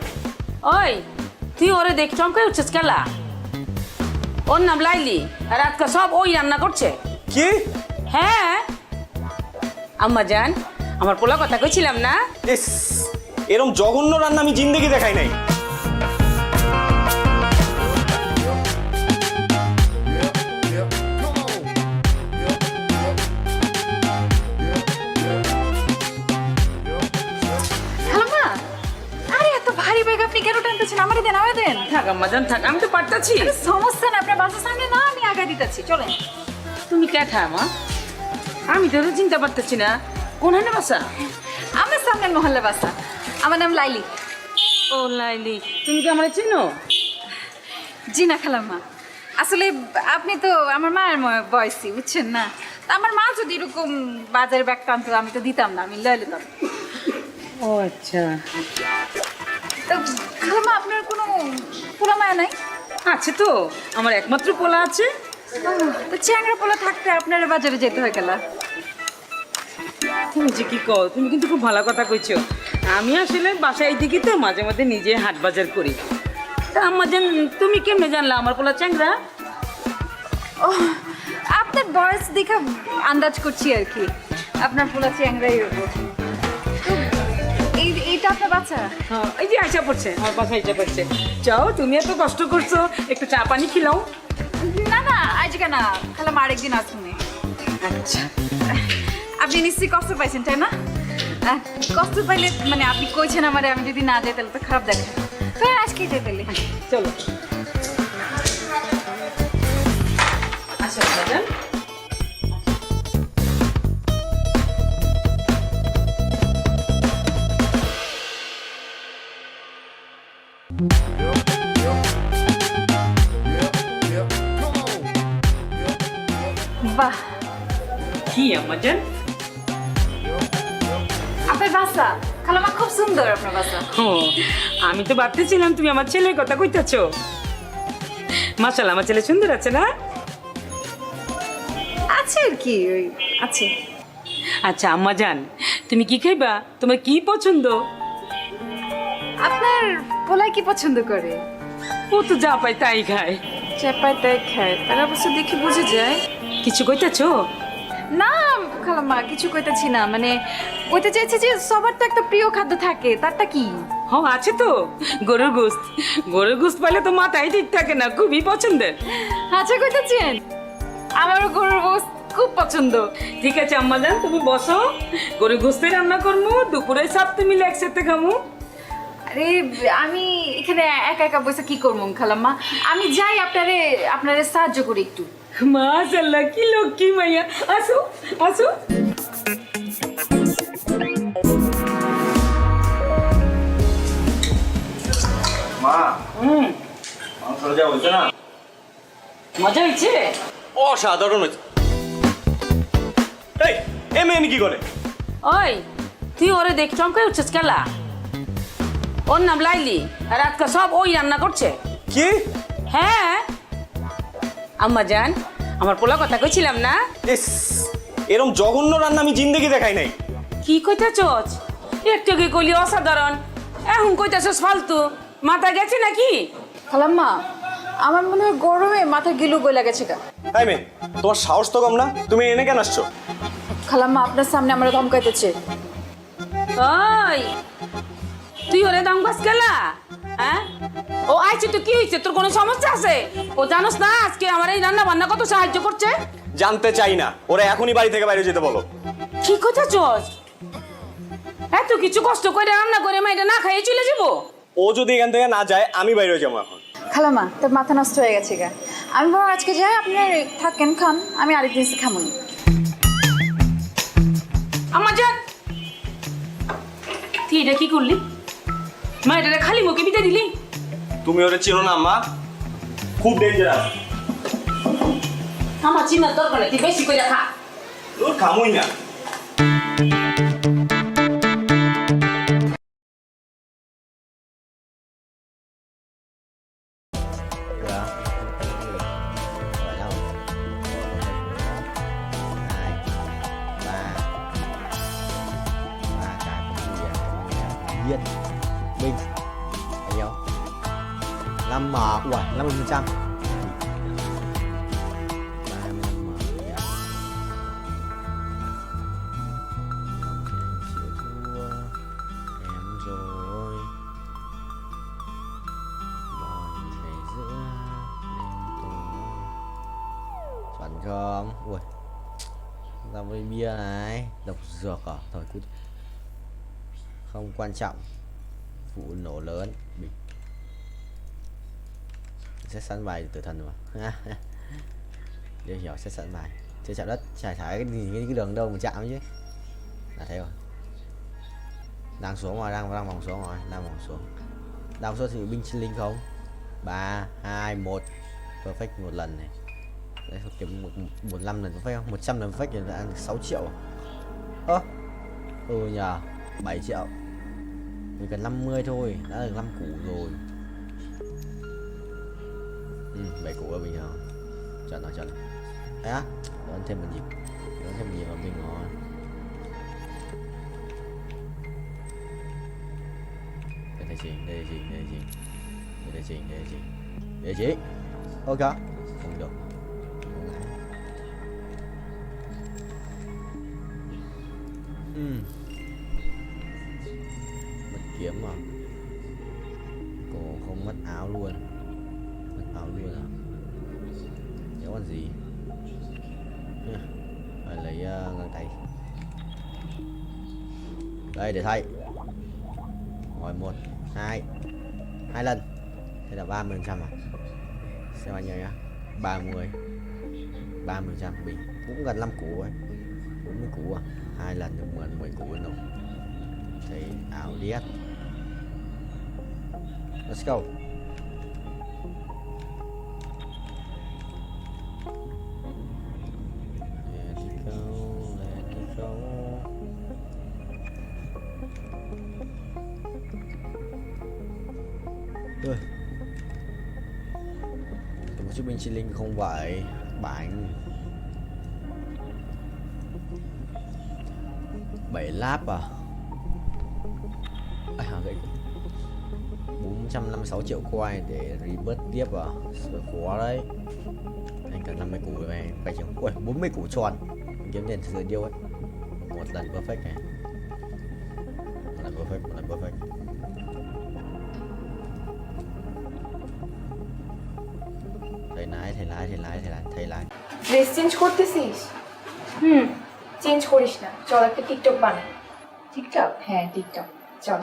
ওই তুই ওরে দেখ চমকাই উঠছিস কেলা? ওর নাম লাইলি আর আজকে সব ওই রান্না করছে। কি? হ্যাঁ আম্মা জান, আমার পোলা কথা কইছিলাম না? এরকম জঘন্য রান্না আমি জিন্দেগি দেখাই নাই। আপনি কেন টানতেছেন? আমারে দেন, আমারে দেন। থাক আম্মা জান থাক, আমি তো পারতাছি। সমস্যা না, আপনার বাসার সামনে না, আমি আগা দিতেছি, চলেন। তুমি কে থামা? আমি তো চিন্তা পারতেছি না কোনখানে বাসা। আমার সামনের মহল্লা বাসা। আমার নাম লাইলি। ও লাইলি, তুমি কি আমার চিনো? জি না খালাম্মা, আসলে আপনি তো আমার মায়ের বয়সী, বুঝছেন না? তা আমার মা যদি এরকম বাজারে ব্যাগ টানতো আমি তো দিতাম না, আমি লয়ে নিতাম। ও আচ্ছা। তো খালাম্মা আপনার কোনো পোলা মায়া নাই? আছে তো, আমার একমাত্র পোলা আছে। তো চ্যাংড়া পোলা থাকতে আপনার বাজারে যেতে হয় গেলা? তুমি যে কি কও, তুমি কিন্তু খুব ভালো কথা কইছো। আমি আসলে বাসায় দিকে তো মাঝে মাঝে নিজে হাট বাজার করি। তা আম্মা জান, তুমি কেমনে জানলা আমার পোলা চ্যাংড়া? ও, আপনার বয়স দেখে আন্দাজ করছি আর কি, আপনার পোলা চ্যাংড়াই হবো। এইটা আপনার বাচ্চা? হ্যাঁ, এই যে আইসা পড়ছে, আমার বাসা আইসা পড়ছে। চাও, তুমি এত কষ্ট করছো, একটু চা পানি খিলাও। না না, আজকে না, খালাম্মা আরেকদিন আসুন। আচ্ছা। আপনি নিশ্চয়ই কষ্ট পাইছেন তাই না? কষ্ট পাইলে মানে আপনি কইছেন আমারে, আমি যদি না যাই তাহলে তো খারাপ দেখে। তো আজকেই যাই তাহলে। চলো আসো বাজান। বাহ, কি আম্মা জান? আপনার বাসা খালাম্মা খুব সুন্দর, আপনার বাসা। ও, আমি তো ভাবতেছিলাম তুমি আমার ছেলের কথা কইতাছো। মাশাআল্লাহ, আমার ছেলে সুন্দর আছে না? আছে আর কি, ওই আছে। আচ্ছা আম্মা জান, তুমি কি খাইবা? তোমার কি পছন্দ? আপনার পোলাই কি পছন্দ করে? ও তো যা পায় তাই খায়। যা পায় তাই খায়, তার অবশ্য দেখে বুঝে যায়। কিছু কইতাছো? না খালাম্মা, কিছু কইতাছি না, মানে কইতে চাইছি যে সবার তো একটা প্রিয় খাদ্য থাকে, তারটা কি? হ্যাঁ আছে তো, গরুর গোশত। গরুর গোশত পাইলে তো মাথায় ঠিক থাকে না, খুবই পছন্দের। আচ্ছা কইতাছেন, আমারও গরুর গোশত খুব পছন্দ। ঠিক আছে আম্মা জান, তুমি বসো, গরুর গোশতে রান্না করবো, দুপুরে সাথে মিলে একসাথে খামু। আরে আমি এখানে একা একা বসে কি করবো খালাম্মা? আমি যাই, আপনারে সাহায্য করি একটু। মাশাআল্লাহ, কি লক্ষ্মী মাইয়া। আসো আসো। মা, মাংস যা হয়েছে না, মজা হয়েছে? অসাধারণ হয়েছে। এই এ মেয়ে কি করে? ওই তুই ওরে দেখ চমকাই উঠছিস কেলা? ওর নাম লাইলি আর আজকে সব ওই রান্না করছে। কি? হ্যাঁ আম্মা জান, আমার পোলা কথা কইছিলাম না? এরকম জঘন্য রান্না আমি জিন্দেগি দেখাই নাই। কি কইতাছস? একটু কি কইলি অসাধারণ, এখন কইতাছস ফালতু। মাথা গেছে নাকি? খালাম্মা, আমার মনে হয় গরমে মাথা গিলু গইলা গেছে গা। তাই মেয়ে, তোমার সাহস তো কম না, তুমি এনে কেন আসছো? খালাম্মা আপনার সামনে আমার ধমকাইতেছে। ওই তুই ওরে ধমকাস কেলা? হ্যাঁ, ও আইছে তো কি হইছে? তোর কোনো সমস্যা আছে? ও জানোস না আজকে আমার এই রান্না বান্না কত সাহায্য করছে? জানতে চাই না, ওরা এখনই বাড়ি থেকে বাইরে যেতে বলো। কি কইতাছস? এত কিছু কষ্ট করে রান্না করে মাইটা না খাইয়ে চলে যাবো? ও যদি এখান থেকে না যায় আমি বাইরে যাবো এখন। খালাম্মা, তোর মাথা নষ্ট হয়ে গেছে গা। আমি বরং আজকে যাই, আপনার থাকেন খান, আমি আরেকদিন এসে খামুনি। আমার জান, তুই এটা কি করলি? মা এটা খালি মুখে বিতে দিলি? তুমি ওরে চিনো না আম্মা, খুব ডেঞ্জারাস। আমার চিনার দরকার নেই, তুই বেশি করে খা। তোর খামুই না। 5M, ui, 50%. 35M dạ. Chịu thua em rồi. Mọi ngày giữa đêm tối. Chuẩn không? Ui, ra với bia này, độc dược à? Thôi cứ không quan trọng. Vụ nổ lớn bị sẽ sẵn bài tử thần mà. Điều hiểu sẽ sẵn bài chưa chạm đất trải thải cái gì cái đường đâu mà chạm chứ là thế rồi. Đang xuống rồi, đang vòng xuống rồi, đang xuống thì binh sinh linh không. 3 2 1 perfect một lần này. Đấy kiếm 15 lần perfect không, 100 lần perfect thì đã ăn 6 triệu. Ơ nhờ 7 triệu, mình cần 50 thôi đã được 5 củ rồi. 7 củ là bình thường, chuẩn rồi. Đấy á, đón thêm một nhịp vào mình rồi. Đây là gì? Ok, không được. Mất kiếm mà. Cô không mất áo luôn à? Nếu còn gì? Phải lấy găng tay. Đây để thay. Rồi 1 2 lần. Thế là 30% à? Xem anh nhá. 30% bình cũng gần 5 củ rồi. 40 củ à? 2 lần được 10 củ rồi. Thấy ảo điếc. Let's go. Một chiếc binh chi linh không vậy bánh 7 láp à? Gậy 456 triệu coin để rebirth tiếp à? Sợ khó đấy. Anh cần 50 củ rồi này, phải chừng 40 củ tròn kiếm tiền thừa điêu ấy. Một lần perfect này, một lần perfect. Thầy lái. Dress change করতেছিস? Change করিস না, চল একটা TikTok বানাই। TikTok? হ্যাঁ TikTok, চল।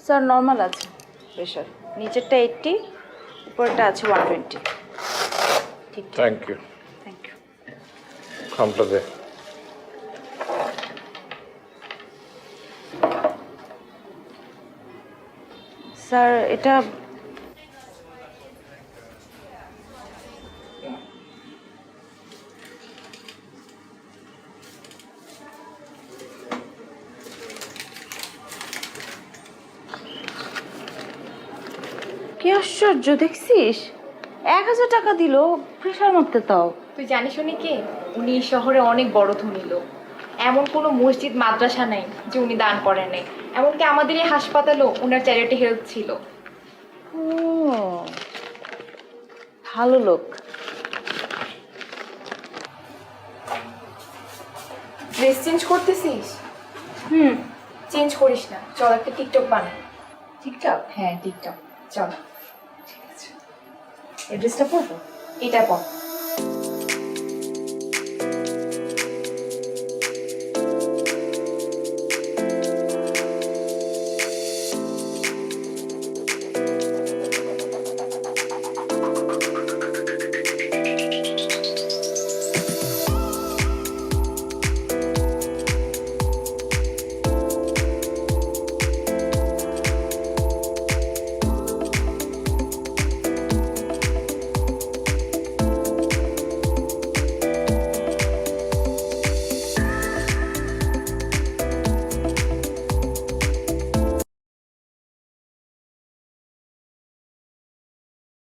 Sir normal আছে pressure, নিচেরটা 80, উপরটা আছে 120। ঠিক। Thank you. খামটা দে। স্যার এটা কি আশ্চর্য দেখছিস, 1000 টাকা দিল প্রেশার মারতে। তাও তুই জানিস উনি কে? উনি এই শহরে অনেক বড় ধনী লোক। এমন কোনো মসজিদ মাদ্রাসা নাই যে উনি দান করেন নাই। এমনকি আমাদের এই হাসপাতালও ওনার চ্যারিটি হেল্প ছিল। ও ভালো লোক। ড্রেস চেঞ্জ করতেছিস? চেঞ্জ করিস না, চল একটা টিকটক বানাই। টিকটক? হ্যাঁ টিকটক, চল। ঠিক আছে, এই ড্রেসটা পরবো, এটা পর।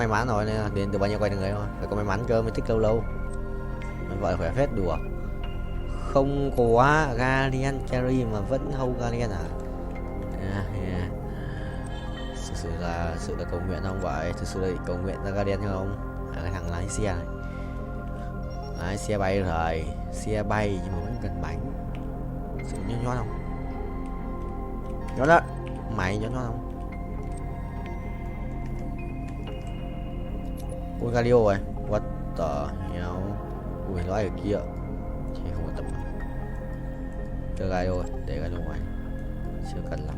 May mắn rồi nè, điện từ bao nhiêu quay được người thôi, phải có may mắn cơ mới thích lâu lâu. Mình gọi là khỏe phết đùa. Không có Guardian Carry mà vẫn hold Guardian à? Thực sự là cầu nguyện không vậy? Thực sự là cầu nguyện ra Guardian không? Cái thằng lái xe này, lái xe bay rồi, xe bay nhưng mà vẫn cần bánh. Sự nhót không? Nhót đó, mày nhót không? Ui Galio rồi, what the hell. Ui nói ở kia thì không có tập. Chơi Galio rồi, để Galio ngoài, chưa cần lắm.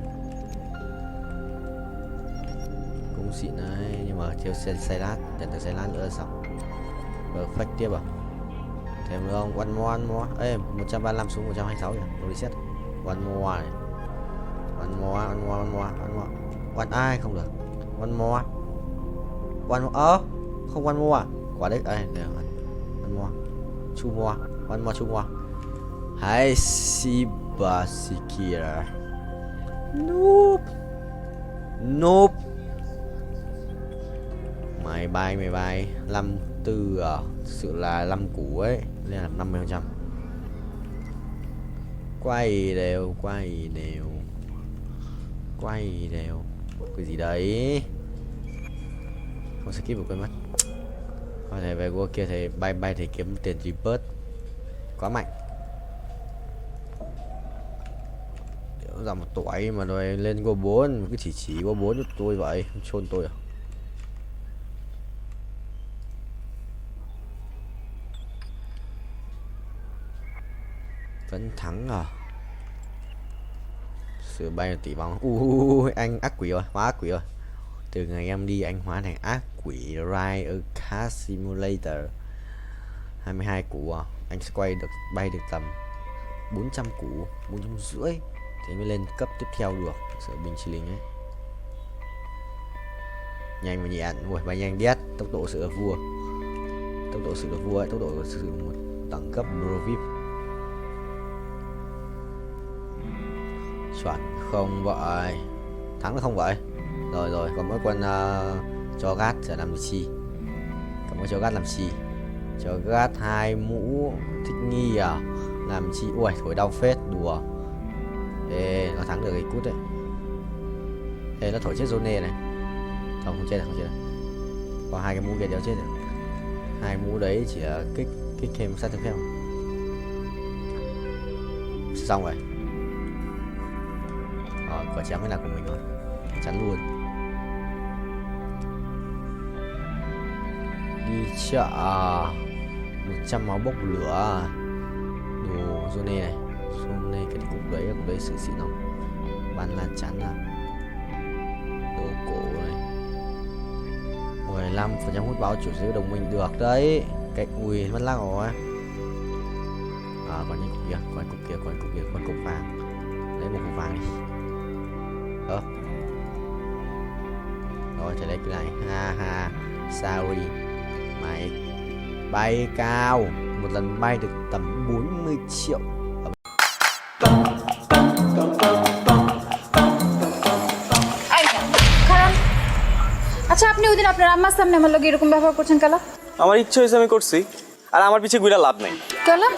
Cũng xịn đấy, nhưng mà thiếu xe lát, nhận được xe lát nữa là xong. Perfect tiếp à? Thêm nữa không? One more. Ê, 135 xuống 126 rồi, no reset. One more này. One more. One ai không được. One more. Không one more à? Quả đấy, đây, để one more. Two more. Hãy Shiba Sikira. Nope. Mày bay 54 à? Thực sự là 5 củ ấy, nên là 50%. Quay đều. Cái gì đấy? Không skip được, quên mất. Có thể về qua kia thì bay thì kiếm tiền rebirth quá mạnh. Ra một tuổi mà rồi lên go 4, cứ chỉ go 4 cho tôi vậy, chôn tôi à? Vẫn thắng à? Sự bay là tỷ bóng. Anh ác quỷ rồi, hóa ác quỷ rồi. Từ ngày em đi anh hóa thành ác quỷ Ride a Car Simulator. 22 củ à? Anh sẽ bay được tầm 400 củ, 450 thì mới lên cấp tiếp theo được. Sợ bình chỉ lính ấy. Nhanh mà nhẹ, ui bay nhanh đét, tốc độ sự vua. Tốc độ sự một đẳng cấp Pro VIP. Chuẩn không vậy? Thắng là không vậy? Rồi còn mỗi con cho gát sẽ làm chi? Còn mỗi cho gát làm chi? Cho gát 2 mũ thích nghi à? Làm chi? Ui thổi đau phết, đùa. Ê, nó thắng được cái cút đấy. Ê, nó thổi chết Zone này. Không chết được. Có 2 cái mũ kia đéo chết được. 2 mũ đấy chỉ là kích thêm sát thương phép. Xong rồi. Quả trắng mới là của mình rồi. Chắn luôn. Đi chợ 100 máu bốc lửa. Đồ Zone này. Zone cái cục đấy sự xịn không? Bàn là chắn à? Đồ cổ này. 15% hút báo chủ sở đồng minh được đấy. Cái ui mất lắc rồi. Còn những cục kia, còn cục vàng. Lấy một cục vàng đi. Rồi thì lấy cái này. Ha sorry. Mày bay cao, một lần bay được tầm 40 triệu. আচ্ছা আপনি ওই দিন আপনার আম্মার সামনে আমার লগে এরকম ব্যবহার করছেন কেলা? আমার ইচ্ছে হয়েছে আমি করছি, আর আমার পিছে ঘুরে লাভ নাই। কেলা?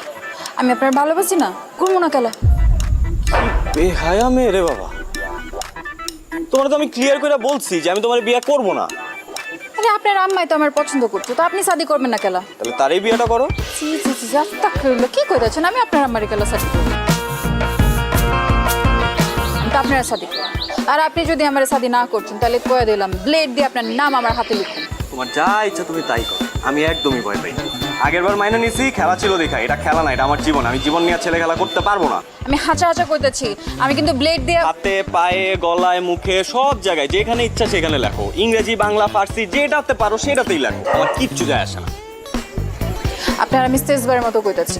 আমি আপনার ভালোবাসি না, করবো না কেলা। বেহায়া মেয়ে রে বাবা, তোমার তো আমি ক্লিয়ার করে বলছি যে আমি তোমার বিয়ে করব না। আরে আপনার আম্মাই তো আমার পছন্দ করছো, তো আপনি শাদি করবেন না কেলা? তাহলে তারই বিয়েটা করো। জি জি জি, আস্তাগফিরুল্লাহ, কি কইতাছেন? আমি আপনার আম্মারে কেলা শাদি করব? আমি তো আপনার শাদি করব। আর আপনি যদি আমার শাদি না করছেন তাহলে কয়ে দিলাম ব্লেড দিয়ে আপনার নাম আমার হাতে লিখুন। তোমার যা ইচ্ছা তুমি তাই করো, আমি একদমই ভয় পাই। আগের বার মাইনে নিছি, খেলা ছিল দেখা, এটা খেলা না, এটা আমার জীবন। আমি জীবন নিয়ে ছেলে খেলা করতে পারবো না। আমি হাঁচা হাঁচা কইতেছি, আমি কিন্তু ব্লেড দিয়ে হাতে পায়ে গলায় মুখে সব জায়গায় যেখানে ইচ্ছা সেখানে লেখো, ইংরেজি বাংলা ফার্সি যেটাতে পারো সেটাতেই লেখো, আমার কিচ্ছু যায় আসে না। আপনার আমি শেষবারের মতো কইতেছি,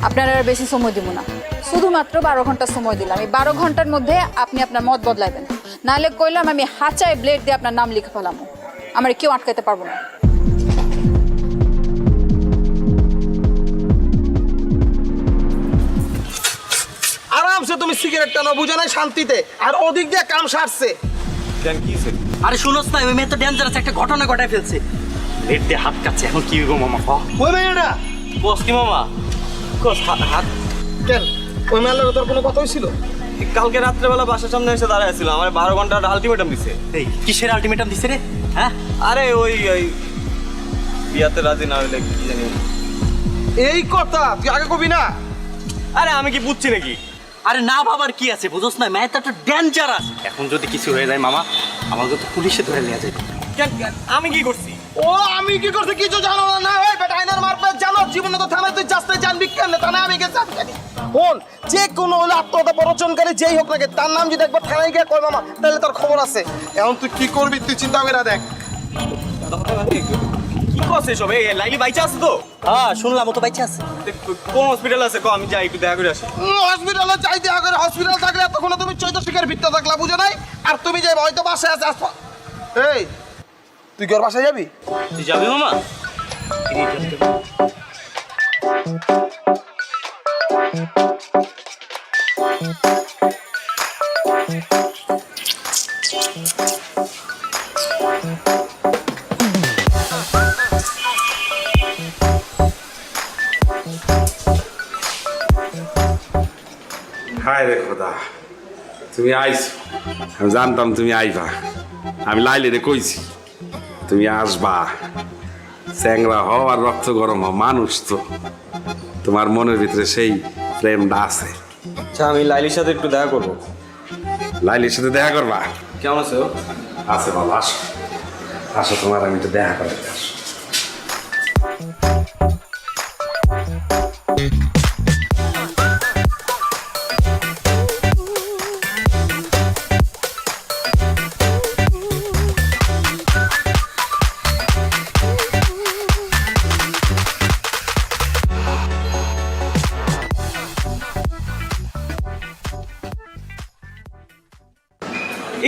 আপনার আর বেশি সময় দিব না, শুধুমাত্র 12 ঘন্টা সময় দিলাম। এই 12 ঘন্টার মধ্যে আপনি আপনার মত বদলাইবেন, নাহলে কইলাম আমি হাঁচায় ব্লেড দিয়ে আপনার নাম লিখে ফেলাম, আমার কেউ আটকাইতে পারবো না। আরামসে তুমি সিগারেট টানো, বুঝে নাই শান্তিতে, আর ওদিক দিয়ে কাম সারছে। কেন কি হইছে? আরে শুনোস না, ওই মেয়ে তো ডেঞ্জারাস একটা ঘটনা ঘটায় ফেলছে। লেট দিয়ে হাত কাটছে, এখন কি গো মামা? ওই মেয়েটা বস কি মামা? কস হাত কেন? ওই মেয়ের তোর কোনো কথা হয়েছিল? কালকে রাত্রেবেলা বাসার সামনে এসে দাঁড়ায় ছিল, আমার 12 ঘন্টার আলটিমেটাম দিছে। এই কিসের আলটিমেটাম দিছে রে? হ্যাঁ আরে ওই বিয়াতে রাজি না হইলে কি জানি। এই কথা তুই আগে কবি না। আরে আমি কি বুঝছি নাকি? আরে না বাবার কি আছে, বুঝোস না, মেয়েটা তো ডেঞ্জারাস। এখন যদি কিছু হয়ে যায় মামা, আমাকে তো পুলিশে ধরে নিয়ে যাবে। আমি কি করছি? ও আমি কি করছি কিছু জানো না? ওই বেটা আইনার মারপে জানো, জীবনে তো থানায় তুই যাস্তে জানবি কেন? থানায় আমি গেছি ফোন, যে কোনো হলে আত্মহত্যা প্ররোচনকারী যেই হোক না, তার নাম যদি একবার থানায় গিয়ে কয় মামা, তাহলে তার খবর আছে। এখন তুই কি করবি তুই চিন্তা করে দেখ। কি করছে সব? এই লাইলি বাইচা আছে তো? হ্যাঁ শুনলাম, ও তো বাইচা আছে। কোন হসপিটাল আছে কো, আমি যাই একটু দেখা করে আসি। হসপিটালে যাই দেখা করে, হসপিটাল থাকলে এতক্ষণ তুমি চৈতশিকের ভিতরে থাকলা, বুঝো নাই? আর তুমি যাই হয়তো বাসায় আছে। এই তুই কি ওর বাসায় যাবি? তুই যাবি মামা? হায় রে খোদা, তুমি আইছো, আমি জানতাম তুমি আইবা। আমি লাইলে কইছি তুমি আসবা। চ্যাংরা হও আর রক্ত গরম হও, মানুষ তো, তোমার মনের ভিতরে সেই প্রেমটা আছে। আচ্ছা আমি লাইলির সাথে একটু দেখা করবো। লাইলির সাথে দেখা করবা? কেমন আছে ও? আছে ভালো, আসো আসো, তোমার আমি একটু দেখা করে আসো।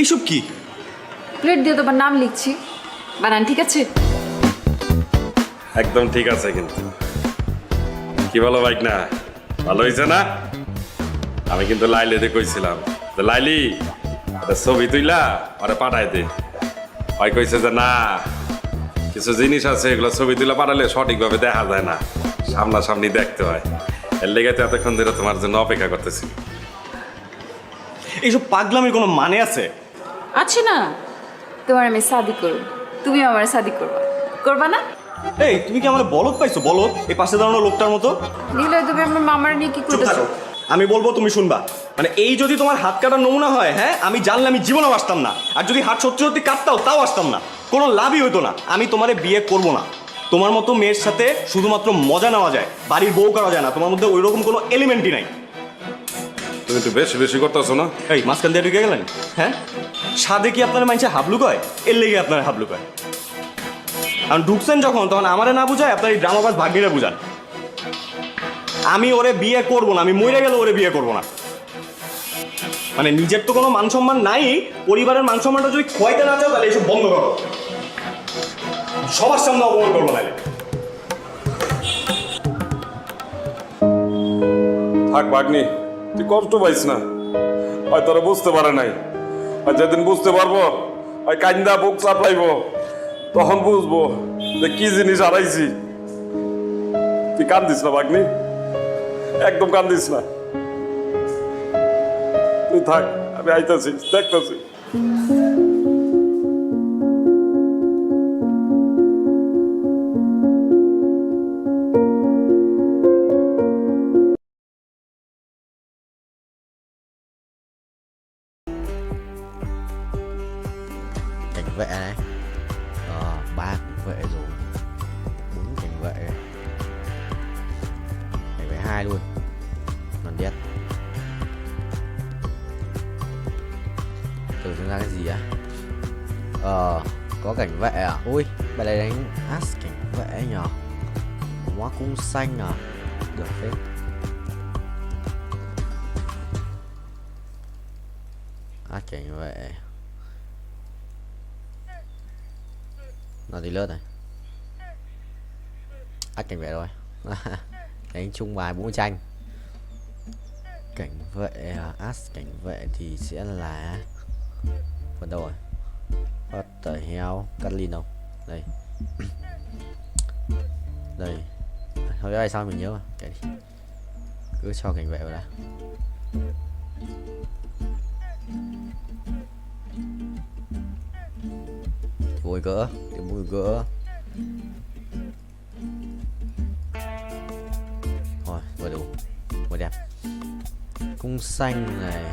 এইসব কি? প্লেট দিয়ে তোমার নাম লিখছি, বানান ঠিক আছে? একদম ঠিক আছে। কিন্তু কি বলো বাইক না, ভালো হয়েছে না? আমি কিন্তু লাইলিতে কইছিলাম যে লাইলি একটা ছবি তুইলা ওরা পাঠাই দে। ওই কইছে যে না, কিছু জিনিস আছে এগুলো ছবি তুইলা পাঠালে সঠিকভাবে দেখা যায় না, সামনাসামনি দেখতে হয়। এর লেগে তো এতক্ষণ ধরে তোমার জন্য অপেক্ষা করতেছি। এইসব পাগলামির কোনো মানে আছে? আছে না, তোমার আমি শাদি করব, তুমি আমার শাদি করবা, করবা না? এই তুমি কি আমার বলদ পাইছো? বলদ এই পাশে দাঁড়ানো লোকটার মতো। নিলে তুমি আমার মামার নিয়ে কি করতেছো? আমি বলবো তুমি শুনবা। মানে এই যদি তোমার হাত কাটার নমুনা হয়, হ্যাঁ আমি জানলে আমি জীবনেও আসতাম না। আর যদি হাত সত্যি সত্যি কাটতাও তাও আসতাম না, কোনো লাভই হতো না। আমি তোমারে বিয়ে করব না। তোমার মতো মেয়ের সাথে শুধুমাত্র মজা নেওয়া যায়, বাড়ির বউ করা যায় না। তোমার মধ্যে ওই রকম কোনো এলিমেন্টই নাই। তুমি তো বেশি বেশি করতেছো না? এই মাঝখান দিয়ে ঢুকে গেলেন? হ্যাঁ সাদে কি আপনার মানুষের হাবলু কয়? এর লেগে আপনার হাবলু কয়। কারণ ঢুকছেন যখন, তখন আমারে না বুঝায় আপনার এই ড্রামাবাজ ভাগ্নিরা বুঝান। আমি ওরে বিয়ে করবো না, আমি মরে গেলে ওরে বিয়ে করবো না। মানে নিজের তো কোনো মান সম্মান নাই, পরিবারের মান সম্মানটা যদি খোয়াইতে না চাও তাহলে এইসব বন্ধ করো। সবার সামনে অপমান করবো না। থাক ভাগ্নি, তুই কষ্ট পাইস না। হয়তো ওরা বুঝতে পারে নাই, আর যেদিন বুঝতে পারবো ওই কান্দা বুক চাপলাইবো, তখন বুঝবো যে কি জিনিস হারাইছি। তুই কান্দিস না ভাগ্নি, একদম কান্দিস না। তুই থাক, আমি আইতাছি, দেখতাছি। Cảnh vệ này, 3 cảnh vệ rồi, 4 cảnh vệ, cảnh vệ 2 luôn, còn biết tưởng tượng ra cái gì á? Có cảnh vệ à? Ui, bài này đánh as cảnh vệ nhở? Hóa cung xanh à? Được phết. As cảnh vệ. Nó đi lướt này. Cảnh vệ rồi. Đánh chung bài 4 tranh. Cảnh vệ as cảnh vệ thì sẽ là phần đầu rồi. What the hell, cắt lin đâu. Đây. Đây. Thôi cái này sao mình nhớ mà. Kệ đi. Cứ cho cảnh vệ vào đã. Mùi gỡ, cái mùi gỡ. Rồi, vừa đủ, vừa đẹp. Cung xanh này,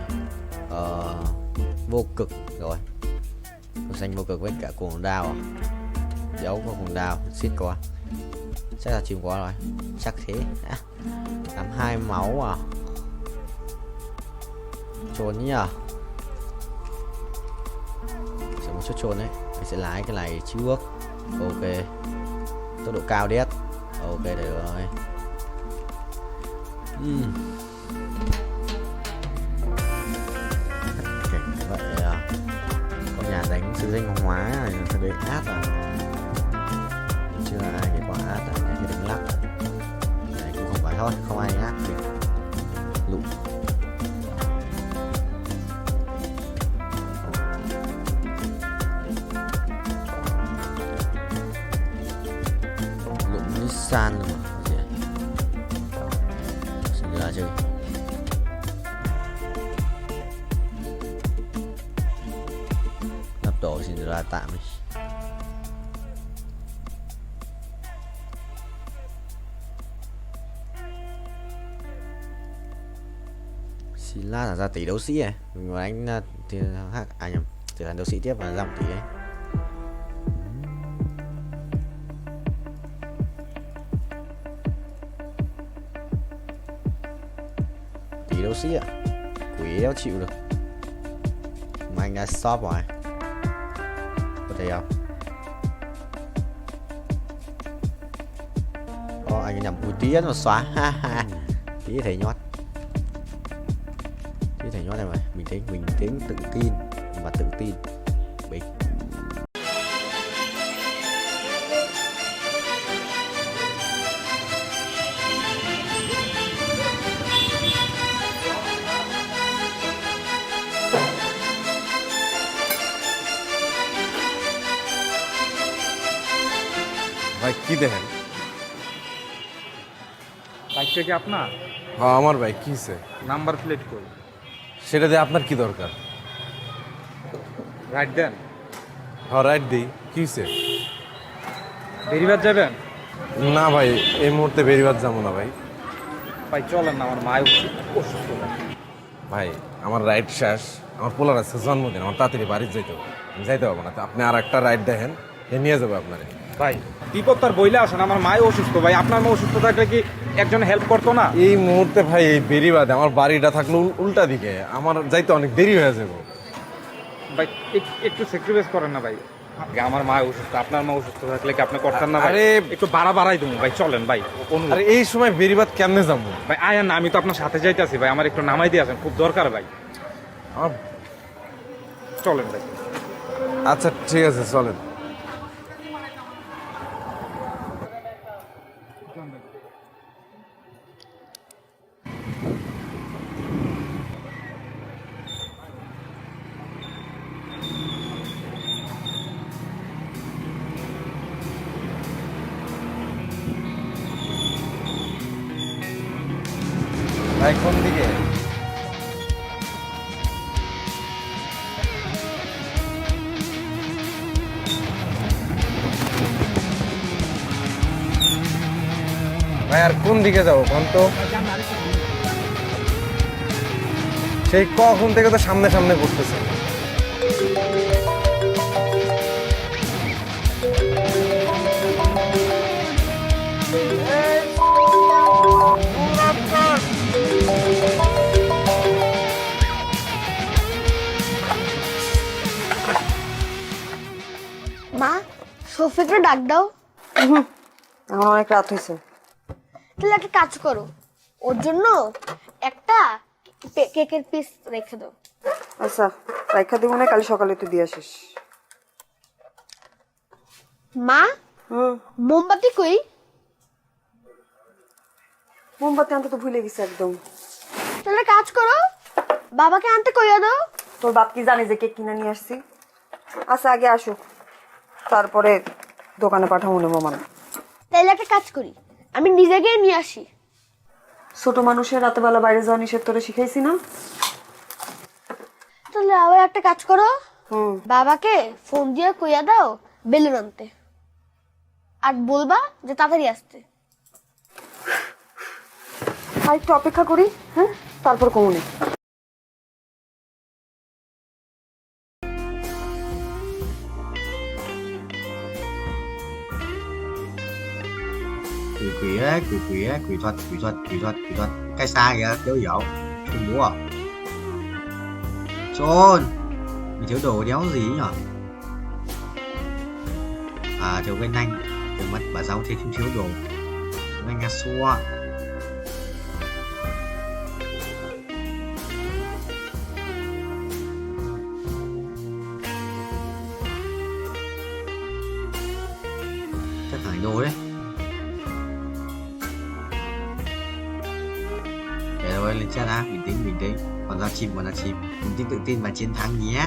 vô cực rồi. Cung xanh vô cực với cả cuồng đao à? Dấu có cuồng đao, xít qua. Chắc là chim quá rồi, chắc thế. 2 máu à? Trốn nhỉ? Sẽ một chút trốn đấy. Mình sẽ lái cái này trước. Ok. Tốc độ cao đét. Ok được rồi. Cảnh vậy à? Có nhà đánh sư danh hóa này, thật đấy át à? Chưa ai cái quả át à? Cái đánh lắc. Này cũng không phải thôi, không ai át thì lụ. San luôn mà gì xin ra chơi nắp tổ xin ra tạm đi. Xin la ra tỷ đấu sĩ này mình đánh thì nhầm trở thành đấu sĩ tiếp và ra 1 tỷ đấy. Đấu sĩ ạ, quỷ đéo chịu được mà anh đã stop rồi, có thấy không? Anh nhầm Bùi Tiến mà xóa, ha ha. Tí thầy nhót này mà bình tĩnh tự tin và tự tin bình. ভাই কি দেখেন? বাইকটা কি আপনার? হ্যাঁ আমার ভাই কি হয়েছে? নাম্বার প্লেট কই? সেটা দিয়ে আপনার কি দরকার? রাইট দেন। হ্যাঁ রাইট দিই, কি হয়েছে? বেরিবাদ যাবেন? না ভাই এই মুহূর্তে বেরিবাদ যাবো না ভাই। ভাই চলেন না, আমার মায় অসুস্থ। ভাই আমার রাইড শেষ, আমার পোলার আছে জন্মদিন, আমার তাড়াতাড়ি বাড়ি যাইতে পারবো না। আপনি আর একটা রাইড দেখেন, এ নিয়ে যাবো আপনারে। ভাই বিপদ তার বইলে আসেন, আমার মায় অসুস্থ। ভাই আপনার মা অসুস্থ থাকলে কি একজন হেল্প করতো না? এই মুহূর্তে ভাই এই বেরিবাদে আমার বাড়িটা থাকলো উল্টা দিকে, আমার যাইতে অনেক দেরি হয়ে যাবে। ভাই একটু স্যাক্রিফাইস করেন না ভাই, আমার মা অসুস্থ, আপনার মা অসুস্থ থাকলে কি আপনি করতেন না? আরে একটু বাড়াই দেবো ভাই, চলেন ভাই। আরে এই সময় বেরিবাদ কেমনে যাবো ভাই? আয়ান না, আমি তো আপনার সাথে যাইতেছি ভাই, আমার একটু নামাই দিয়ে আসেন, খুব দরকার ভাই। চলেন ভাই। আচ্ছা ঠিক আছে চলেন। ভাই কোন দিকে? ভাই আর কোন দিকে যাবো কোন তো? সেই কখন থেকে তো সামনে সামনে ঘুরতেছে। মা সফিকে ডাক দাও। এখন অনেক রাত হয়েছে। তাহলে একটা কাজ করো, ওর জন্য একটা কেকের পিস রেখে দাও। আচ্ছা রাইখা দিব না, কাল সকালে তুই দিয়ে আসিস। মা মোমবাতি কই? মোমবাতি আনতে তো ভুলে গেছি একদম। তাহলে কাজ করো, বাবাকে আনতে কইয়া দাও। তোর বাপ কি জানে যে কেক কিনে নিয়ে আসছি? আচ্ছা আগে আসুক, তারপরে দোকানে পাঠাবো নেবো মানে। তাহলে একটা কাজ করি, আমি নিজে গিয়ে নিয়ে আসি। ছোট মানুষের রাতেবেলা বাইরে যাওয়া নিষেধ তোরে শিখাইছি না? তাহলে আবার একটা কাজ করো, বাবাকে ফোন দিয়ে কইয়া দাও বেলুন আনতে, আর বলবা যে তাড়াতাড়ি আসতে। আর একটু অপেক্ষা করি, হ্যাঁ তারপর কমুনি। Quỷ thuật, cái sai kìa, dấu dấu, không bố à? Trôn, mày thiếu đồ đéo gì nhở? À, thiếu bên anh, từ mắt bà giáo thì thiếu đồ, anh nghe xua. Chắc phải đồ đấy. Rồi lên chat á, bình tĩnh, còn ra chim, bình tĩnh tự tin và chiến thắng nhé.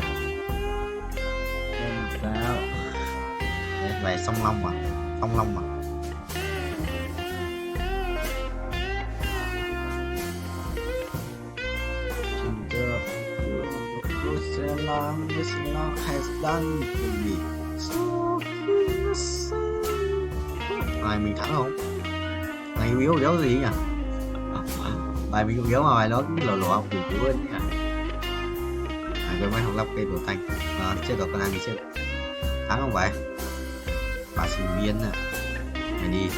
Sao? Về song long mà. Này mình thắng không? Này yếu đéo gì nhỉ? Bài mình cũng nhớ mà bài đó cũng lò của quên nhỉ. Quên mấy không lắp cây đồ thanh. Chết rồi, con ăn đi chết. Thắng không vậy? Bà sinh viên à. Mày đi.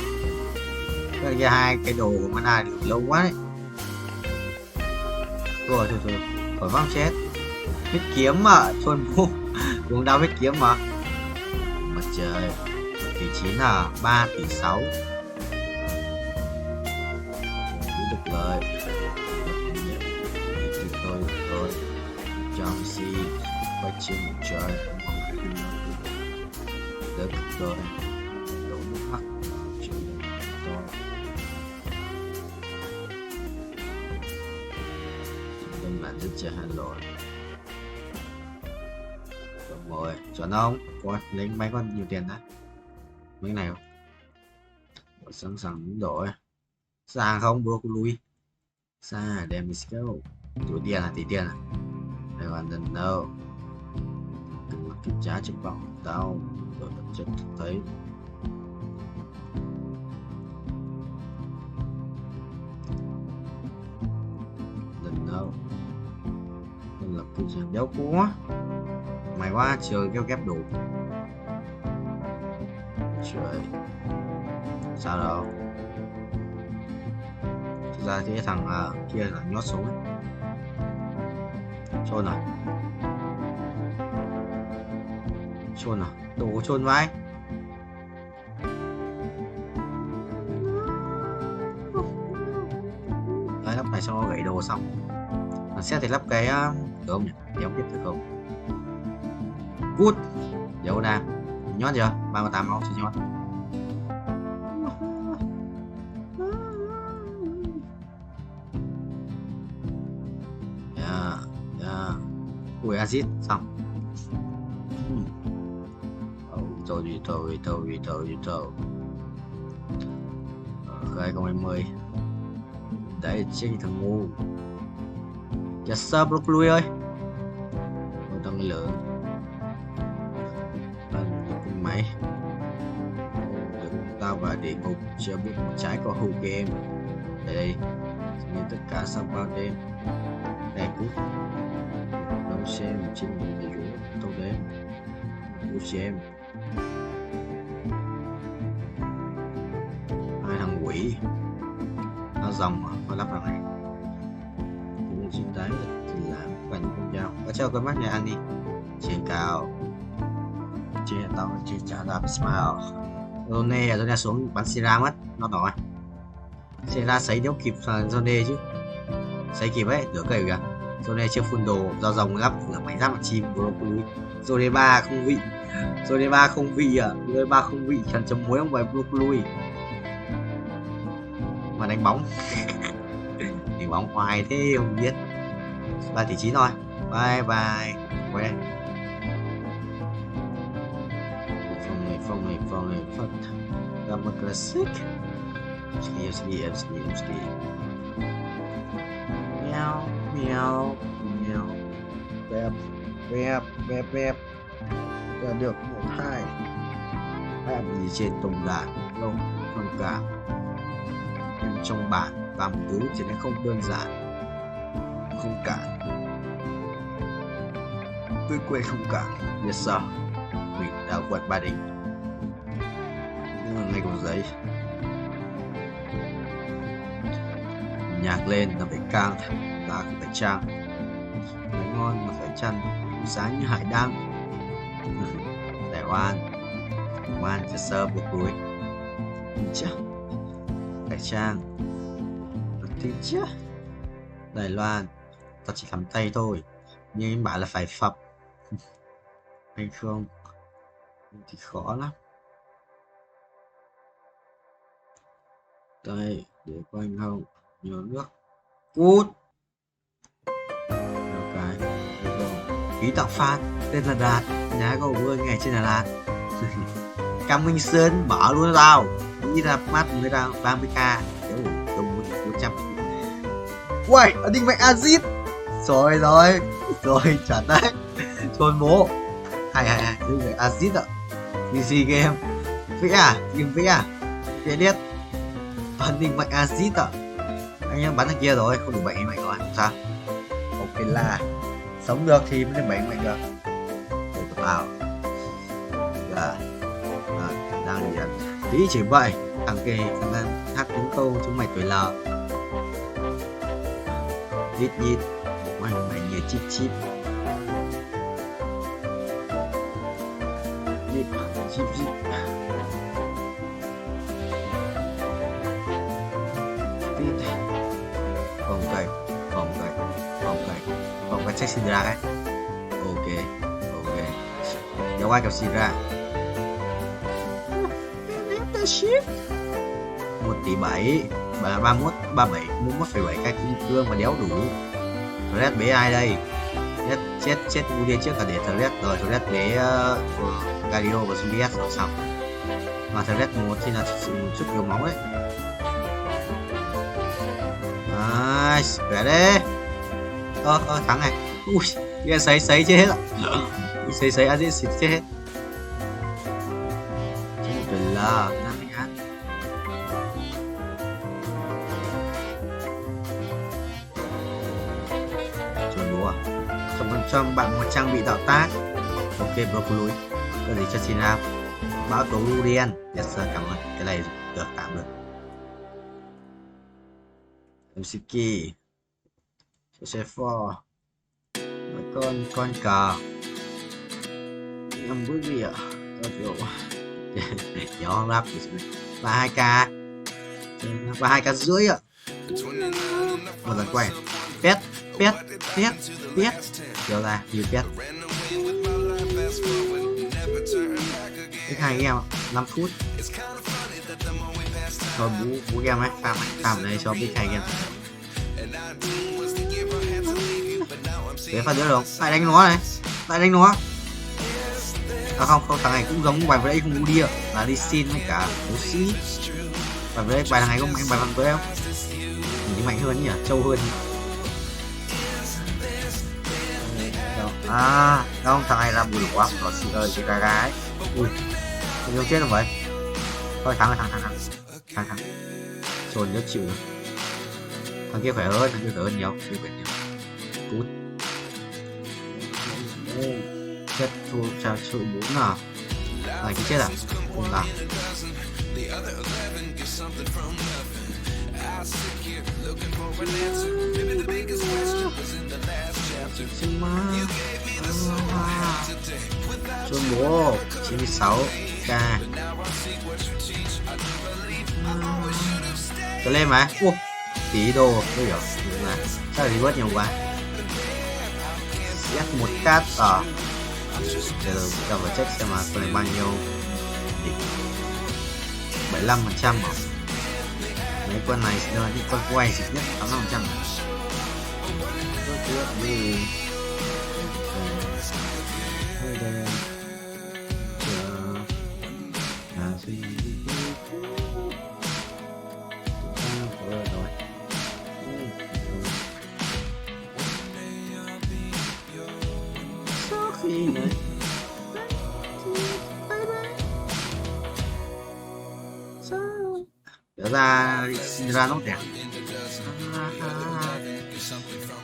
Cái hai cái đồ của Mana lâu quá đấy. Thôi. Khỏi vang chết. Vết kiếm mà, chôn vô. Uống đau vết kiếm mà. Mặt trời. 1 tỷ 9 à, 3 tỷ 6. Được lời. Tôi trong si quay trên một trời được rồi đủ mắt chuyện tôi đơn giản rất trẻ Hà Nội đúng rồi chuẩn không? Coi lấy mấy con nhiều tiền đấy mấy này không? Sẵn sàng đổi sang không bro lui xa đem let's go tuổi tiền là tỷ tiền à I want to know cái giá trị bằng tao rồi vật chất thực thấy lần đâu nên là cái gì đéo quá mày quá trời kêu ghép đủ trời sao đâu thực ra thì cái thằng kia là nhót xuống ấy. Chôn à? Chôn à? Đồ chôn vai. Đấy, lắp này xong gãy đồ xong. Xét thì lắp cái được không nhỉ? Thì không biết được không? Cút. Dấu ra. Nhót chưa? 38 máu chưa nhót. Ui acid xong thôi 2020 Đấy chơi thằng ngu. Yes sir broccoli ơi. Tôi đang lượng. Cùng mày. Đừng tao vào địa ngục chưa biết một trái có hưu game. Đây. Nhìn tất cả sau bao đêm. Đây cứ. Đóng xem trên mình để rủ tôi đến. Vui xem. Hai thằng quỷ. Nó dòng mà, nó lắp vào này. Cũng xin đấy thì làm và những con dao. Có cho con mắt nhà ăn đi. Trên cao. Trên tao trên trả ra smile. Zone xuống bắn Sira mất. Nó đỏ. Sira sấy nếu kịp Zone chứ. Sấy kịp ấy, rửa cây kìa. Zone chưa phun đồ, do rồng lắp rửa máy giáp mặt chim broccoli. Zone 3 không vị. Zone 3 không vị à? Zone 3 không vị, cần chấm muối không phải broccoli. Mà đánh bóng. Đánh bóng hoài thế không biết. 3,9 thôi. Bye bye. Quay đây. Phong này phật. Làm một classic. Ski. Meow, meow, meow. Bẹp. Đã được 1-2. Em gì trên tổng đàn, lâu không cả. Em trong bản và một thứ thì nó không đơn giản. Không cản. Tôi quên không cản. Yes sir. Mình đã quật Ba Đình. Nhưng mà ngay còn giấy. Nhạc lên là phải căng, ta không phải trang. Nói ngon mà phải chăn, sáng như hải đăng. Đài Loan cho sơ buộc đuôi. Chắc phải trang. Thì chứ Đài Loan tao chỉ làm tay thôi, nhưng anh bảo là phải phập. Hay không thì khó lắm. Đây để quanh hông nhiều nước cút. Cái ký tạo fan tên là Đạt, nhà có vương ngày trên Đà Lạt. Cam Minh Sơn bỏ luôn tao đi ra mắt người ta 30k tầm 400. Uầy, đinh mạch acid rồi trả đấy trốn bố. Hay đinh mạch acid ạ. PC game vẽ vẽ biết đinh mạch acid ạ. Anh em bắn thằng kia rồi, không đủ bệnh mạnh rồi sao? Ok là sống được thì mới được bệnh mạnh được. Đây của tao là đang nhận tí chỉ vậy. Thằng kia thằng đang hát đúng câu chúng mày tuổi lờ. Nhít mày nhớ chip chip phòng cái check xin ra cái. Ok giao qua kẹp xin ra 1,7 tỷ 31,7 cái kim cương mà đéo đủ. Thread bế ai đây? Chết ngu đi trước cả để Thread rồi. Thread bế Gario và Juliet rồi xong. Mà Thread 1 thì là thực sự chút nhiều máu đấy. Nice, khỏe đấy. Thắng này. Ui, kia sấy chết hết ạ. Sấy Azit xịt chết hết. Chết rồi là cho bạn một trang bị tạo tác. Ok broccoli có gì cho xin ra báo tố đen. Yes sir, cảm ơn cái này được tạm được. MCK cho for con cờ em bước gì ạ? Nhỏ rap 32k 32k rưỡi ạ. Một lần quay pet trở ra nhiều pet. Cái hai game 5 phút thôi bú game ấy farm này cho biết hai game. Để pha đứa được lại đánh nó không thằng này cũng giống bài với đây không đi là đi xin với cả bố sĩ. Bài với đây bài thằng này có bài bằng với không? mạnh hơn nhỉ, trâu hơn. À không, thằng này làm buồn quá, nó xì ơi cái gà ấy. Ui, không chết rồi vậy. Thôi thắng rồi, thắng. Trồn rất chịu. Thằng kia khỏe hơn, thằng kia khỏe hơn nhiều, cút. Chết thua chào chịu 4 nào. Thằng kia chết à? Không nào. Chôn bố 96k. Trở lên mà. Tí đô tôi hiểu là sao lại bớt nhiều quá. Xét một cát ở giờ vào check xem mà con này bao nhiêu. 75% mà. Mấy con này sẽ là những con quay xịt nhất 85%. Đi ra nốt đẹp.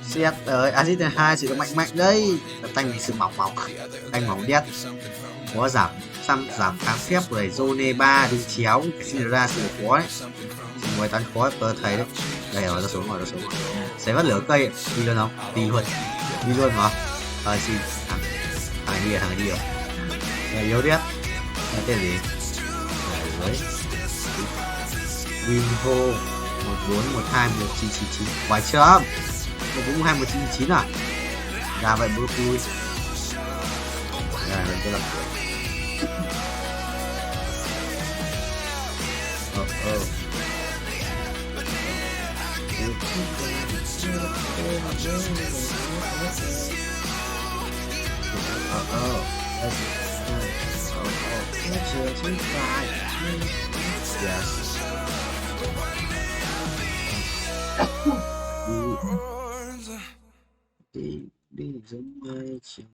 Xét ơi, axit 2 chỉ có mạnh đấy. Tanh bị sự mỏng tanh mỏng đét. Có giảm kháng phép rồi zone 3 đứng chéo cái xin ra sự khó đấy. Ngoài tán khó tớ thấy đấy. Đây rồi, nó xuống rồi. Sẽ bắt lửa cây đi luôn không? Đi luôn mà. Xin thằng này đi rồi. Này yếu đét. Tên gì? Đấy. Winho 1412199 ngoài chưa? 1421999 à? Ra vậy bữa vui. Đây mình sẽ làm yes. Đi giống mai chiều